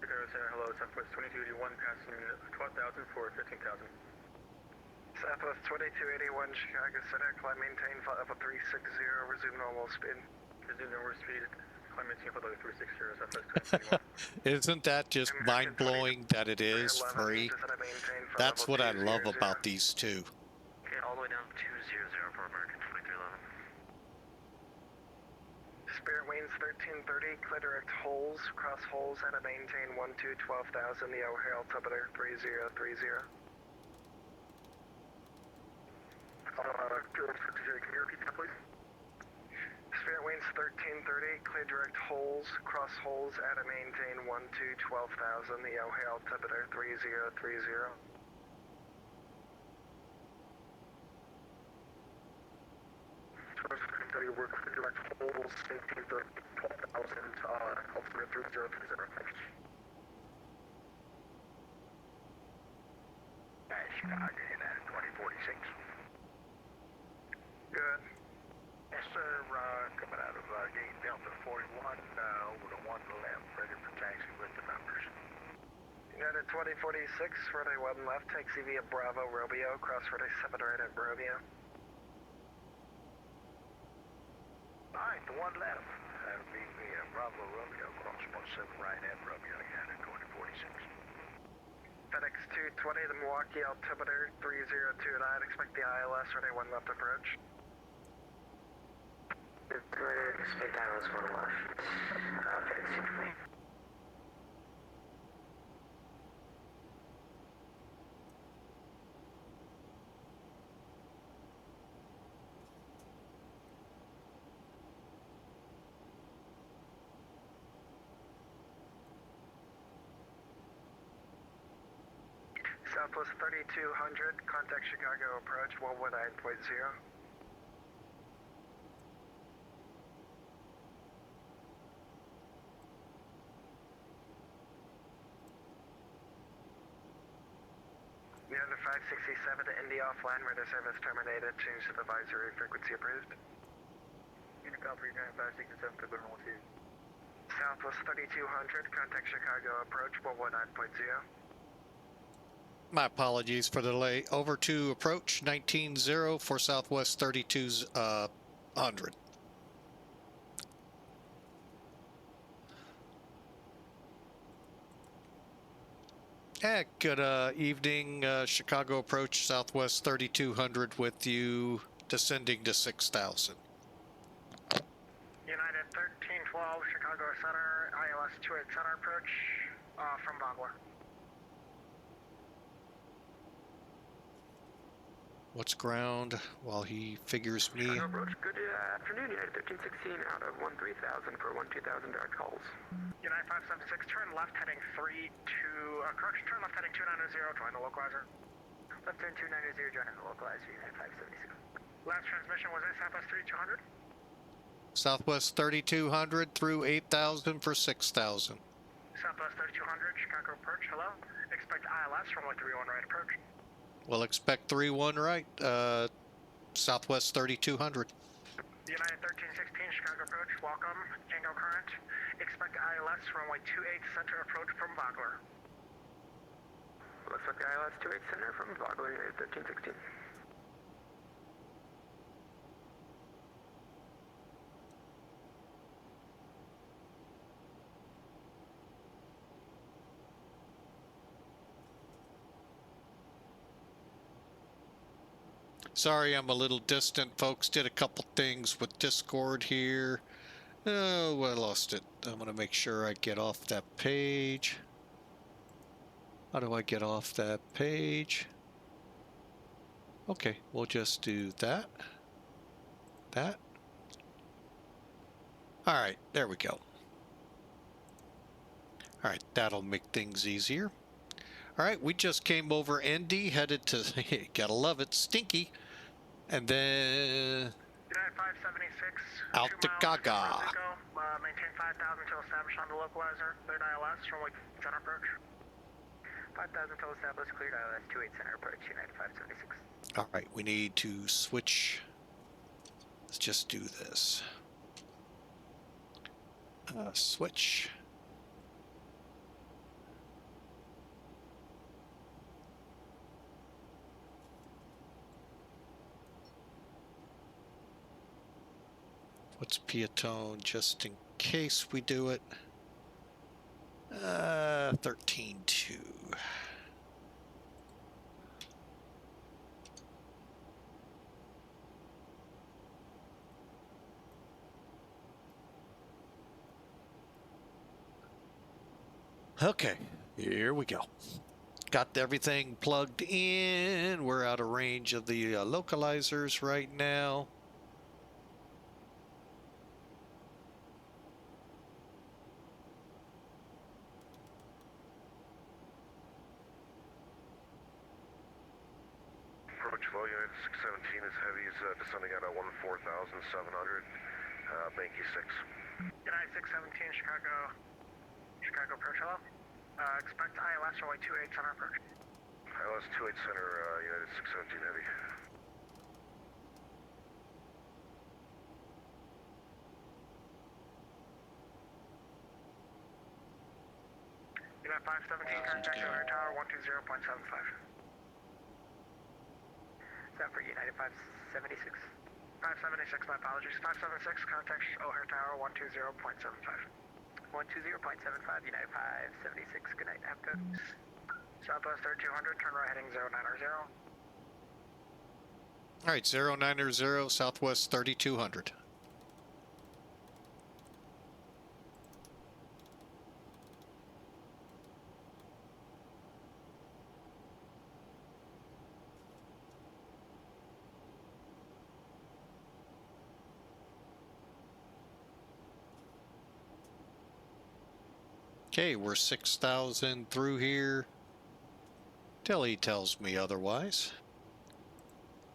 Chicago Center, hello, Southwest 2281, passing 12,000 for 15,000. Southwest 2281, Chicago Center, climb maintain, flight level 360, resume normal speed. Resume normal speed, climb maintain, flight level 360, Southwest 2281. Isn't that just mind-blowing that it is free? That's what I love about these two. Okay, all the way down 200 for American 2311. Spirit Wings 1330, clear direct holes, cross holes, and a maintain 12,000, the O'Hare altimeter 3030. Can you repeat that, please? Spirit Wings 1330, clear direct holes, cross holes, and a maintain 12,000, the O'Hare altimeter 3030. Work clear direct holes, maintain 12,000, altimeter 3030. Thanks. Chicago, United 2046. Good. Yes, sir. Coming out of gate Delta 41, over to 1 left, ready for taxi with the numbers. United 2046, runway 1 left, taxi via Bravo Romeo, cross runway 7 right at Romeo. Alright, the 1 left. That'll be via Bravo Romeo, cross 17 right at Romeo, United 2046. FedEx 2 220, the Milwaukee altimeter 3029. Expect the ILS runway 1 left approach. Expect ILS 1 left. Okay, Southwest 3200, contact Chicago approach 119.0. Unit 567 to Indy offline, radar service terminated, change to the advisory frequency approved. Unit copy, Unit 567 to Burn 12. Southwest 3200, contact Chicago approach 119.0. My apologies for the delay. Over to approach 19-0 for Southwest 3200. Good evening, Chicago approach Southwest 3200 with you descending to 6,000. United 1312, Chicago Center, ILS 28 Center approach from Bogler. What's ground while he figures me? Chicago approach, good afternoon, United 1316 out of 13,000 for 12,000 direct calls. United 576, turn left heading 32, correction, turn left heading 290, join the localizer. Left turn 290, joining the localizer, United 576. Last transmission was in Southwest 3200. Southwest 3200 through 8,000 for 6,000. Southwest 3200, Chicago approach, hello. Expect ILS runway 31 right approach. We'll expect 3-1 right, Southwest 3200. United 1316, Chicago approach, welcome, Tango current. Expect ILS runway 28 center approach from Vogler. Looks like the ILS 28 center from Vogler, United 1316. Sorry, I'm a little distant, folks. Did a couple things with Discord here. Oh, I lost it. I'm going to make sure I get off that page. How do I get off that page? Okay, we'll just do that. That. All right, there we go. All right, that'll make things easier. All right, we just came over ND, headed to, gotta love it, Stinky. And then United 576, out 2 to miles Gaga. from Frisco, maintain 5,000 till established on the localizer, cleared ILS, runway center approach. 5,000 till established, cleared ILS 28 center approach, United 576. All right, we need to switch. Let's just do this. Switch. What's Piatone, just in case we do it? 13.2. Okay, here we go. Got everything plugged in. We're out of range of the localizers right now. Approach low, Unit 617 is heavy, is descending at 14,700, Banky 6. United 617, Chicago approach, hello. Expect ILS runway 28 center approach. ILS 28 center, United 617 heavy. Unit 517, contact Air Tower 120.75. Is that for United 576? 576, my apologies. 576, contact O'Hare Tower 120.75. 120.75, United 576, good night, have good. Southwest 3200, turn right heading 090. All right, 090 Southwest 3200. Okay, we're 6,000 through here till he tells me otherwise.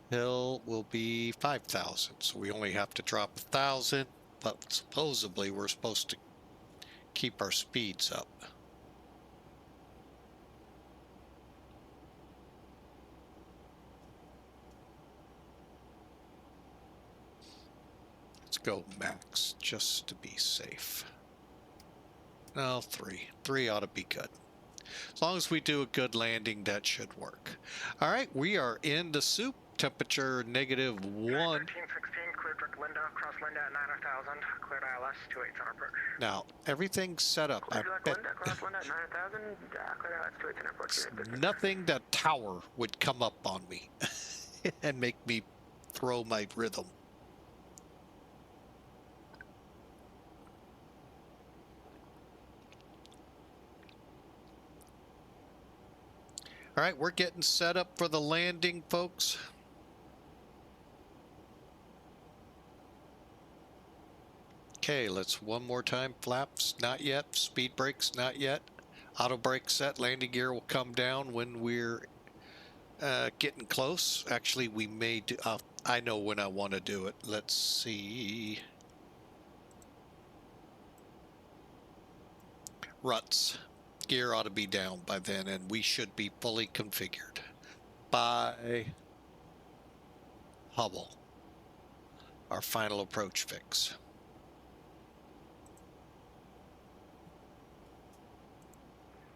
Hill will be 5,000, so we only have to drop 1,000, but supposedly we're supposed to keep our speeds up. Let's go max just to be safe. No, 3. 3 ought to be good. As long as we do a good landing, that should work. All right, we are in the soup. Temperature -1. 1316, cleared direct Linda, cross Linda at 9,000, cleared ILS, 28 center approach. Now, everything's set up. Cleared direct Linda, cross Linda at 9,000, cleared ILS, 28 center approach. Nothing that tower would come up on me and make me throw my rhythm. All right, we're getting set up for the landing, folks. Okay, let's one more time. Flaps, not yet. Speed brakes, not yet. Auto brake set. Landing gear will come down when we're getting close. Actually, we may do... I know when I want to do it. Let's see. Ruts. Gear ought to be down by then, and we should be fully configured by Hubble, our final approach fix.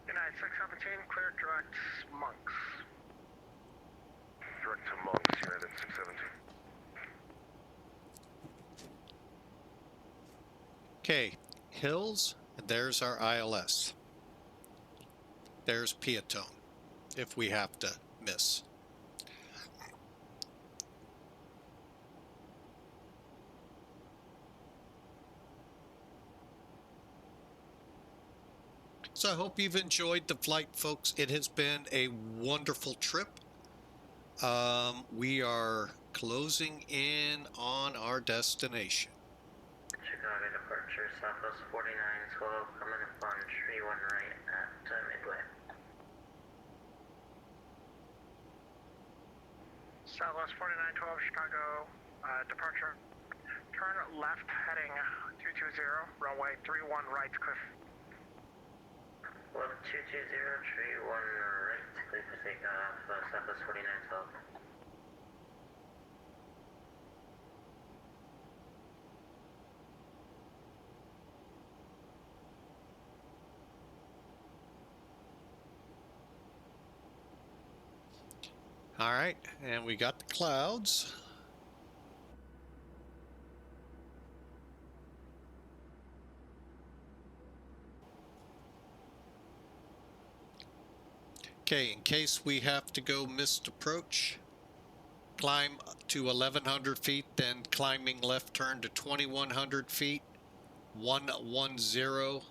United 617, clear direct Monks. Direct to Monks, United 617. Okay, hills, and there's our ILS. There's Piatone, if we have to miss. So I hope you've enjoyed the flight, folks. It has been a wonderful trip. We are closing in on our destination. Chicago departure, Southwest 4912, coming up on tree 1 right at Midway. Southwest 4912, Chicago, departure. Turn left heading 220, runway 31 right, Cliff. Left 220, tree 1 right, clear for takeoff, Southwest 4912. All right, and we got the clouds. Okay, in case we have to go missed approach, climb to 1,100 feet, then climbing left turn to 2,100 feet, 110,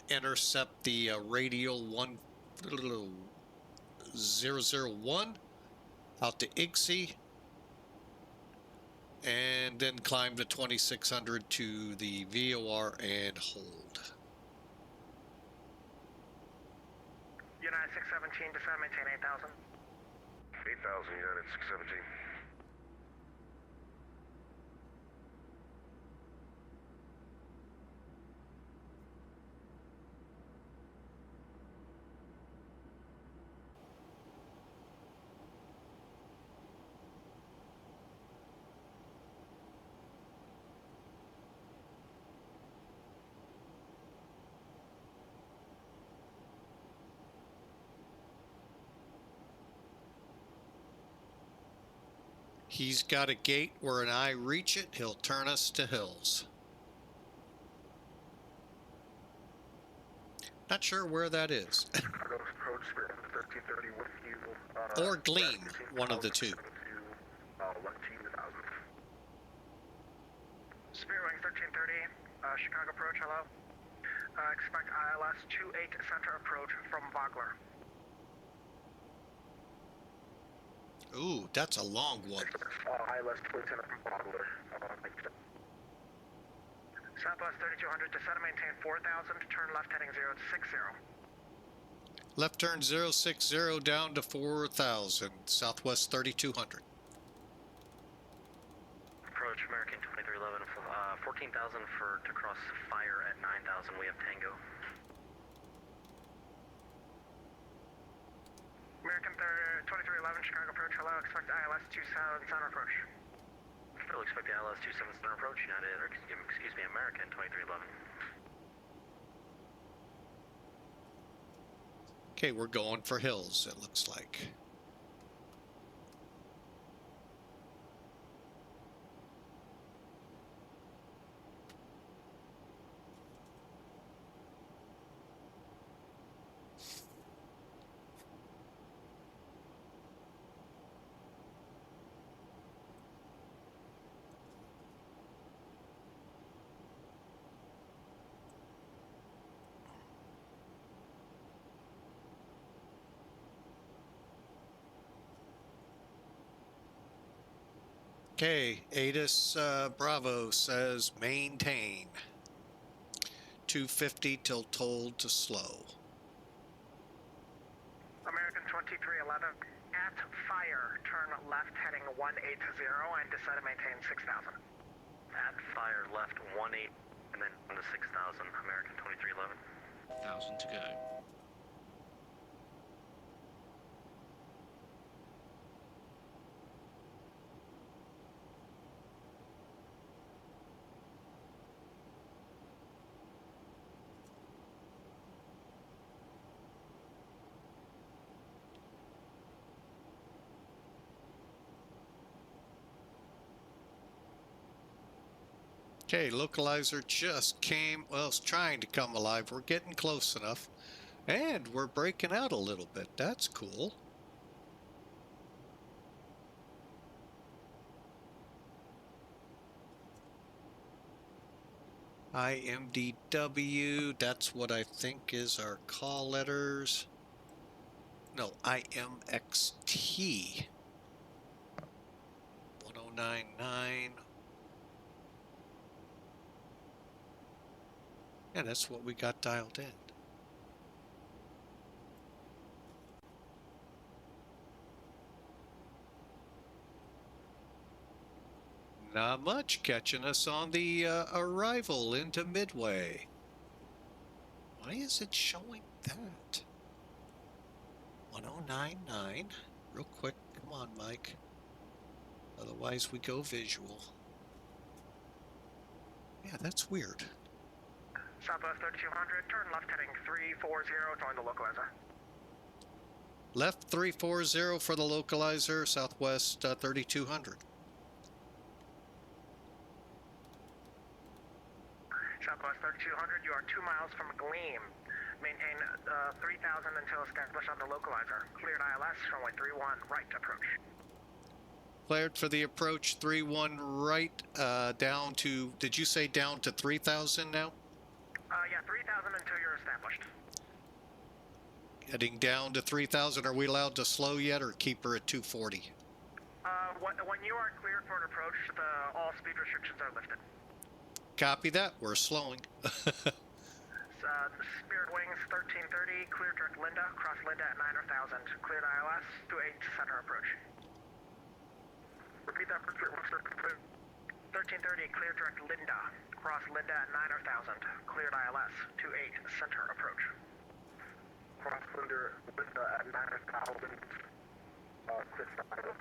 intercept the radial 1001 out to IGSI, and then climb to 2,600 to the VOR and hold. United 617, descend, maintain 8,000. 8,000, United 617. He's got a gate where an eye reach it, he'll turn us to hills. Not sure where that is. Chicago approach, Spirit 1330 with you. Or Gleam, one of the two. 11,000. Spirit Wings 1330, Chicago approach, hello. Expect ILS 28 center approach from Vogler. Ooh, that's a long one. ILS 28 center from Bogler. Southwest 3200, descend and maintain 4000, turn left heading 060. Left turn 060 down to 4,000, Southwest 3200. Approach American 2311, 14,000 to cross fire at 9,000. We have Tango. American 2311, Chicago approach, hello. Expect ILS 27 center approach. Still expect the ILS 27 center approach, United, or excuse me, American 2311. Okay, we're going for hills, it looks like. Okay, ATIS Bravo says maintain. 250 till told to slow. American 2311, at fire, turn left heading 180 and descend and maintain 6000. At fire, left 18, and then on to 6,000, American 2311. 1,000 to go. Okay, localizer just came, well, it's trying to come alive. We're getting close enough. And we're breaking out a little bit. That's cool. IMDW, that's what I think is our call letters. No, IMXT. 1099. Yeah, that's what we got dialed in. Not much catching us on the arrival into Midway. Why is it showing that? 1099. Real quick, come on, Mike. Otherwise we go visual. Yeah, that's weird. Southwest 3200, turn left heading 340, join the localizer. Left 340 for the localizer, Southwest 3200. Southwest 3200, you are 2 miles from Gleam. Maintain 3000 until established on the localizer. Cleared ILS, runway 31, right approach. Cleared for the approach 31 right, down to, did you say down to 3,000 now? Yeah, 3000 until you're established. Heading down to 3,000. Are we allowed to slow yet or keep her at 240? When you are cleared for an approach, all speed restrictions are lifted. Copy that. We're slowing. Spirit Wings 1330, clear direct Linda, cross Linda at 9,000. Cleared ILS, 28 center approach. Repeat that for Spirit Wings 1330, clear direct Linda, cross Linda at 9,000. Cleared ILS, 28 center approach. Cross Linda at 9,000. Clear ILS.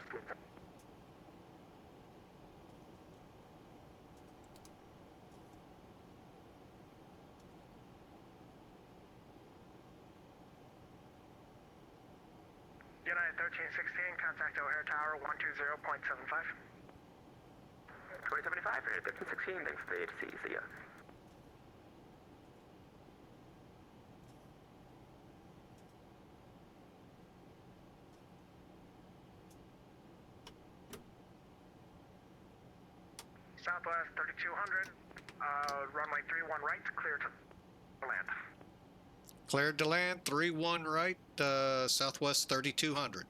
United 1316, contact O'Hare Tower 120.75. 2075, United 1316, thanks for the ATC, see ya. Southwest 3200, runway 31 right, clear to land. Cleared to land, 31 right, Southwest 3200.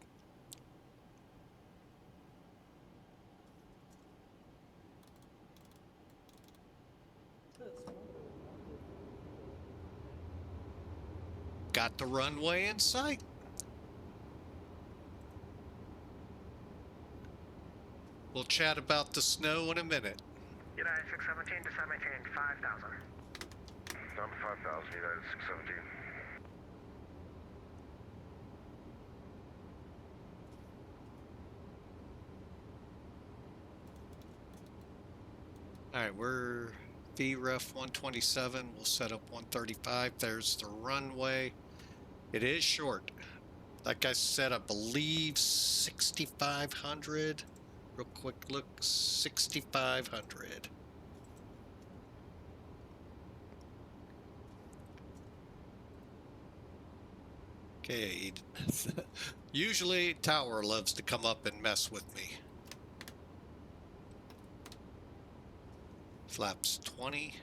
Got the runway in sight. We'll chat about the snow in a minute. United 617 to maintain 5,000. Down to 5,000, United 617. All right, we're VREF 127. We'll set up 135. There's the runway. It is short. Like I said, I believe 6,500. Real quick look, 6,500. Okay. Usually Tower loves to come up and mess with me. Flaps 20.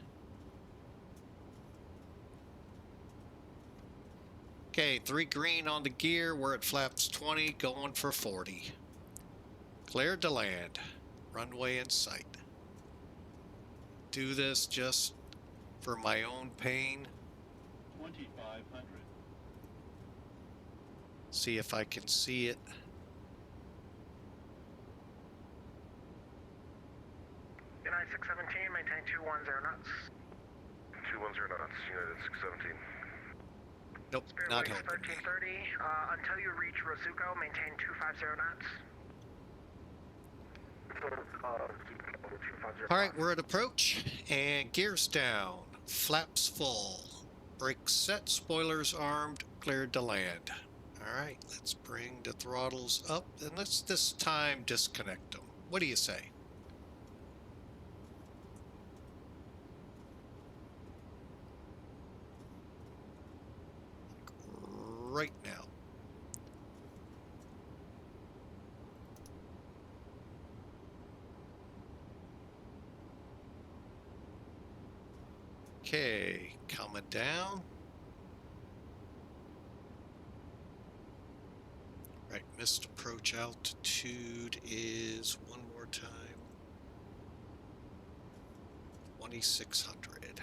Okay, 3 green on the gear. We're at flaps 20, going for 40. Cleared to land. Runway in sight. Do this just for my own pain. 2,500. See if I can see it. United 617, maintain 210 knots. 210 knots, United 617. Nope, Spirit not Wings helping. 1330, until you reach Rozuko, maintain 250 knots. All right, we're at approach and gears down, flaps full, brakes set, spoilers armed, cleared to land. All right, let's bring the throttles up and let's this time disconnect them. What do you say? Right now. Okay, coming down. Right, missed approach altitude is one more time 2,600.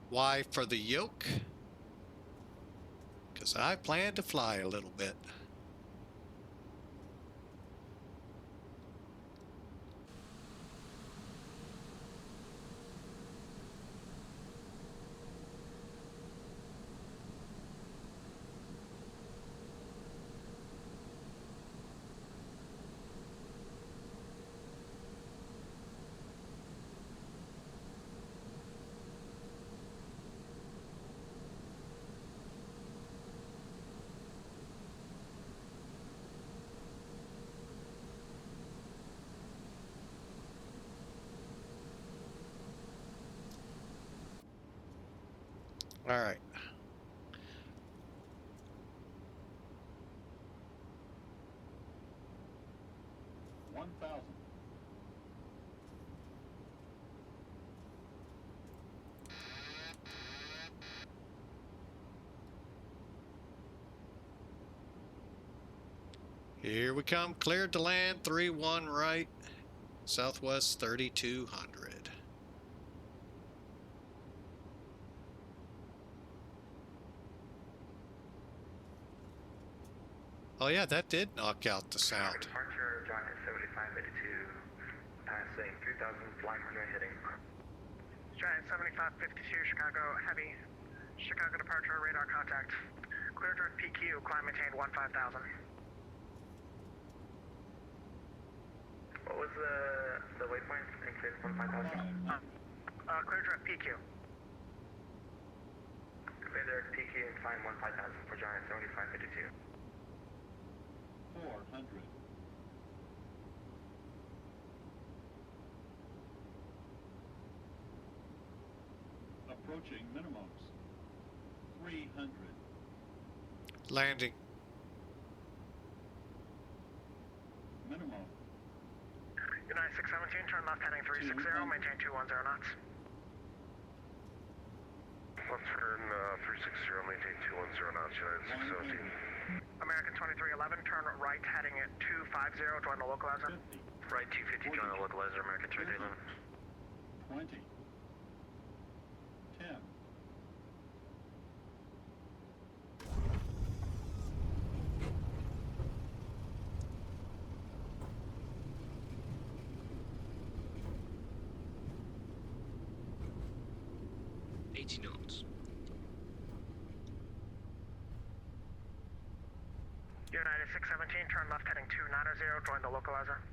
Why for the yoke? Because I plan to fly a little bit. All right. Here we come, cleared to land, 3-1 right, Southwest 3,200. Oh yeah, that did knock out the sound. Departure, Giant 7582, passing 3,000, flying runway heading. Giant 7552, Chicago, heavy. Chicago departure, radar contact. Clear drift PQ, climb maintained 15,000. What was the waypoint? Increase 15,000. Clear drift PQ. Clear there PQ and climb 15,000 for Giant 7552. 400. Approaching minimums. 300. Landing. Minimal. United 617, turn left heading 360, maintain 210 knots. Left turn 360, maintain 210 knots, United 617. American 2311, turn right heading at 250, join the localizer. 50. Right 250, join the localizer, American 2311. 20. 10. knots. United 617, turn left heading 290, join the localizer.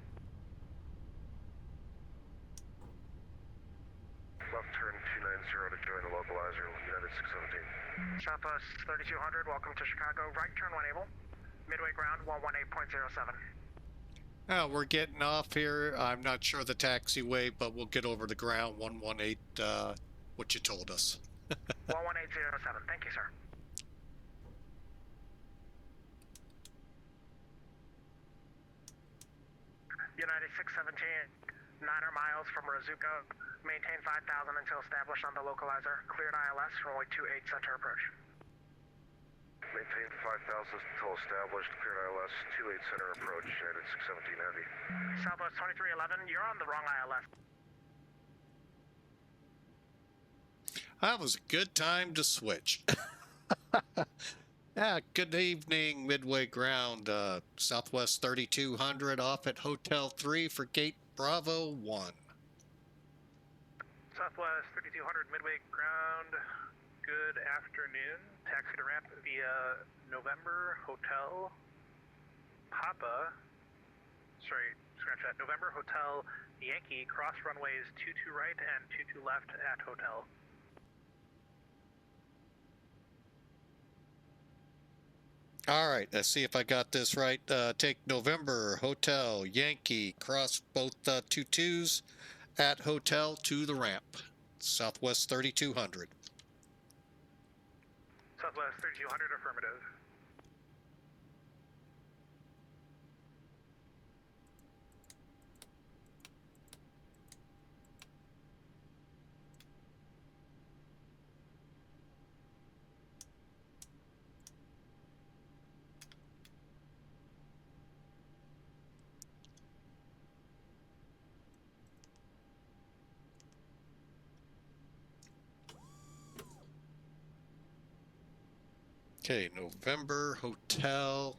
Left turn 290 to join the localizer, United 617. Southwest 3200, welcome to Chicago. Right turn when able. Midway ground 118.07. We're getting off here. I'm not sure the taxiway, but we'll get over the ground 118, what you told us. 11807, thank you, sir. United 617, 9 miles from Razuka. Maintain 5,000 until established on the localizer. Cleared ILS, runway 28 center approach. Maintain 5,000 until established. Cleared ILS 28 center approach. United 617 Heavy. Southwest 2311, you're on the wrong ILS. That was a good time to switch. Good evening, Midway ground. Southwest 3200 off at Hotel 3 for Gate Bravo 1. Southwest 3200 Midway ground, good afternoon. Taxi to ramp via November Hotel Papa, scratch that, November Hotel Yankee, cross runways 22 right and 22 left at Hotel. All right, let's see if I got this right. Take November Hotel Yankee, cross both 22s at Hotel to the ramp. Southwest 3200. Southwest 3200, affirmative. Okay, November Hotel.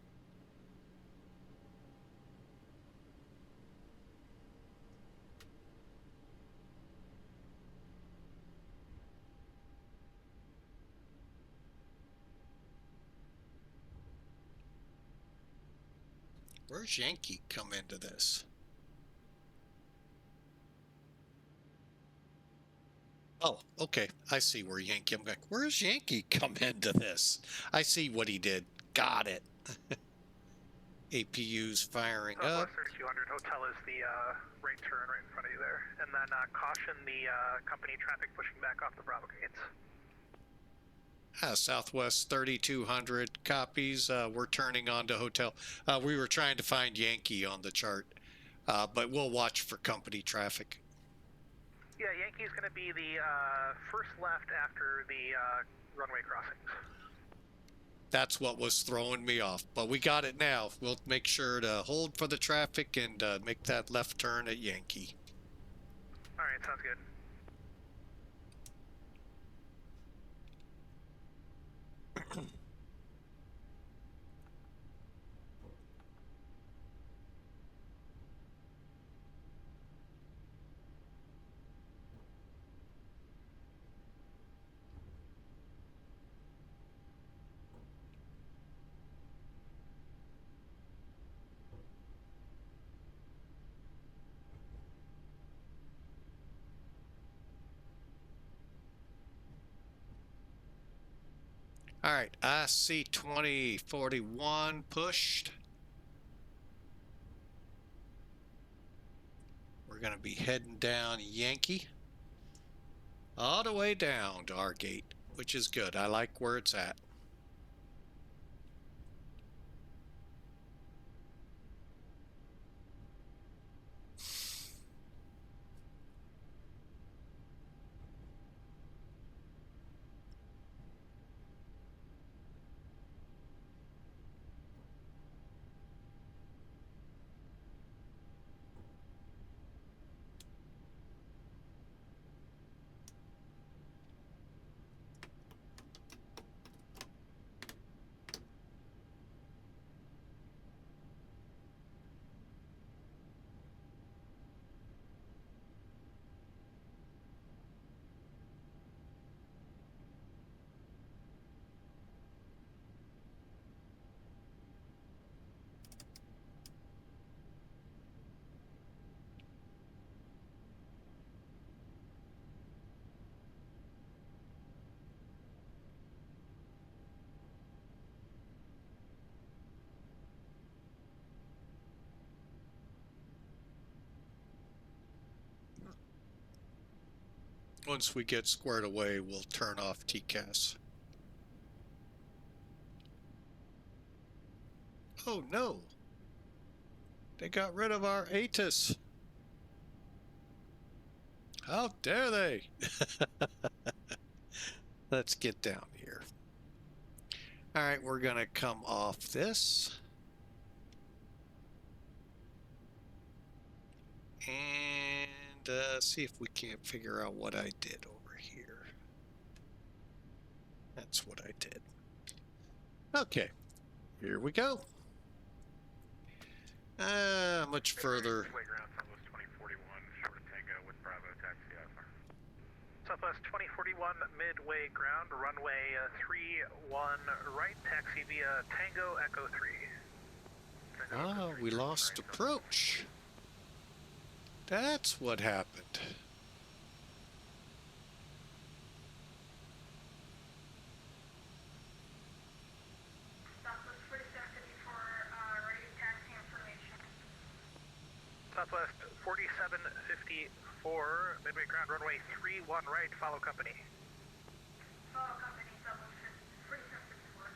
Where's Yankee come into this? Oh, okay. I see where Yankee. I'm like, where's Yankee come into this? I see what he did. Got it. APU's firing up. Southwest 3200 Hotel is the right turn right in front of you there. And then caution the company traffic pushing back off the Bravo gates. Southwest 3200 copies. We're turning on to Hotel. We were trying to find Yankee on the chart, but we'll watch for company traffic. Yeah, Yankee's going to be the first left after the runway crossings. That's what was throwing me off, but we got it now. We'll make sure to hold for the traffic and make that left turn at Yankee. All right, sounds good. All right, IC 2041 pushed. We're going to be heading down Yankee all the way down to our gate, which is good. I like where it's at. Once we get squared away, we'll turn off TCAS. Oh no! They got rid of our ATIS. How dare they? Let's get down here. All right, we're gonna come off this. And see if we can't figure out what I did over here. That's what I did. Okay, here we go. Much further. Playground, Southwest 2041, short of Tango with Bravo taxi offer. Southwest 2041, midway ground, runway 31 right, taxi via Tango Echo 3. Ah, we lost approach. That's what happened. Southwest 4754, radio taxi information. Southwest 4754, midway ground, runway 31 right, follow company. Follow company, Southwest 4754.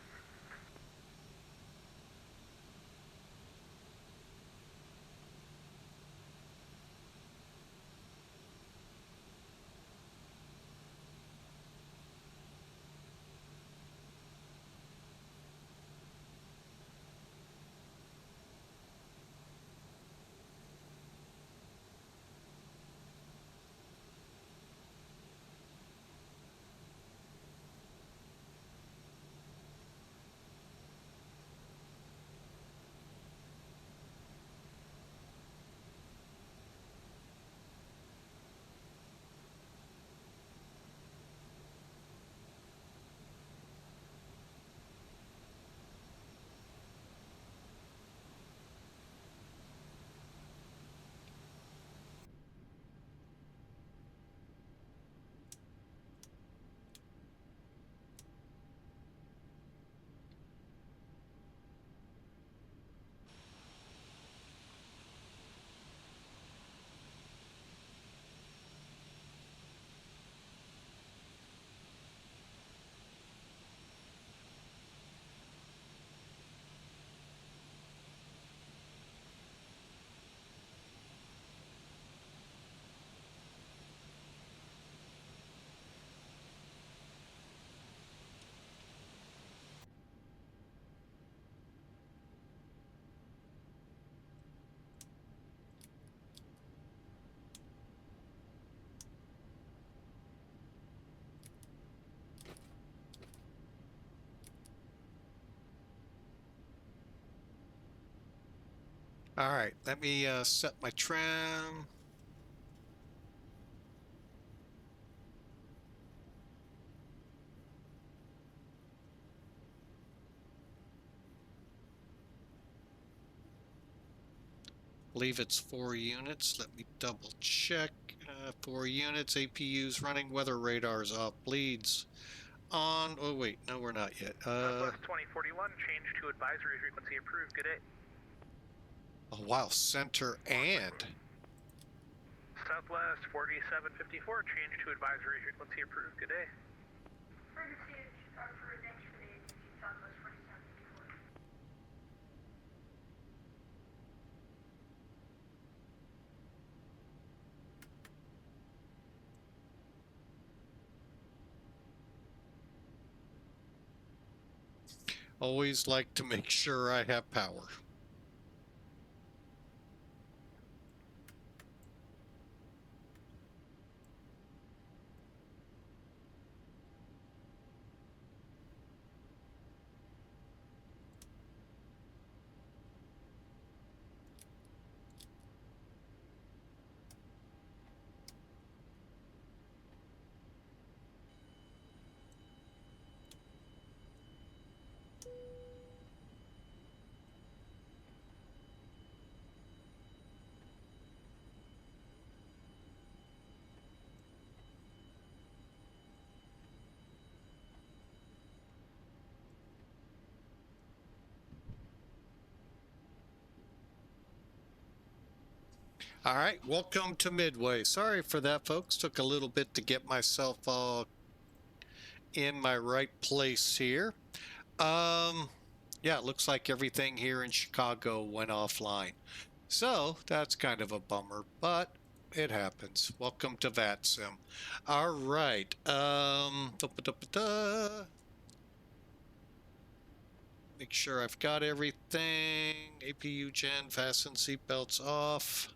All right, let me set my tram. Believe it's 4 units. Let me double check. 4 units, APUs running, weather radars off, bleeds on. Oh wait, no, we're not yet. Southwest 2041, change to advisory frequency approved, good day. Oh wow, center and. Southwest 4754, change to advisory frequency approved, good day. Frequency approved, thanks for the ATC Southwest 4754. Always like to make sure I have power. All right, welcome to Midway. Sorry for that, folks. Took a little bit to get myself all in my right place here. Yeah, it looks like everything here in Chicago went offline. So that's kind of a bummer, but it happens. Welcome to VATSIM. All right. Make sure I've got everything. APU gen, fasten seatbelts off.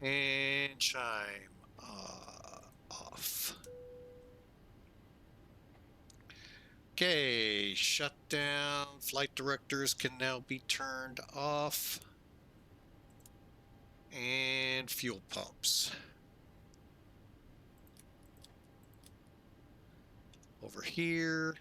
And chime off. Okay, shutdown. Flight directors can now be turned off. And fuel pumps. Over here.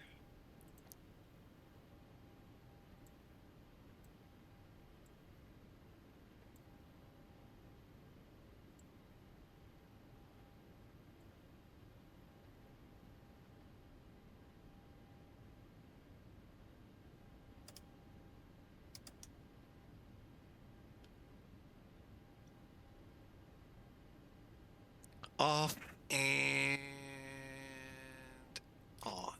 Off and on.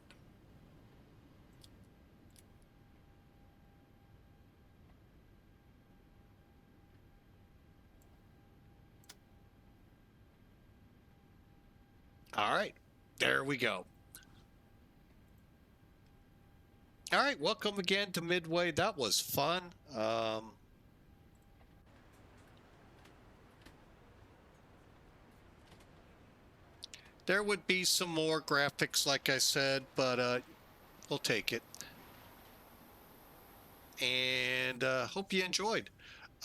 All right, there we go. All right, welcome again to Midway. That was fun. There would be some more graphics, like I said, but we'll take it. And hope you enjoyed.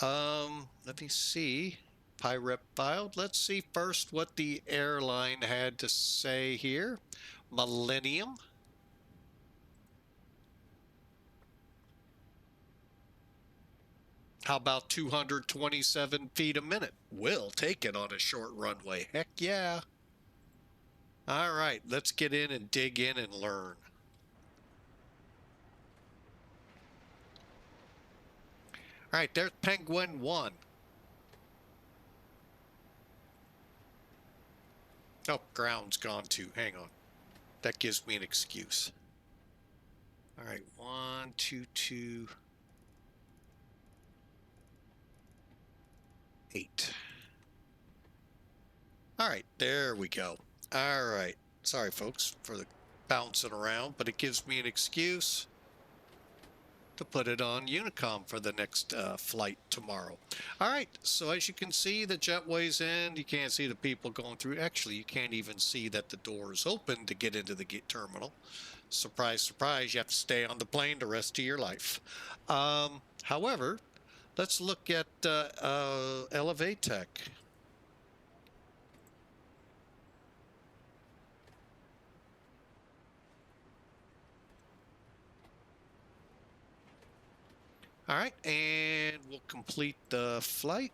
Let me see. Pirep filed. Let's see first what the airline had to say here. Millennium. How about 227 feet a minute? We'll take it on a short runway. Heck yeah. All right, let's get in and dig in and learn. All right, there's Penguin 1. Oh, ground's gone too. Hang on. That gives me an excuse. All right, 1, 2, 2, 8. All right, there we go. All right. Sorry, folks, for the bouncing around, but it gives me an excuse to put it on Unicom for the next flight tomorrow. All right, so as you can see, the jetway's in. You can't see the people going through. Actually, you can't even see that the door is open to get into the terminal. Surprise, surprise, you have to stay on the plane the rest of your life. However, let's look at Elevatech. All right, and we'll complete the flight.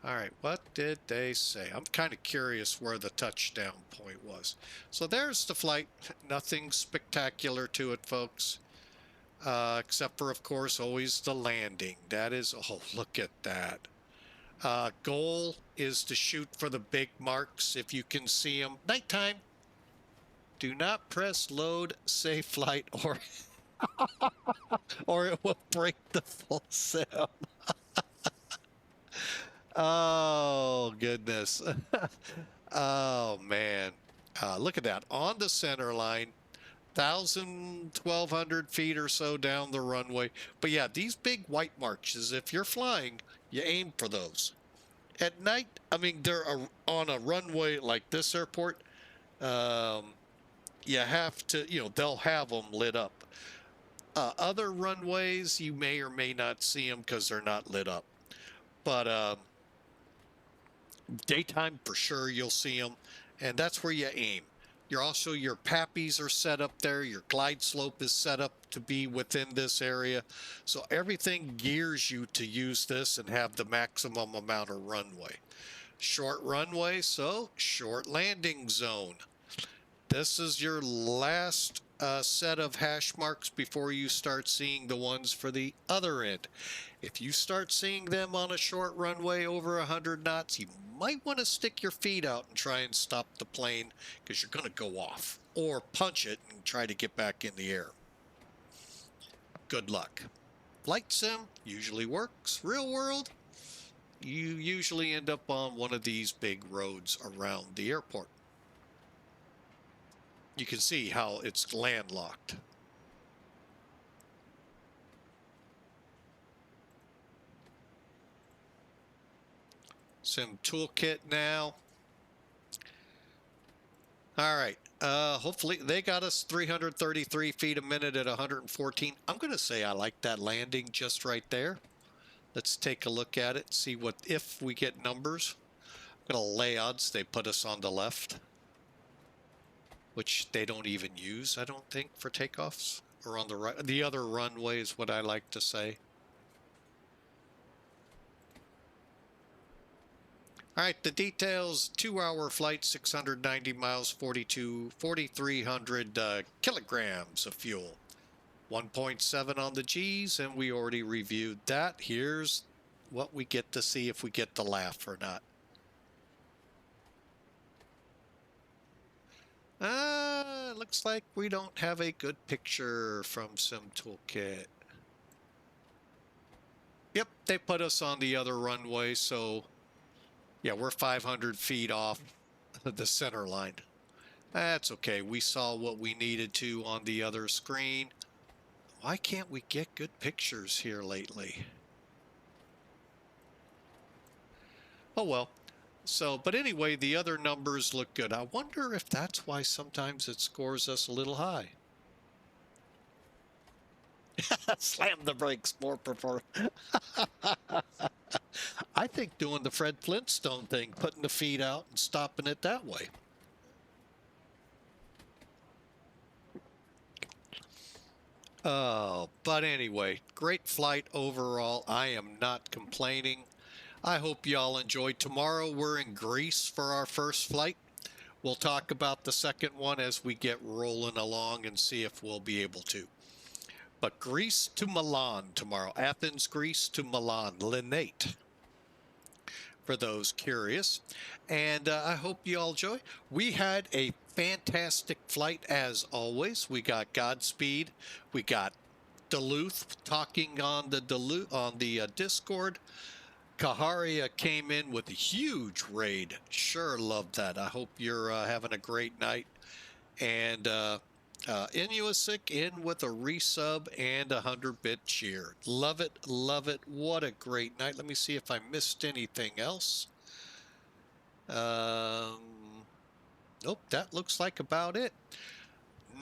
All right, what did they say? I'm kind of curious where the touchdown point was. So there's the flight. Nothing spectacular to it, folks. Except for, of course, always the landing. That is, oh, look at that. Goal is to shoot for the big marks if you can see them. Nighttime. Do not press load, save flight, or it will break the full sim. Oh, goodness. Oh, man. Look at that. On the center line, 1,200 feet or so down the runway. But yeah, these big white marks, if you're flying, you aim for those. At night, I mean, they're on a runway like this airport. You have to, they'll have them lit up. Other runways, you may or may not see them because they're not lit up. But daytime, for sure, you'll see them. And that's where you aim. Your PAPIs are set up there. Your glide slope is set up to be within this area. So everything gears you to use this and have the maximum amount of runway. Short runway, so short landing zone. This is your last set of hash marks before you start seeing the ones for the other end. If you start seeing them on a short runway over 100 knots, you might want to stick your feet out and try and stop the plane because you're going to go off, or punch it and try to get back in the air. Good luck. Flight sim usually works. Real world, you usually end up on one of these big roads around the airport. You can see how it's landlocked. Sim Toolkit now. All right. Hopefully they got us 333 feet a minute at 114. I'm going to say I like that landing just right there. Let's take a look at it, see what if we get numbers. I'm going to lay odds they put us on the left, which they don't even use, I don't think, for takeoffs. Or on the right, the other runway is what I like to say. All right, the details: 2-hour flight, 690 miles, 4,300 kilograms of fuel, 1.7 on the G's, and we already reviewed that. Here's what we get to see if we get the laugh or not. Looks like we don't have a good picture from Sim Toolkit. Yep, they put us on the other runway, so yeah, we're 500 feet off the center line. That's okay. We saw what we needed to on the other screen. Why can't we get good pictures here lately? Oh well. So, but anyway, the other numbers look good. I wonder if that's why sometimes it scores us a little high. Slam the brakes, more prefer. I think doing the Fred Flintstone thing, putting the feet out and stopping it that way. But anyway, great flight overall. I am not complaining. I hope y'all enjoyed. Tomorrow we're in Greece for our first flight. We'll talk about the second one as we get rolling along and see if we'll be able to. But Greece to Milan tomorrow. Athens, Greece to Milan. Linate, for those curious. And I hope you all enjoy. We had a fantastic flight as always. We got Godspeed. We got Duluth talking on the Discord. Kaharia came in with a huge raid. Sure loved that. I hope you're having a great night. And Inuasic in with a resub and a 100-bit cheer. Love it, love it. What a great night. Let me see if I missed anything else. Nope, that looks like about it.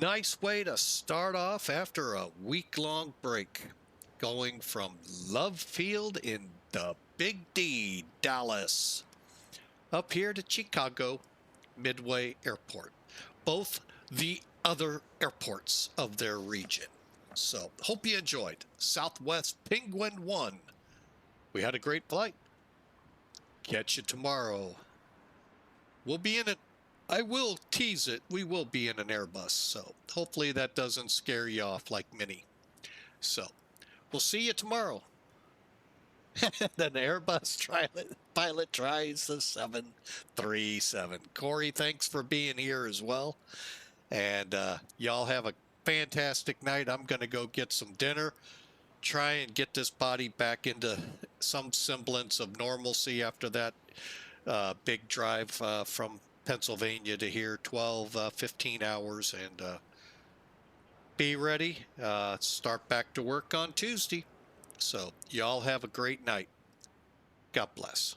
Nice way to start off after a week-long break. Going from Love Field in the Big D, Dallas, up here to Chicago-Midway Airport. Both the other airports of their region. So, hope you enjoyed. Southwest Penguin 1. We had a great flight. Catch you tomorrow. We'll be in it. I will tease it. We will be in an Airbus. So, hopefully that doesn't scare you off like Minnie. So, we'll see you tomorrow. Then Airbus pilot tries the 737. Corey, thanks for being here as well. And y'all have a fantastic night. I'm going to go get some dinner, try and get this body back into some semblance of normalcy after that big drive from Pennsylvania to here, 15 hours, and be ready. Start back to work on Tuesday. So y'all have a great night. God bless.